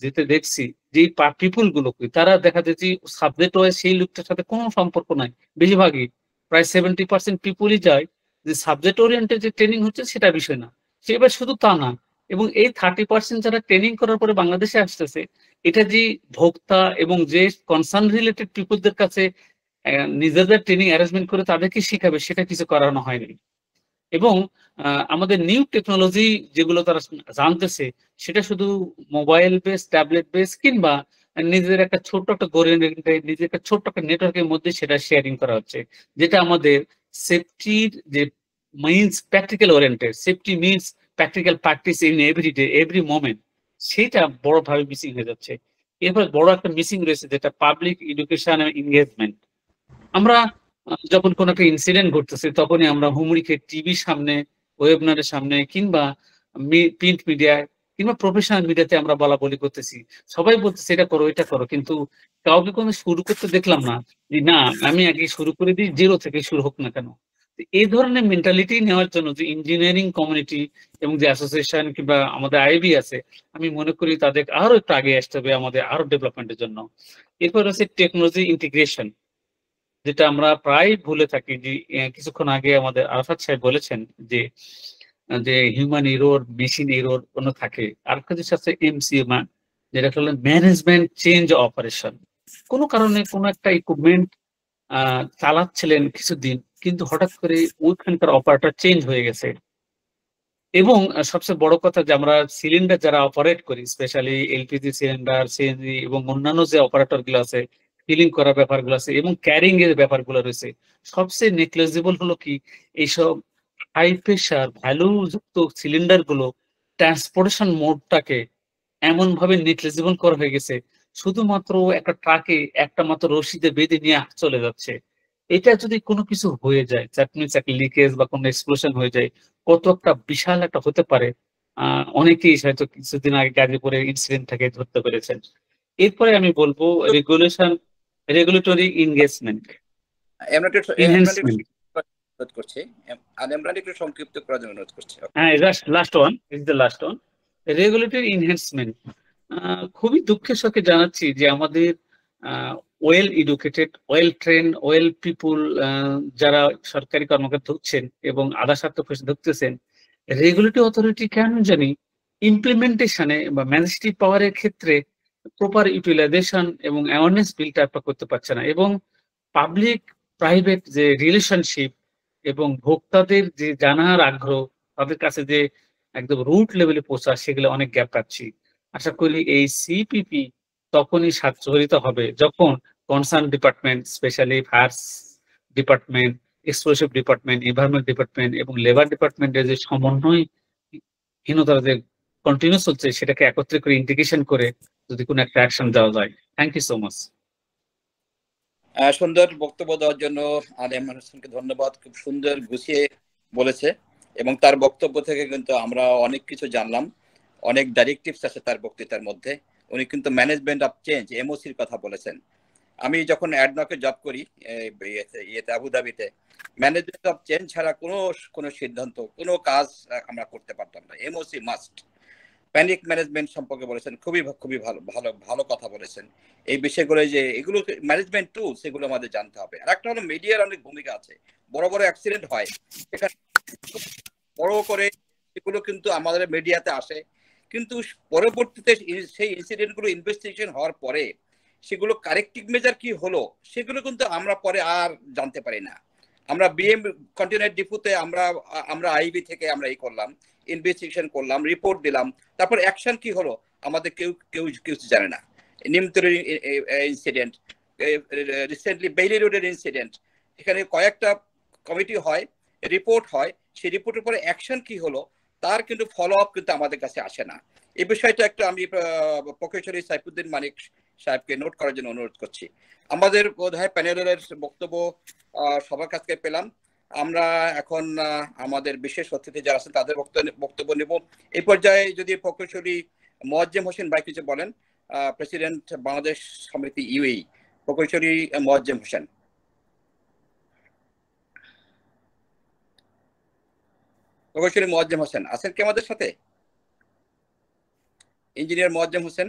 যেতে দেখছি, যে পিপুল গুলো তারা দেখা যাচ্ছে সাবজেক্ট ওয়াইজ সেই লোকটার সাথে কোনো সম্পর্ক নাই। বেশিরভাগই প্রায় 70% পিপুলই যায় যে সাবজেক্ট ওরিয়েন্টেড যে ট্রেনিং হচ্ছে সেটা বিষয় না, সেবার শুধু তা না। এবং এই 30% যারা ট্রেনিং করার পরে বাংলাদেশে আসতেছে, এটা যে ভোক্তা এবং যে কনসার্ন রিলেটেড পিপুলদের কাছে নিজেদের ট্রেনিং অ্যারেঞ্জমেন্ট করে তাদেরকে শিখাবে, সেটা কিছু করানো হয়নি। এবং আমাদের নিউ টেকনোলজি যেগুলো তারা জানতেছে সেটা শুধু মোবাইল বেস, ট্যাবলেট বেস কিংবা নিজেদের একটা ছোট্ট একটা নিজের একটা ছোট্ট একটা নেটওয়ার্কের মধ্যে সেটা শেয়ারিং করা হচ্ছে, যেটা আমাদের সেফটির যে means practical oriented, safety means practical practice in everyday every moment, সেটা বড়ভাবে মিসিং হয়ে যাচ্ছে। এরপর বড় একটা মিসিং রয়েছে যেটা পাবলিক এডুকেশন এবং এনগেজমেন্ট। আমরা যখন কোনো একটা ইনসিডেন্ট ঘটতেছে তখনই আমরা হুমড়িকে টিভির সামনে, ওয়েবনারের সামনে কিংবা প্রিন্ট মিডিয়ায় কিংবা প্রফেশনাল মিডিয়াতে আমরা বলা বলি করতেছি, সবাই বলতেছে এটা করো এটা করো, কিন্তু কাউকে কোনো শুরু করতে দেখলাম না যে না আমি আগে শুরু করে দিই, জিরো থেকে শুরু হোক না কেন। এই ধরনের মেন্টালিটি নেওয়ার জন্য যে ইঞ্জিনিয়ারিং কমিউনিটি এবং যে অ্যাসোসিয়েশন কিংবা আমাদের আইবি আছে, আমি মনে করি তাদের আরো একটু আগে আসতে হবে আমাদের আরো ডেভেলপমেন্টের জন্য। এরপর হচ্ছে টেকনোলজি ইন্টিগ্রেশন, যেটা আমরা প্রায় ভুলে থাকি। যে কিছুক্ষণ আগে আমাদের আরাফাত সাহেব বলেছেন যে হিউম্যান এরর, মেশিন এরর কোনো থাকে। আরেকটা জিনিস আছে এমসিএম, যেটা হলো ম্যানেজমেন্ট চেঞ্জ অপারেশন। কোনো কারণে কোনো একটা ইকুইপমেন্ট চালাচ্ছিলেন কিছুদিন, কিন্তু হঠাৎ করে ওইখানকার অপারেটর চেঞ্জ হয়ে গেছে। এবং সবচেয়ে বড় কথা যে আমরা সিলিন্ডার যারা অপারেট করি, স্পেশালি এলপিজি সিলিন্ডার, সিএনজি এবং অন্যান্য যে অপারেটর গুলো আছে, ফিলিং করার ব্যাপারগুলো আছে এবং ক্যারিং এর ব্যাপারগুলো রয়েছে, সবচেয়ে নেগলিজেবল হলো কি এইসব হাই প্রেশার ভ্যালু যুক্ত সিলিন্ডার গুলো ট্রান্সপোর্টেশন মোডটাকে এমন ভাবে নেগলিজেবল করা হয়ে গেছে, শুধুমাত্র একটা ট্রাকে একটা মাত্র রশিদে বেঁধে নিয়ে চলে যাচ্ছে। এটা যদি কোনো কিছু হয়ে যায়, দ্যাট মিনস একটা লিকেজ বা কোনো এক্সপ্লোশন হয়ে যায়, কত একটা বিশাল একটা হতে পারে। অনেকেই হয়তো কিছুদিন আগে গাজীপুরে ইনসিডেন্টটাকে ধরতে পেরেছেন। এরপরে আমি বলবো রেগুলেটরি এনগেজমেন্ট, এনহ্যান্সমেন্ট। করছি আমরা একটু সংক্ষিপ্ত করার জন্য অনুরোধ করছি। হ্যাঁ, লাস্ট ওয়ান রেগুলেটরি এনহ্যান্সমেন্ট। খুবই দুঃখের সাথে জানাচ্ছি যে আমাদের well educated, well train, well people যারা সরকারি কর্মকর্তা হচ্ছেন এবং আধা স্বার্থ ঢুকতেছেন, রেগুলেটরি অথরিটি কেন জানি ইমপ্লিমেন্টেশনে বা ম্যাজিস্ট্রেট পাওয়ারের ক্ষেত্রে প্রপার ইউটিলাইজেশন এবং অ্যাওয়ারনেস বিলটা করতে পারছে না। এবং পাবলিক প্রাইভেট যে রিলেশনশিপ এবং ভোক্তাদের যে জানার আগ্রহ, তাদের কাছে যে একদম রুট লেভেলে পৌঁছা, সেগুলো অনেক গ্যাপ পাচ্ছি। আশা করি এই সিপিপি তখনই স্বাচ্ছন্দ্য হবে যখন concern department, specially fire department, explosive department, environment department এবং লেবার ডিপার্টমেন্টের যে সমন্বয়হীনতা যে কন্টিনিউ চলছে, সেটাকে একত্রে করে ইন্টিগ্রেশন করে যদি কোনো একটা অ্যাকশন দেওয়া যায়। Thank you so much. সুন্দর বক্তব্য দেওয়ার জন্য আলেম হোসেনকে ধন্যবাদ। খুব সুন্দর গুছিয়ে বলেছে এবং তার বক্তব্য থেকে কিন্তু আমরা অনেক কিছু জানলাম, অনেক ডাইরেক্টিভস আছে তার বক্তৃতার মধ্যে। উনি কিন্তু ম্যানেজমেন্ট অফ চেঞ্জ, এমওসির কথা বলেছেন। আমি যখন অ্যাডনকে জব করি ইয়েতে আবুধাবিতে, ম্যানেজমেন্ট অফ চেঞ্জ ছাড়া কোনো সিদ্ধান্ত, কোনো কাজ আমরা করতে পারতাম না। MOC must. প্যানিক ম্যানেজমেন্ট সম্পর্কে বলেছেন, খুবই খুবই ভালো কথা বলেছেন। এই বিষয়গুলো যে এগুলো ম্যানেজমেন্ট টুলস, এগুলো আমাদের জানতে হবে। আর একটা হলো মিডিয়ার অনেক ভূমিকা আছে। বড় বড় অ্যাক্সিডেন্ট হয়, সেখানে বড় করে সেগুলো কিন্তু আমাদের মিডিয়াতে আসে, কিন্তু পরবর্তীতে সেই ইনসিডেন্টগুলো ইনভেস্টিগেশন হওয়ার পরে সেগুলো কারেক্টিভ মেজার কি হলো সেগুলো কিন্তু আমরা পরে আর জানতে পারি না। আমরা বিএম কন্টেনার ডিপোতে আমরা আইবি থেকে আমরা এই করলাম, ইনভেস্টিগেশন করলাম, রিপোর্ট দিলাম, তারপর অ্যাকশন কি হলো আমাদের কেউ জানে না। নিমতলী ইনসিডেন্ট, রিসেন্টলি বেইলি রোডের ইনসিডেন্ট, এখানে কয়েকটা কমিটি হয়, রিপোর্ট হয়, সেই রিপোর্টের পরে অ্যাকশন কি হলো তার কিন্তু ফলো আপ কিন্তু আমাদের কাছে আসে না। এই বিষয়টা একটা আমি প্রকৌশলী সাইফুদ্দিন মানিক সাহেবকে নোট করার জন্য অনুরোধ করছি। আমাদের বোধহয় প্যানেলের বক্তব্য সবার কাছ থেকে পেলাম। আমরা এখন আমাদের বিশেষ অতিথি যারা আছেন তাদের বক্তব্য নেব। এই পর্যায়ে যদি প্রকৌশলী মোয়াজ্জেম হোসেন ভাই কিছু বলেন, প্রেসিডেন্ট বাংলাদেশ সমিতি ইউএই, প্রকৌশলী মোয়াজ্জেম হোসেন। প্রকৌশলী মোয়াজ্জেম হোসেন আছেন কি আমাদের সাথে? ইঞ্জিনিয়ার মোয়াজ্জেম হোসেন।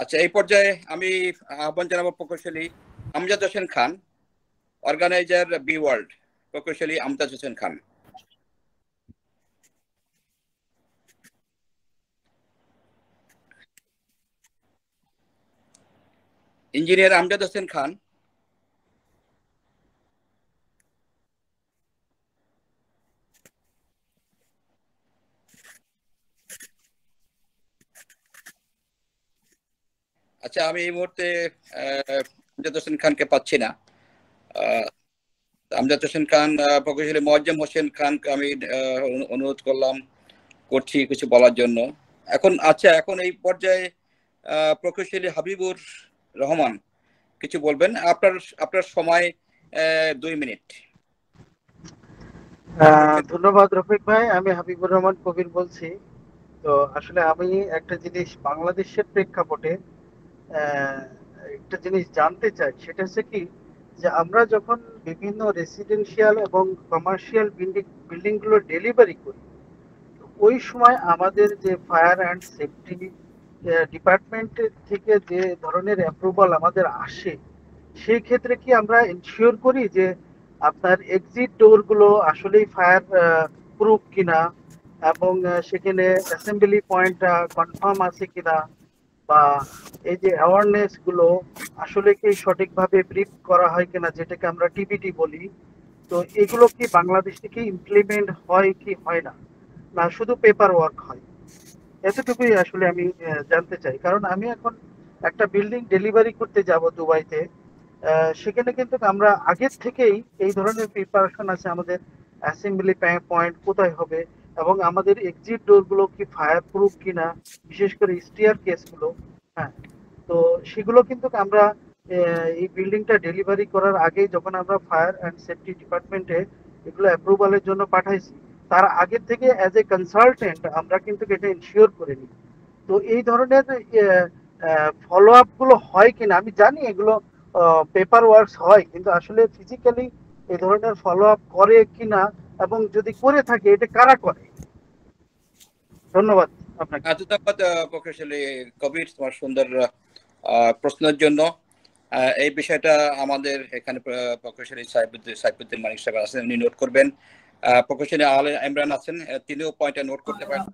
আচ্ছা, এই পর্যায়ে আমি আহ্বান জানাবো প্রকৌশলী আমজাদ হোসেন খান, অর্গানাইজার বি ওয়ার্ল্ড। প্রকৌশলী আমজাদ হোসেন খান। ইঞ্জিনিয়ার আমজাদ হোসেন খান। আচ্ছা, আমি এই মুহূর্তে আমজাদ হোসেন খানকে পাচ্ছি না। আমজাদ হোসেন খান, প্রকৌশলী মোয়াজ্জেম হোসেন খানকে আমি অনুরোধ করছি কিছু বলার জন্য। এখন এই পর্যায়ে প্রকৌশলী হাবিবুর রহমান কিছু বলবেন। আপনার সময় 2 মিনিট। ধন্যবাদ রফিক ভাই। আমি হাবিবুর রহমান কবির বলছি। তো আসলে আমি একটা জিনিস বাংলাদেশের প্রেক্ষাপটে একটা জিনিস জানতে চাই, সেটা হচ্ছে কি যে আমরা যখন বিভিন্ন রেসিডেন্সিয়াল এবং কমার্শিয়াল বিল্ডিং গুলো ডেলিভারি করি, ওই সময় আমাদের যে ফায়ার অ্যান্ড সেফটি ডিপার্টমেন্ট থেকে যে ধরনের অ্যাপ্রুভাল আমাদের আসে, সেই ক্ষেত্রে কি আমরা এনশিওর করি যে আপনার এক্সিট ডোর গুলো আসলেই ফায়ার প্রুফ কিনা এবং সেখানে অ্যাসেম্বলি পয়েন্টটা কনফার্ম আছে কিনা, বা এই যে অ্যাওয়ারনেস গুলো আসলে কি সঠিকভাবে ব্রিফ করা হয় কিনা, যেটাকে আমরা টিবিটি বলি। তো এগুলো কি বাংলাদেশ থেকে ইমপ্লিমেন্ট হয় কি হয় না, না শুধু পেপার ওয়ার্ক হয়? এতটুকুই আসলে আমি জানতে চাই। কারণ আমি এখন একটা বিল্ডিং ডেলিভারি করতে যাব দুবাইতে, সেখানে কিন্তু আমরা আগের থেকেই এই ধরনের প্রিপারেশন আছে, আমাদের অ্যাসেম্বলি পয়েন্ট কোথায় হবে এবং আমাদের এক্সিট ডোর গুলো কি ফায়ার প্রুফ কিনা, বিশেষ করে স্টিয়ার কেস গুলো। হ্যাঁ, তো সেগুলো কিন্তু আমরা এই বিল্ডিংটা ডেলিভারি করার আগে যখন আমরা ফায়ার অ্যান্ড সেফটি ডিপার্টমেন্টে এগুলো অ্যাপ্রুভালের জন্য পাঠাইছি, তার আগের থেকে অ্যাজ এ কনসালটেন্ট আমরা কিন্তু এটা ইনশিওর করে নিই। তো এই ধরনের ফলো আপ গুলো হয় কিনা, আমি জানি এগুলো পেপার ওয়ার্কস হয়, কিন্তু আসলে ফিজিক্যালি এই ধরনের ফলো আপ করে কিনা এবং যদি করে থাকে এটা কারা করে? ধন্যবাদ আপনাকে। ধন্যবাদ প্রকৌশলী কবির তোমার সুন্দর প্রশ্নের জন্য। এই বিষয়টা আমাদের এখানে প্রকৌশলী সাইফুদ্দিন মানিক সাহেব আছেন, উনি নোট করবেন। প্রকৌশলী আলে ইমরান আছেন, তিনিও পয়েন্টটা নোট করতে পারেন।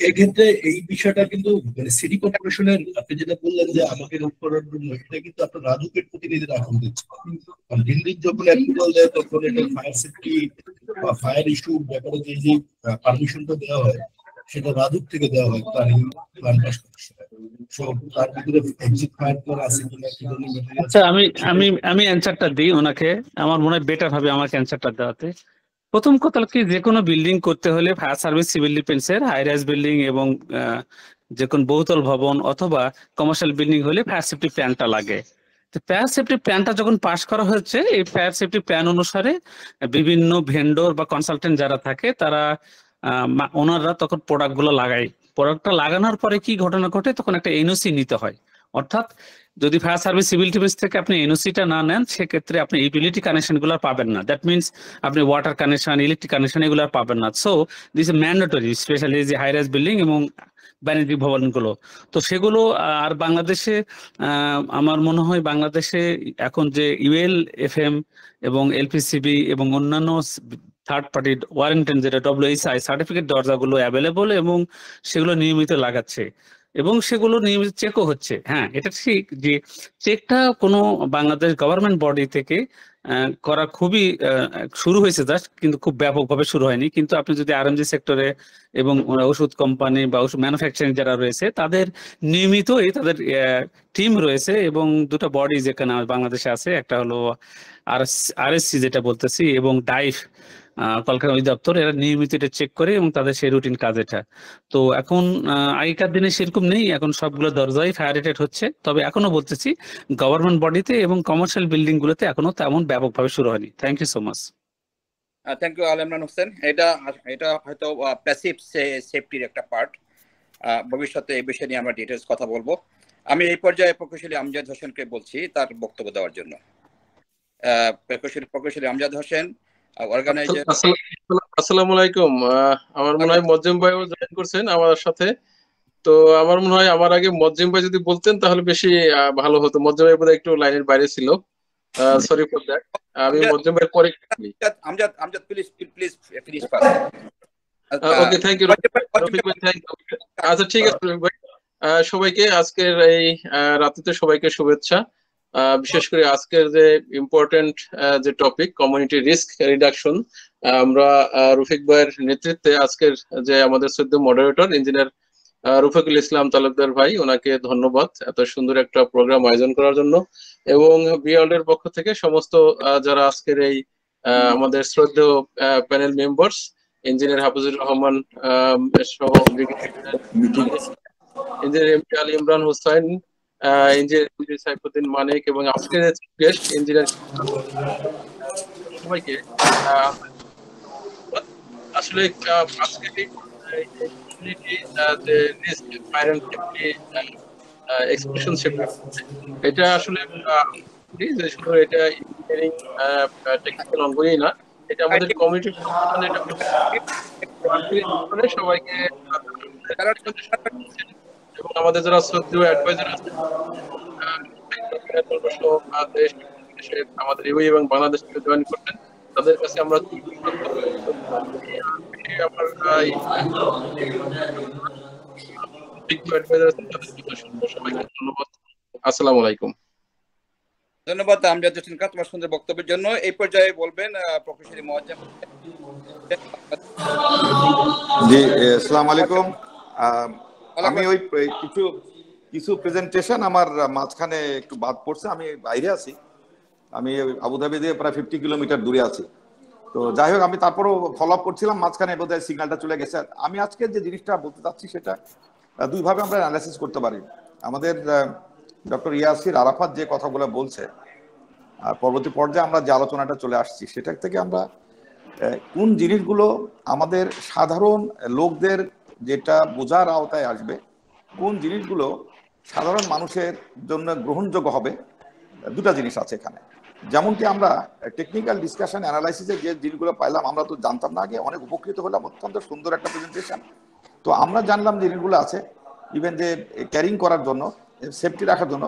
এক্ষেত্রে এই বিষয়টা কিন্তু মানে সিটি কর্পোরেশনের, আপনি যেটা বললেন যে আমাকে নোট করার জন্য, এটা কিন্তু আপনার রাজুকের প্রতিনিধিরা এখন দিচ্ছে। দিল্লি যখন অ্যাপ্রুভাল দেয় তখন এটা ফায়ার সেফটি বা ফায়ার ইস্যু ব্যাপারে যে পারমিশনটা দেওয়া হয় সেটা রাজুক থেকে দেওয়া হয় প্ল্যান পাস করার সময়। তার ভিতরে এক্সিট ফায়ার করা আছে কিনা, কি ধরনের ম্যাটেরিয়াল। আচ্ছা, আমি অ্যানসারটা দিই ওনাকে, আমার মনে হয় বেটার হবে আমাকে অ্যানসারটা দেওয়াতে। প্রথম কথা কি, যে কোনো বিল্ডিং করতে হলে ফায়ার সার্ভিস সিভিল ডিফেন্সের হাই রাইজ বিল্ডিং এবং যে কোনো বহুতল ভবন অথবা কমার্শিয়াল বিল্ডিং হলে ফায়ার সেফটি প্ল্যানটা লাগে। তো ফায়ার সেফটি প্ল্যানটা যখন পাস করা হচ্ছে, এই ফায়ার সেফটি প্ল্যান অনুসারে বিভিন্ন ভেন্ডর বা কনসালটেন্ট যারা থাকে তারা ওনারা তখন প্রোডাক্ট গুলো লাগায়। প্রোডাক্টটা লাগানোর পরে কি ঘটনা ঘটে, তখন একটা এনওসি নিতে হয়। অর্থাৎ যদি ফায়ার সার্ভিস সিভিল ডিফেন্স থেকে আপনি এনওসিটা না নেন, সেক্ষেত্রে আপনি ইউটিলিটি কানেকশন গুলো পাবেন না। দ্যাট মিনস আপনি ওয়াটার কানেকশন, ইলেকট্রিক কানেকশন এগুলো পাবেন না। So this is mandatory, specially যে হাই রাইজ বিল্ডিং এবং বাণিজ্যিক ভবনগুলো। তো সেগুলো আর বাংলাদেশে আমার মনে হয় বাংলাদেশে এখন যে ইউএল এফএম এবং এলপিসিবি এবং অন্যান্য থার্ড পার্টি ওয়ারেন্টেন যেটা WHI সার্টিফিকেট দরজাগুলো অ্যাভেলেবল এবং সেগুলো নিয়মিত লাগাচ্ছে এবং সেগুলো নিয়মিত চেকও হচ্ছে। হ্যাঁ, এটা ঠিক যে চেকটা কোনো বাংলাদেশ গভর্নমেন্ট বডি থেকে করা খুবই শুরু হয়েছে জাস্ট, কিন্তু খুব ব্যাপকভাবে শুরু হয়নি। কিন্তু আপনি যদি আরএমজি সেক্টরে এবং ওষুধ কোম্পানি বা ওষুধ ম্যানুফ্যাকচারিং যারা রয়েছে তাদের নিয়মিতই তাদের টিম রয়েছে এবং দুটো বডি যেখানে বাংলাদেশে আছে, একটা হলো RSC যেটা বলতেছি এবং ডাইফ কলকাতা অধিদপ্তর, এরা নিয়মিত এটা চেক করে এবং তাদের সেই রুটিন কাজ এটা। তো এখন আগেকার দিনে সেরকম নেই, এখন সবগুলো দরজাই ফায়ার রেটেড হচ্ছে। তবে এখনো বলতেছি গভর্নমেন্ট বডিতে এবং কমার্শিয়াল বিল্ডিং গুলোতে এখনো তেমন ব্যাপকভাবে শুরু হয়নি। Thank you so much. Thank you Al Imran Hossain. এটা হয়তো প্যাসিভ সেফটির একটা পার্ট। ভবিষ্যতে এই বিষয় নিয়ে আমরা ডিটেলস কথা বলবো। আমি এই পর্যায়ে প্রকৌশলী আমজাদ হোসেনকে বলছি তার বক্তব্য দেওয়ার জন্য। প্রকৌশলী আমজাদ হোসেন, অর্গানাইজার। আসসালামু আলাইকুম। আমার মনে হয় মজ্জেম ভাইও জয়েন করছেন আমার সাথে। তো আমার মনে হয় আমার আগে মজ্জেম ভাই যদি বলতেন তাহলে বেশি ভালো হতো। মজ্জেম ভাই বোধহয় একটু লাইনের বাইরে ছিল, সরি ফর দ্যাট। আমি মজ্জেম ভাই পরে Amjad please finish first. Okay, thank you Rafiq ভাই, থ্যাংক ইউ। আচ্ছা ঠিক আছে রফিক ভাই, সবাইকে আজকের এই রাতে সবাইকে শুভেচ্ছা। বিশেষ করে আজকের যে ইম্পর্টেন্ট যে টপিক কমিউনিটি রিস্ক রিডাকশন, আমরা রফিক ভাইয়ের নেতৃত্বে আজকের যে আমাদের শ্রদ্ধেয় মডারেটর ইঞ্জিনিয়ার রফিকুল ইসলাম তালুকদার ভাই, ওনাকে ধন্যবাদ এত সুন্দর একটা প্রোগ্রাম আয়োজন করার জন্য। এবং বিওয়ার্ল্ড এর পক্ষ থেকে সমস্ত যারা আজকের এই আমাদের শ্রদ্ধেয় panel members, engineer Hafizur Rahman সহ engineer MP Ali Imran Hossain, engineer Saifuddin Manik এবং আজকের গেস্ট ইঞ্জিনিয়ার সবাইকে আসলে আজকে এটা আসলে শুধু এটা ইঞ্জিনিয়ারিং টেকনিক্যাল অঙ্গই না, এটা আমাদের কমিউনিটি সবাইকে এবং আমাদের যারা শ্রদ্ধেয় অ্যাডভাইজার আছে আমাদের ইউএই এবং বাংলাদেশ থেকে জয়েন করতেন, তাদের কাছে আমরা আসসালামু আলাইকুম। ধন্যবাদ আমজাদ হোসেন কা তোমার সুন্দর বক্তব্যের জন্য। এই পর্যায়ে বলবেন প্রকৌশলী মোয়াজ্জেম। জি, আসসালামু আলাইকুম। আমি ওই কিছু প্রেজেন্টেশন আমার মাঝখানে একটু বাদ পড়ছে, আমি বাইরে আছি, আমি আবুধাবি দিয়ে প্রায় 50 কিলোমিটার দূরে আছি। তো যাই হোক, আমি তারপরও ফলো আপ করছিলাম, মাঝখানে বোধহয় সিগন্যালটা চলে গেছে। আমি আজকে যে জিনিসটা বলতে চাচ্ছি সেটা দুইভাবে আমরা অ্যানালাইসিস করতে পারি। আমাদের ডক্টর ইয়াসির আরাফাত যে কথাগুলো বলছে, আর পরবর্তী পর্যায়ে আমরা যে আলোচনাটা চলে আসছি সেটা থেকে আমরা কোন জিনিসগুলো আমাদের সাধারণ লোকদের যেটা বোঝার আওতায় আসবে, কোন জিনিসগুলো সাধারণ মানুষের জন্য গ্রহণযোগ্য হবে, দুটা জিনিস আছে এখানে। যেমনটি আমরা টেকনিক্যাল ডিসকাশন অ্যানালাইসিসে যে জিনিসগুলো পাইলাম, আমরা তো জানতাম না আগে, অনেক উপকৃত হলাম, অত্যন্ত সুন্দর একটা প্রেজেন্টেশন। তো আমরা জানলাম যে জিনিসগুলো আছে, ইভেন যে ক্যারিং করার জন্য, সেফটি রাখার জন্য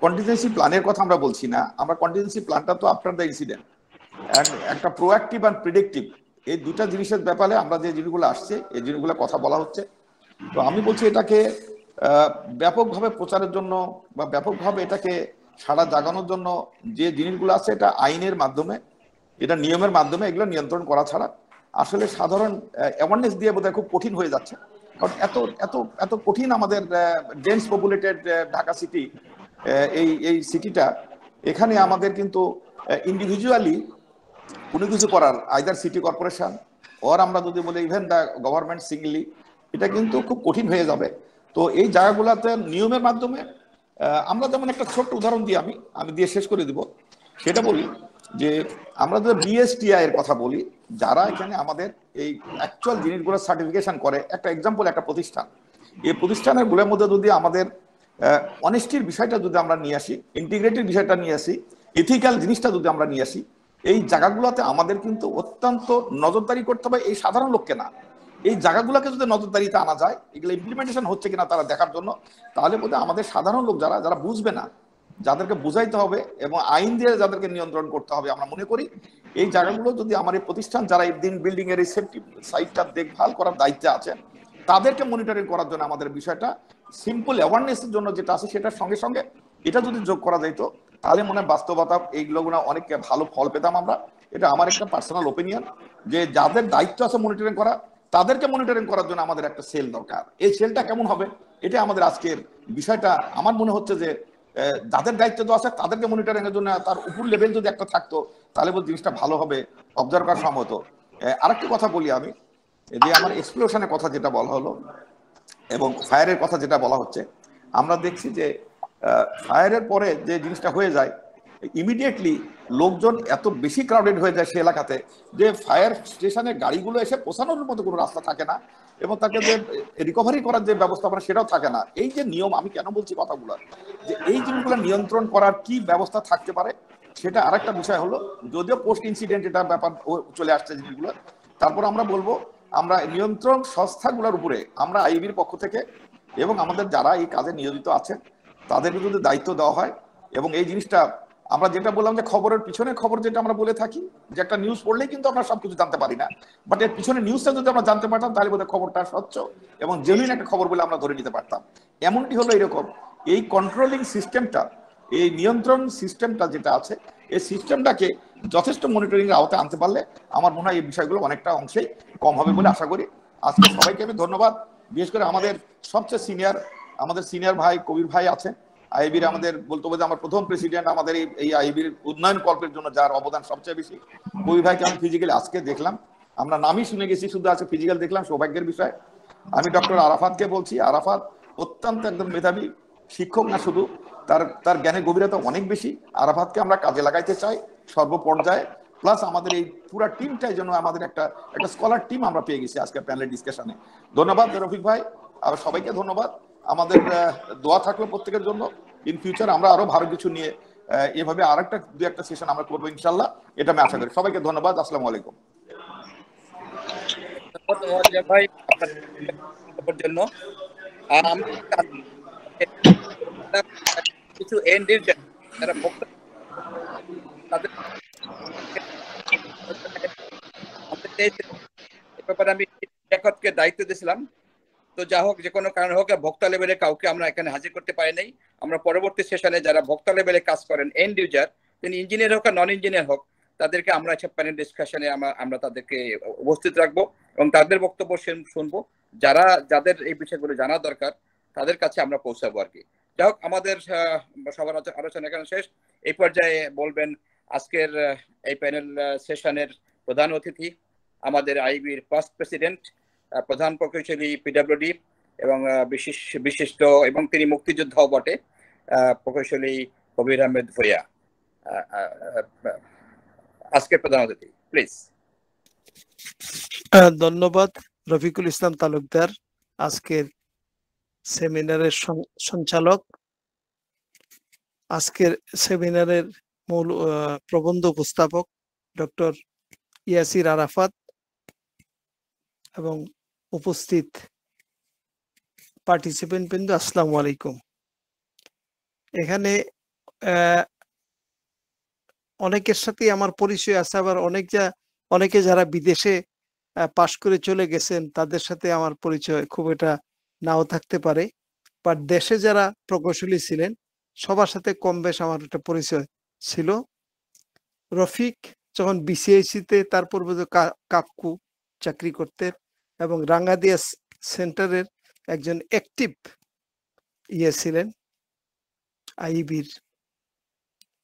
কন্টিনজেন্সি প্ল্যানের কথা আমরা বলছি না। আমরা কন্টিনজেন্সি প্ল্যানটা তো আফটার দ্য ইনসিডেন্ট, অ্যান্ড একটা প্রোঅ্যাক্টিভ অ্যান্ড প্রিডিক্টিভ, এই দুটা জিনিসের ব্যাপারে আমরা যে জিনিসগুলো আসছে এই জিনিসগুলো কথা বলা হচ্ছে। তো আমি বলছি এটাকে ব্যাপকভাবে প্রচারের জন্য বা ব্যাপকভাবে এটাকে সাড়া জাগানোর জন্য যে জিনিসগুলো আছে, এটা আইনের মাধ্যমে, এটা নিয়মের মাধ্যমে এগুলো নিয়ন্ত্রণ করা ছাড়া আসলে সাধারণ অ্যাওয়ারনেস দিয়ে বোধহয় খুব কঠিন হয়ে যাচ্ছে। কারণ এত এত এত কঠিন আমাদের ডেন্স পপুলেটেড ঢাকা সিটি, এই সিটিটা, এখানে আমাদের কিন্তু ইন্ডিভিজুয়ালি কোনো কিছু করার, আইদার সিটি কর্পোরেশন ওর আমরা যদি বলি ইভেন দ্য গভর্নমেন্ট সিঙ্গলি, এটা কিন্তু খুব কঠিন হয়ে যাবে। তো এই জায়গাগুলোতে নিয়মের মাধ্যমে আমরা যেমন একটা ছোট্ট উদাহরণ দিই, আমি দিয়ে শেষ করে দিব, সেটা বলি যে আমরা যদি বিএসটিআই এর কথা বলি, যারা এখানে আমাদের এই অ্যাকচুয়াল জিনিসগুলো সার্টিফিকেশন করে, একটা এক্সাম্পল একটা প্রতিষ্ঠান, এই প্রতিষ্ঠানের গুলোর মধ্যে যদি আমাদের অনেস্টির বিষয়টা যদি আমরা নিয়ে আসি, ইন্টিগ্রেটেড বিষয়টা নিয়ে আসি, এথিক্যাল জিনিসটা যদি আমরা নিয়ে আসি, এই জায়গাগুলোতে আমাদের কিন্তু অত্যন্ত নজরদারি করতে হবে, এই সাধারণ লোককে না, এই জায়গাগুলোকে যদি নজরদারিতে আনা যায়, এগুলো ইমপ্লিমেন্টেশন হচ্ছে কিনা তারা দেখার জন্য, তাহলে বোধহয় আমাদের সাধারণ লোক যারা যারা বুঝবে না, যাদেরকে বুঝাইতে হবে এবং আইন দিয়ে যাদেরকে নিয়ন্ত্রণ করতে হবে, আমরা মনে করি এই জায়গাগুলো যদি আমার এই প্রতিষ্ঠান যারা এই দিন বিল্ডিং এর এই সেফটি সাইটটা দেখভাল করার দায়িত্বে আছেন, তাদেরকে মনিটরিং করার জন্য আমাদের বিষয়টা সিম্পল অ্যাওয়ারনেসের জন্য যেটা আছে সেটার সঙ্গে সঙ্গে এটা যদি যোগ করা যাইতো, তাহলে মনে হয় বাস্তবতা এইগুলো অনেক ভালো ফল পেতাম আমরা। এটা আমার একটা পার্সোনাল ওপিনিয়ন, যে যাদের দায়িত্ব আছে মনিটরিং করা, তাদেরকে মনিটরিং করার জন্য আমাদের একটা সেল দরকার। এই সেলটা কেমন হবে, এটা আমাদের আজকের বিষয়টা। আমার মনে হচ্ছে যে যাদের দায়িত্ব তো আছে তাদেরকে মনিটরিং এর জন্য তার উপর লেভেল যদি একটা থাকতো, তাহলে জিনিসটা ভালো হবে, অবজার্ভ করা সম্ভব। আরেকটা কথা বলি আমি, যে আমার এক্সপ্লোশনের কথা যেটা বলা হলো এবং ফায়ারের কথা যেটা বলা হচ্ছে, আমরা দেখছি যে ফায়ারের পরে যে জিনিসটা হয়ে যায়, ইমিডিয়েটলি লোকজন এত বেশি ক্রাউডেড হয়ে যায় সে এলাকাতে, যে ফায়ার স্টেশনে গাড়িগুলো এসে পৌঁছানোর মতো কোনো রাস্তা থাকে না, এবং তাকে যে রিকভারি করার যে ব্যবস্থাপনা সেটাও থাকে না। এই যে নিয়ম, আমি কেন বলছি কথাগুলো, যে এই জিনিসগুলো নিয়ন্ত্রণ করার কি ব্যবস্থা থাকতে পারে, সেটা আরেকটা বিষয় হলো। যদিও পোস্ট ইনসিডেন্ট এটা ব্যাপার চলে আসছে জিনিসগুলো, তারপর আমরা বলবো আমরা নিয়ন্ত্রণ সংস্থাগুলোর উপরে আমরা আইবির পক্ষ থেকে এবং আমাদের যারা এই কাজে নিয়োজিত আছেন তাদেরকে যদি দায়িত্ব দেওয়া হয়, এবং এই জিনিসটা আমরা যেটা বললাম যে খবরের পিছনে খবর যেটা আমরা বলে থাকি, যে একটা নিউজ পড়লেই কিন্তু আমরা সবকিছু জানতে পারি না, বাট এর পিছনে নিউজটা যদি আমরা জানতে পারতাম, তাহলে বোধহয় খবরটা স্বচ্ছ এবং জেনুইন একটা খবর বলে আমরা ধরে নিতে পারতাম। এমনটি হলো এরকম, এই কন্ট্রোলিং সিস্টেমটা, এই নিয়ন্ত্রণ সিস্টেমটা যেটা আছে, এই সিস্টেমটাকে যথেষ্ট মনিটরিং এর আওতায় আনতে পারলে আমার মনে হয় এই বিষয়গুলো অনেকটা অংশেই কম হবে বলে আশা করি। আজকে সবাইকে আমি ধন্যবাদ, বিশেষ করে আমাদের সবচেয়ে সিনিয়র ভাই কবির ভাই আছেন আইবির, আমাদের বলতে হবে যে আমার প্রথম প্রেসিডেন্ট, আমাদের এই আইবির উন্নয়ন কল্পের জন্য যার অবদান সবচেয়ে বেশি। কবির ভাইকে আমি ফিজিক্যালি আজকে দেখলাম, আমরা নামই শুনে গেছি, শুধু আজকে ফিজিক্যাল দেখলাম, সৌভাগ্যের বিষয়। আমি ডক্টর আরাফাতকে বলছি, আরাফাত অত্যন্ত একদম মেধাবী শিক্ষক, না শুধু তার জ্ঞানের গভীরতা অনেক বেশি। আরাফাতকে আমরা কাজে লাগাইতে চাই সর্বপর্যায়ে, প্লাস আমাদের এই পুরো টিমটাই যেন আমাদের একটা স্কলার টিম আমরা পেয়ে গেছি আজকে প্যানেল ডিসকাশনে। ধন্যবাদ রফিক ভাই, আবার সবাইকে ধন্যবাদ। আমাদের দোয়া থাকলো প্রত্যেকের জন্য, ইন ফিউচার আমরা আরো ভালো কিছু নিয়ে এভাবে আরেকটা দুই একটা সেশন আমরা করবো ইনশাল্লাহ, এটা আমি আশা করি। সবাইকে ধন্যবাদ, আসসালামু আলাইকুম। ভাই আপনার জন্য কিছু এন্ডের যারা তাদের ব্যাপারে আমি একতকে দায়িত্ব দিয়েছিলাম। তো যা হোক, যে কোনো কারণ হোক, ভোক্তা লেভেলে কাউকে আমরা এখানে হাজির করতে পারি নাই। আমরা পরবর্তী সেশনে যারা ভোক্তা লেভেলে কাজ করেন, এন্ড ইউজার, তিনি ইঞ্জিনিয়ার হোক আর নন ইঞ্জিনিয়ার হোক, তাদেরকে আমরা একটা প্যানেল ডিসকাশনে আমরা তাদেরকে উপস্থিত রাখবো এবং তাদের বক্তব্য শুনবো। যাদের এই বিষয়গুলো জানা দরকার তাদের কাছে আমরা পৌঁছাবো আর কি। যাই হোক, আমাদের সবার আলোচনা এখানে শেষ। এই পর্যায়ে বলবেন আজকের এই প্যানেল সেশনের প্রধান অতিথি, আমাদের আইবির ফার্স্ট প্রেসিডেন্ট, প্রধান প্রকৌশলী পিডব্লিউডি এবং বিশিষ্ট এবং তিনি মুক্তিযোদ্ধাও বটে, প্রকৌশলী কবির আহমেদ ভূঁইয়া। আজকের প্রধান অতিথি, প্লিজ। ধন্যবাদ রফিকুল ইসলাম তালুকদার, আজকের সেমিনারের সঞ্চালক। আজকের সেমিনারের মূল প্রবন্ধ উপস্থাপক ডক্টর ইয়াসির আরাফাত এবং উপস্থিত পার্টিসিপেন্ট বৃন্দ, আসসালামু আলাইকুম। এখানে অনেকের সাথে আমার পরিচয় আছে, আবার অনেকে যারা বিদেশে পাশ করে চলে গেছেন তাদের সাথে আমার পরিচয় খুব এটা নাও থাকতে পারে, বাট দেশে যারা প্রকৌশলী ছিলেন সবার সাথে কম বেশ আমার একটা পরিচয় ছিল। রফিক যখন বিসিআইসিতে, তার পূর্বে কাপকু চাকরি করতেন এবং রাঙ্গাদিয়া সেন্টারের একজন অ্যাক্টিভ ছিলেন, আইবির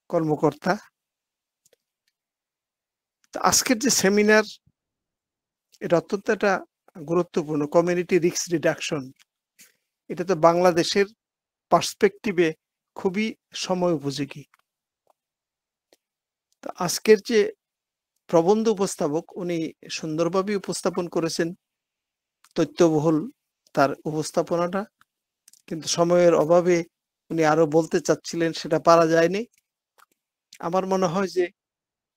কর্মকর্তা। আজকের যে সেমিনার, এটা অত্যন্ত একটা গুরুত্বপূর্ণ, কমিউনিটি রিস্ক রিডাকশন। এটা তো বাংলাদেশের পার্সপেক্টিভে খুবই সময় উপযোগী। তো আজকের যে প্রবন্ধ উপস্থাপক উনি সুন্দরভাবে উপস্থাপন করেছেন, তথ্যবহুল তার উপস্থাপনাটা, কিন্তু সময়ের অভাবে উনি আরো বলতে চাচ্ছিলেন, সেটা পারা যায়নি। আমার মনে হয় যে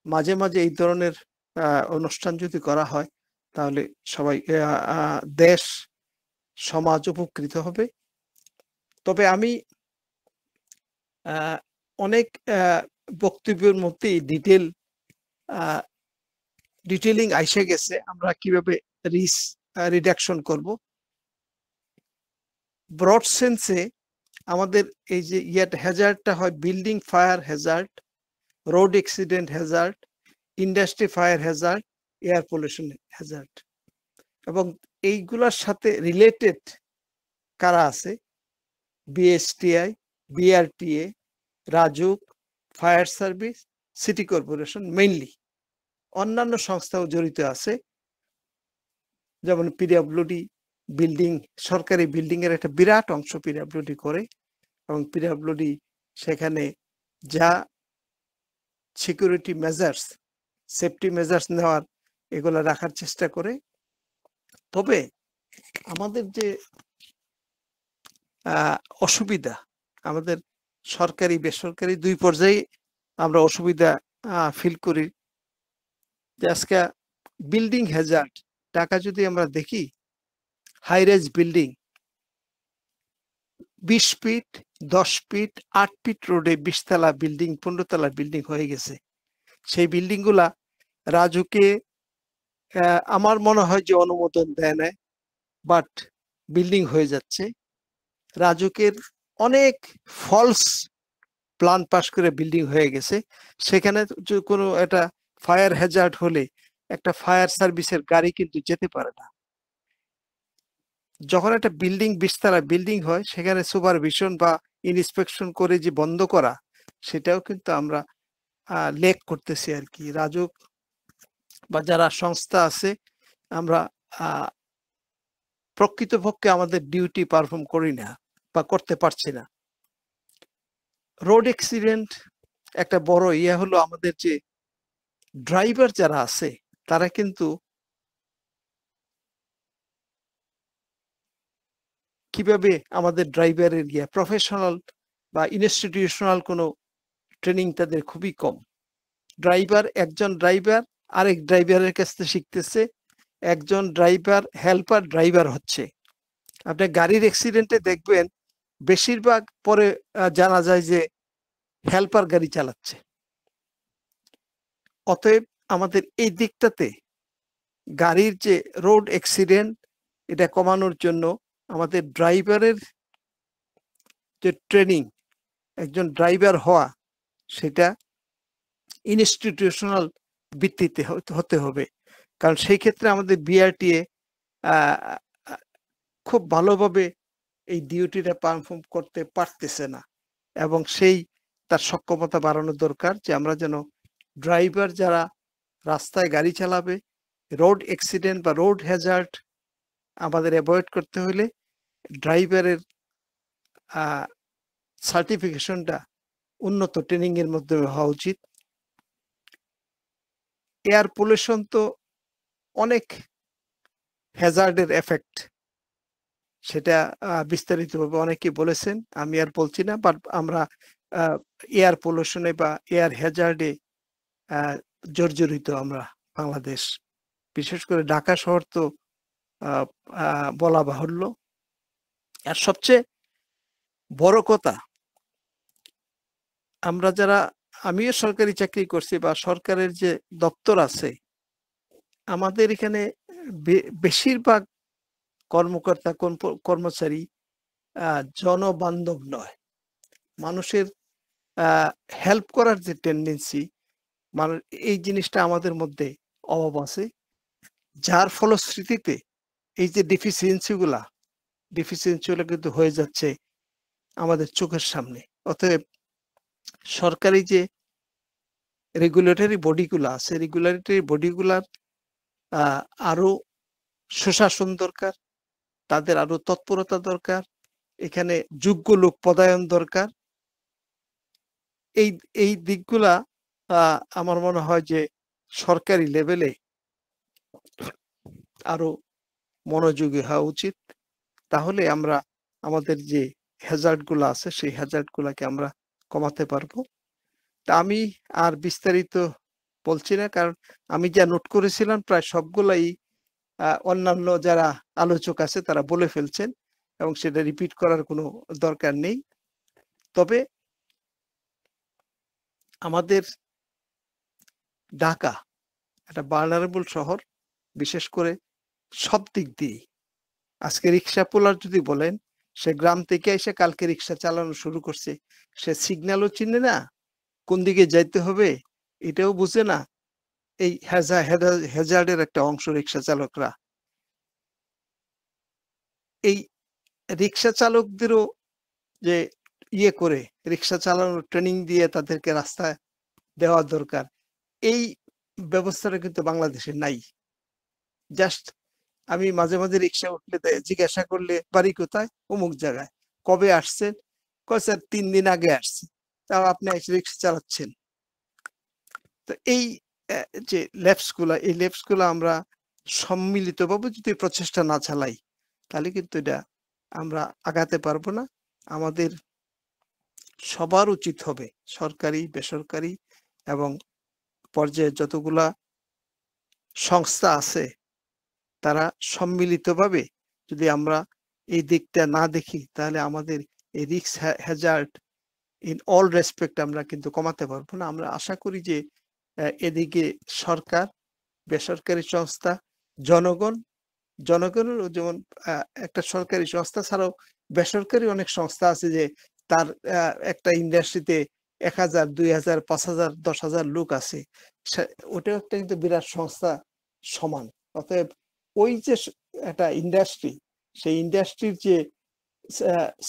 মাঝে মাঝে এই ধরনের অনুষ্ঠান যদি করা হয় তাহলে সবাই দেশ সমাজ উপকৃত হবে। তবে আমি অনেক বক্তব্যের মধ্যে ডিটেলিং আইসে গেছে, আমরা কিভাবে রিস্ক রিডাকশন করব। ব্রড সেন্সে আমাদের এই যে হ্যাজার্ডটা হয় building fire Hazard, road accident Hazard, industry fire Hazard, air pollution Hazard, এবং এইগুলোর সাথে রিলেটেড কারা আছে, BSTI, BRTA, RAJUK, fire service, city corporation, mainly অন্যান্য সংস্থাও জড়িত আছে, যেমন পিডব্লিউডি বিল্ডিং, সরকারি বিল্ডিং এর একটা বিরাট অংশ পিডব্লিউডি করে, এবং পিডব্লিউডি সেখানে যা সিকিউরিটি মেজার্স, সেফটি মেজার্স নেওয়ার এগুলো রাখার চেষ্টা করে। তবে আমাদের যে অসুবিধা, আমাদের সরকারি বেসরকারি দুই পর্যায়ে আমরা অসুবিধা ফিল করি। যে আজকে বিল্ডিং হ্যাজার্ড ঢাকা যদি আমরা দেখি, high rise building 20 feet, 10 feet, 8 feet রোডে 20 তলা বিল্ডিং, 15 তলা বিল্ডিং হয়ে গেছে। সেই বিল্ডিং গুলা রাজুকে আমার মনে হয় যে অনুমোদন দেয় না, বাট বিল্ডিং হয়ে যাচ্ছে। রাজুকের অনেক ফলস প্ল্যান পাস করে বিল্ডিং হয়ে গেছে। সেখানে কোনো একটা ফায়ার হ্যাজার্ড হলে একটা ফায়ার সার্ভিসের গাড়ি কিন্তু যেতে পারে না। যখন একটা বিল্ডিং 20 তলা বিল্ডিং হয়, সেখানে সুপারভিশন বা ইন্সপেকশন করে যে বন্ধ করা, সেটাও কিন্তু আমরা লেক করতেছি আর কি। রাজুক বা যারা সংস্থা আছে, আমরা প্রকৃতপক্ষে আমাদের ডিউটি পারফর্ম করি না বা করতে পারছি না। রোড অ্যাক্সিডেন্ট একটা বড় হলো, আমাদের যে ড্রাইভার যারা আছে তারা কিন্তু কিভাবে আমাদের ড্রাইভারের প্রফেশনাল বা ইনস্টিটিউশনাল কোনো ট্রেনিং তাদের খুবই কম। ড্রাইভার, একজন ড্রাইভার আরেক ড্রাইভারের কাছ থেকে শিখতেছে, একজন ড্রাইভার হেল্পার ড্রাইভার হচ্ছে। আপনি গাড়ির অ্যাক্সিডেন্টে দেখবেন বেশিরভাগ পরে জানা যায় যে হেল্পার গাড়ি চালাচ্ছে। অতএব আমাদের এই দিকটাতে গাড়ির যে রোড অ্যাক্সিডেন্ট, এটা কমানোর জন্য আমাদের ড্রাইভারের যে ট্রেনিং, একজন ড্রাইভার হওয়া, সেটা ইনস্টিটিউশনাল ভিত্তিতে হতে হবে। কারণ সেই ক্ষেত্রে আমাদের বিআরটিএ খুব ভালোভাবে এই ডিউটিটা পারফর্ম করতে পারতেছে না, এবং তার সক্ষমতা বাড়ানো দরকার, যে আমরা যেন ড্রাইভার যারা রাস্তায় গাড়ি চালাবে, রোড অ্যাক্সিডেন্ট বা রোড হ্যাজার্ড আমাদের অ্যাভয়েড করতে হলে ড্রাইভারের সার্টিফিকেশনটা উন্নত ট্রেনিং এর মাধ্যমে হওয়া উচিত। এয়ার পলিউশন তো অনেক হ্যাজার্ডের এফেক্ট, সেটা বিস্তারিতভাবে অনেকে বলেছেন, আমি আর বলছি না। বাট আমরা এয়ার পলিউশনে বা এয়ার হ্যাজার্ডে জর্জরিত আমরা বাংলাদেশ, বিশেষ করে ঢাকা শহর তো বলা বাহুল্য। আর সবচেয়ে বড় কথা, আমরা যারা, আমিও সরকারি চাকরি করছি বা সরকারের যে দপ্তর আছে, আমাদের এখানে বেশিরভাগ কর্মকর্তা কর্মচারী জনবান্ধব নয়। মানুষের হেল্প করার যে টেন্ডেন্সি, এই জিনিসটা আমাদের মধ্যে অভাব আছে, যার ফলশ্রুতিতে এই যে ডেফিসিয়েন্সি গুলা কিন্তু হয়ে যাচ্ছে আমাদের চোখের সামনে। অতএব সরকারি যে রেগুলেটরি বডিগুলা আছে, রেগুলেটরি বডিগুলার আরো সুশাসন দরকার, তাদের আরো তৎপরতা দরকার, এখানে যোগ্য লোক পদায়ন দরকার। এই দিকগুলা আমার মনে হয় যে সরকারি লেভেলে আরো মনোযোগী হওয়া উচিত। তাহলে আমরা আমাদের যে হ্যাজার্ড গুলো আছে সেই হ্যাজার্ড গুলাকে আমরা কমাতে পারবো। তা আমি আর বিস্তারিত বলছি না, কারণ আমি যা নোট করেছিলাম প্রায় সবগুলাই অন্যান্য যারা আলোচক আছে তারা বলে ফেলছেন এবং সেটা রিপিট করার কোনো দরকার নেই। তবে আমাদের ঢাকা একটা ভালনারেবল শহর, বিশেষ করে সব দিক দিয়ে। আজকে রিক্সা পোলার যদি বলেন, সে গ্রাম থেকে এসে কালকে রিক্সা চালানো শুরু করছে, সে সিগন্যালও চিনে না, কোন দিকে যাইতে হবে এটাও বুঝে না। এই হ্যাজার্ডের একটা অংশ রিক্সা চালকরা। এই রিক্সা চালকদেরও যে ইয়ে করে রিক্সা চালানোর ট্রেনিং দিয়ে তাদেরকে রাস্তায় দেওয়া দরকার, এই ব্যবস্থাটা কিন্তু বাংলাদেশে নাই। জাস্ট আমি মাঝে মাঝে রিক্সা উঠলে জিজ্ঞাসা করলে বাড়ি কোথায়, অমুক জায়গায়, কবে আসছেন, কয় স্যার 3 দিন আগে আসছে, তাও আপনি এসে রিক্সা চালাচ্ছেন। তো এই যে ল্যাপস গুলা আমরা সম্মিলিতভাবে যদি প্রচেষ্টা না চালাই তাহলে কিন্তু এটা আমরা আগাতে পারবো না। আমাদের সবার উচিত হবে, সরকারি বেসরকারি এবং পর্যায়ে যতগুলা সংস্থা আছে তারা সম্মিলিতভাবে যদি আমরা এই দিকটা না দেখি তাহলে আমাদের এই risk Hazard in all respect আমরা কিন্তু কমাতে পারবো না। আমরা আশা করি যে এদিকে সরকার, বেসরকারি সংস্থা, জনগণেরও যেমন একটা সরকারি সংস্থা ছাড়াও বেসরকারি অনেক সংস্থা আছে যে তার একটা ইন্ডাস্ট্রিতে 1000, 2000, 5000, 10,000 লোক আছে, ওটাও একটা কিন্তু বিরাট সংস্থা সমান। অতএব ওই যে একটা ইন্ডাস্ট্রি, সেই ইন্ডাস্ট্রির যে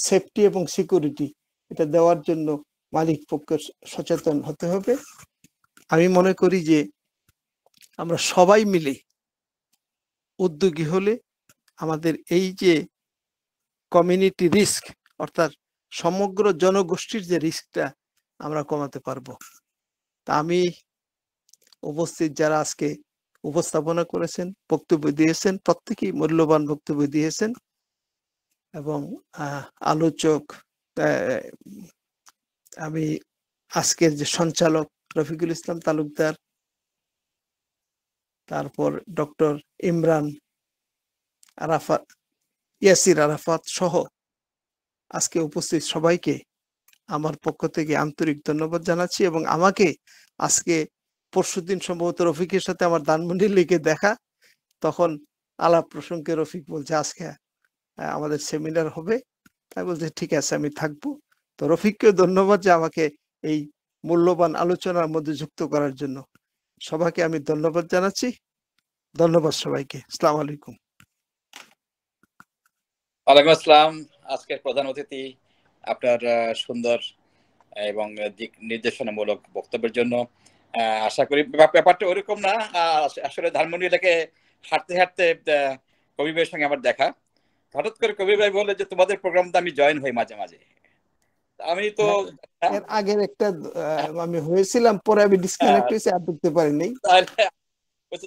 সেফটি এবং সিকিউরিটি এটা দেওয়ার জন্য মালিক পক্ষের সচেতন হতে হবে। আমি মনে করি যে আমরা সবাই মিলে উদ্যোগী হলে আমাদের এই যে কমিউনিটি রিস্ক, অর্থাৎ সমগ্র জনগোষ্ঠীর যে রিস্কটা আমরা কমাতে পারবো। তা আমি উপস্থিত যারা আজকে উপস্থাপনা করেছেন, বক্তব্য দিয়েছেন, প্রত্যেকেই মূল্যবান বক্তব্য দিয়েছেন এবং আলোচক, আমি আজকের যে সঞ্চালক রফিকুল ইসলাম তালুকদার, তারপর ডক্টর ইমরান আরাফাত, ইয়াসির আরাফাত সহ আজকে উপস্থিত সবাইকে আমার পক্ষ থেকে আন্তরিক ধন্যবাদ জানাচ্ছি। এবং আমাকে আজকে পরশুদিন সম্ভবত রফিকের সাথে আমার ধানমন্ডির লিগে দেখা, তখন আলাপ প্রসঙ্গে রফিক বলছে আজকে আমাদের সেমিনার হবে, তাই বলছে ঠিক আছে আমি থাকবো। তো রফিককেও ধন্যবাদ যে আমাকে এই মূল্যবান আলোচনার মধ্যে যুক্ত করার জন্য। সবাইকে আমি ধন্যবাদ জানাচ্ছি। ধন্যবাদ সবাইকে। আসসালামু আলাইকুম। ওয়ালাইকুম আসসালাম। আজকের প্রধান অতিথি আপনার সুন্দর এবং দিক নির্দেশনামূলক বক্তব্যের জন্য। আশা করি ব্যাপারটা ওরকম না, আসলে ধানমন্ডি এলাকে হাঁটতে হাঁটতে কবির ভাইয়ের সঙ্গে আমার দেখা, হঠাৎ করে কবির ভাই বলে যে তোমাদের প্রোগ্রামটা আমি জয়েন হই মাঝে মাঝে। আমি তো এর আগের একটা আমি হয়েছিলাম, পরে আমি ডিসকানেক্ট হয়েছে, আর দেখতে পারিনি।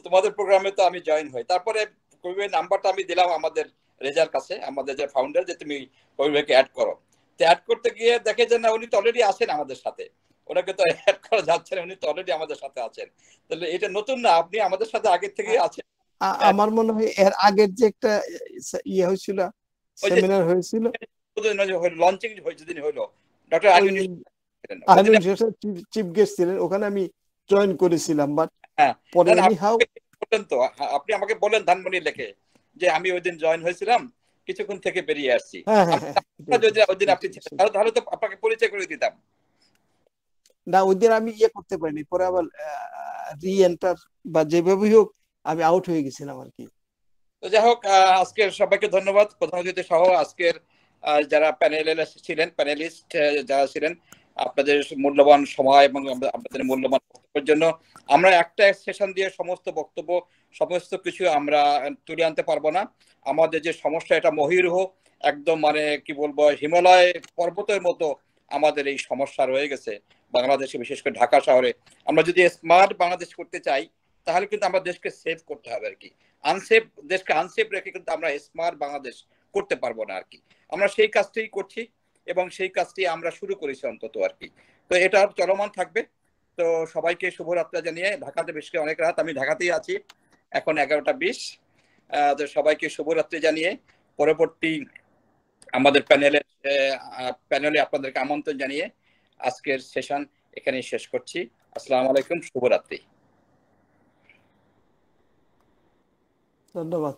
তোমাদের প্রোগ্রামে তো আমি জয়েন হই। তারপরে কবির ভাইয়ের নাম্বারটা আমি দিলাম আমাদের রেজার কাছে, আমাদের যে ফাউন্ডার, যে তুমি কবির ভাইকে অ্যাড করো। তো অ্যাড করতে গিয়ে দেখে যে না, উনি তো অলরেডি আছেন আমাদের সাথে, ওনাকে তো অ্যাড করা যাচ্ছে না, উনি তো অলরেডি আমাদের সাথে আছেন। তাহলে এটা নতুন না, আপনি আমাদের সাথে আগের থেকেই আছেন। আমার মনে হয় এর আগের যে একটা ইয়ে হয়েছিল, সেমিনার হয়েছিল, লঞ্চিং হয়েছে দিন হলো, ডক্টর চিফ গেস্ট ছিলেন, ওখানে আমি জয়েন করেছিলাম। বাট পরে বলেন তো, আপনি আমাকে বলেন ধানমন্ডি লেখে যে আমি ওই দিন জয়েন হয়েছিলাম, কিছুক্ষণ থেকে বেরিয়ে আসছি। ওই দিন আপনি তাহলে তো আপনাকে পরিচয় করে দিতাম না। ওই দিন আমি ইয়ে করতে পারিনি, পরে আবার রি এন্টার বা যেভাবে হোক আমি আউট হয়ে গেছিলাম আর কি। তো যাই হোক, আজকের সবাইকে ধন্যবাদ, প্রধান অতিথি সহ আজকের যারা প্যানেলে ছিলেন, প্যানেলিস্ট যারা ছিলেন, আপনাদের মূল্যবান সময় এবং আপনাদের মূল্যবান বক্তব্যের জন্য। আমরা একটা সেশন দিয়ে সমস্ত বক্তব্য, সমস্ত কিছু আমরা তুলে আনতে পারবো না। আমাদের যে সমস্যা, এটা মহীরুহ, একদম মানে কি বলবো, হিমালয় পর্বতের মতো আমাদের এই সমস্যা রয়ে গেছে। বাংলাদেশে, বিশেষ করে ঢাকা শহরে আমরা যদি স্মার্ট বাংলাদেশ করতে চাই তাহলে কিন্তু আমরা দেশকে সেভ করতে হবে আর কি। আনসেফ দেশকে আনসেফ রেখে কিন্তু আমরা স্মার্ট বাংলাদেশ করতে পারবো না আর কি। আমরা সেই কাজটাই করছি এবং সেই কাজটি আমরা শুরু করেছি অন্তত আর কি। তো এটা চলমান থাকবে। তো সবাইকে শুভরাত্রি জানিয়ে, ঢাকাতে বেশ অনেক রাত, আমি ঢাকাতেই আছি, এখন 11টা 20। তো সবাইকে শুভরাত্রি জানিয়ে পরবর্তী আমাদের প্যানেলে আপনাদেরকে আমন্ত্রণ জানিয়ে আজকের সেশন এখানে শেষ করছি। আসসালামু আলাইকুম, শুভরাত্রি। ধন্যবাদ।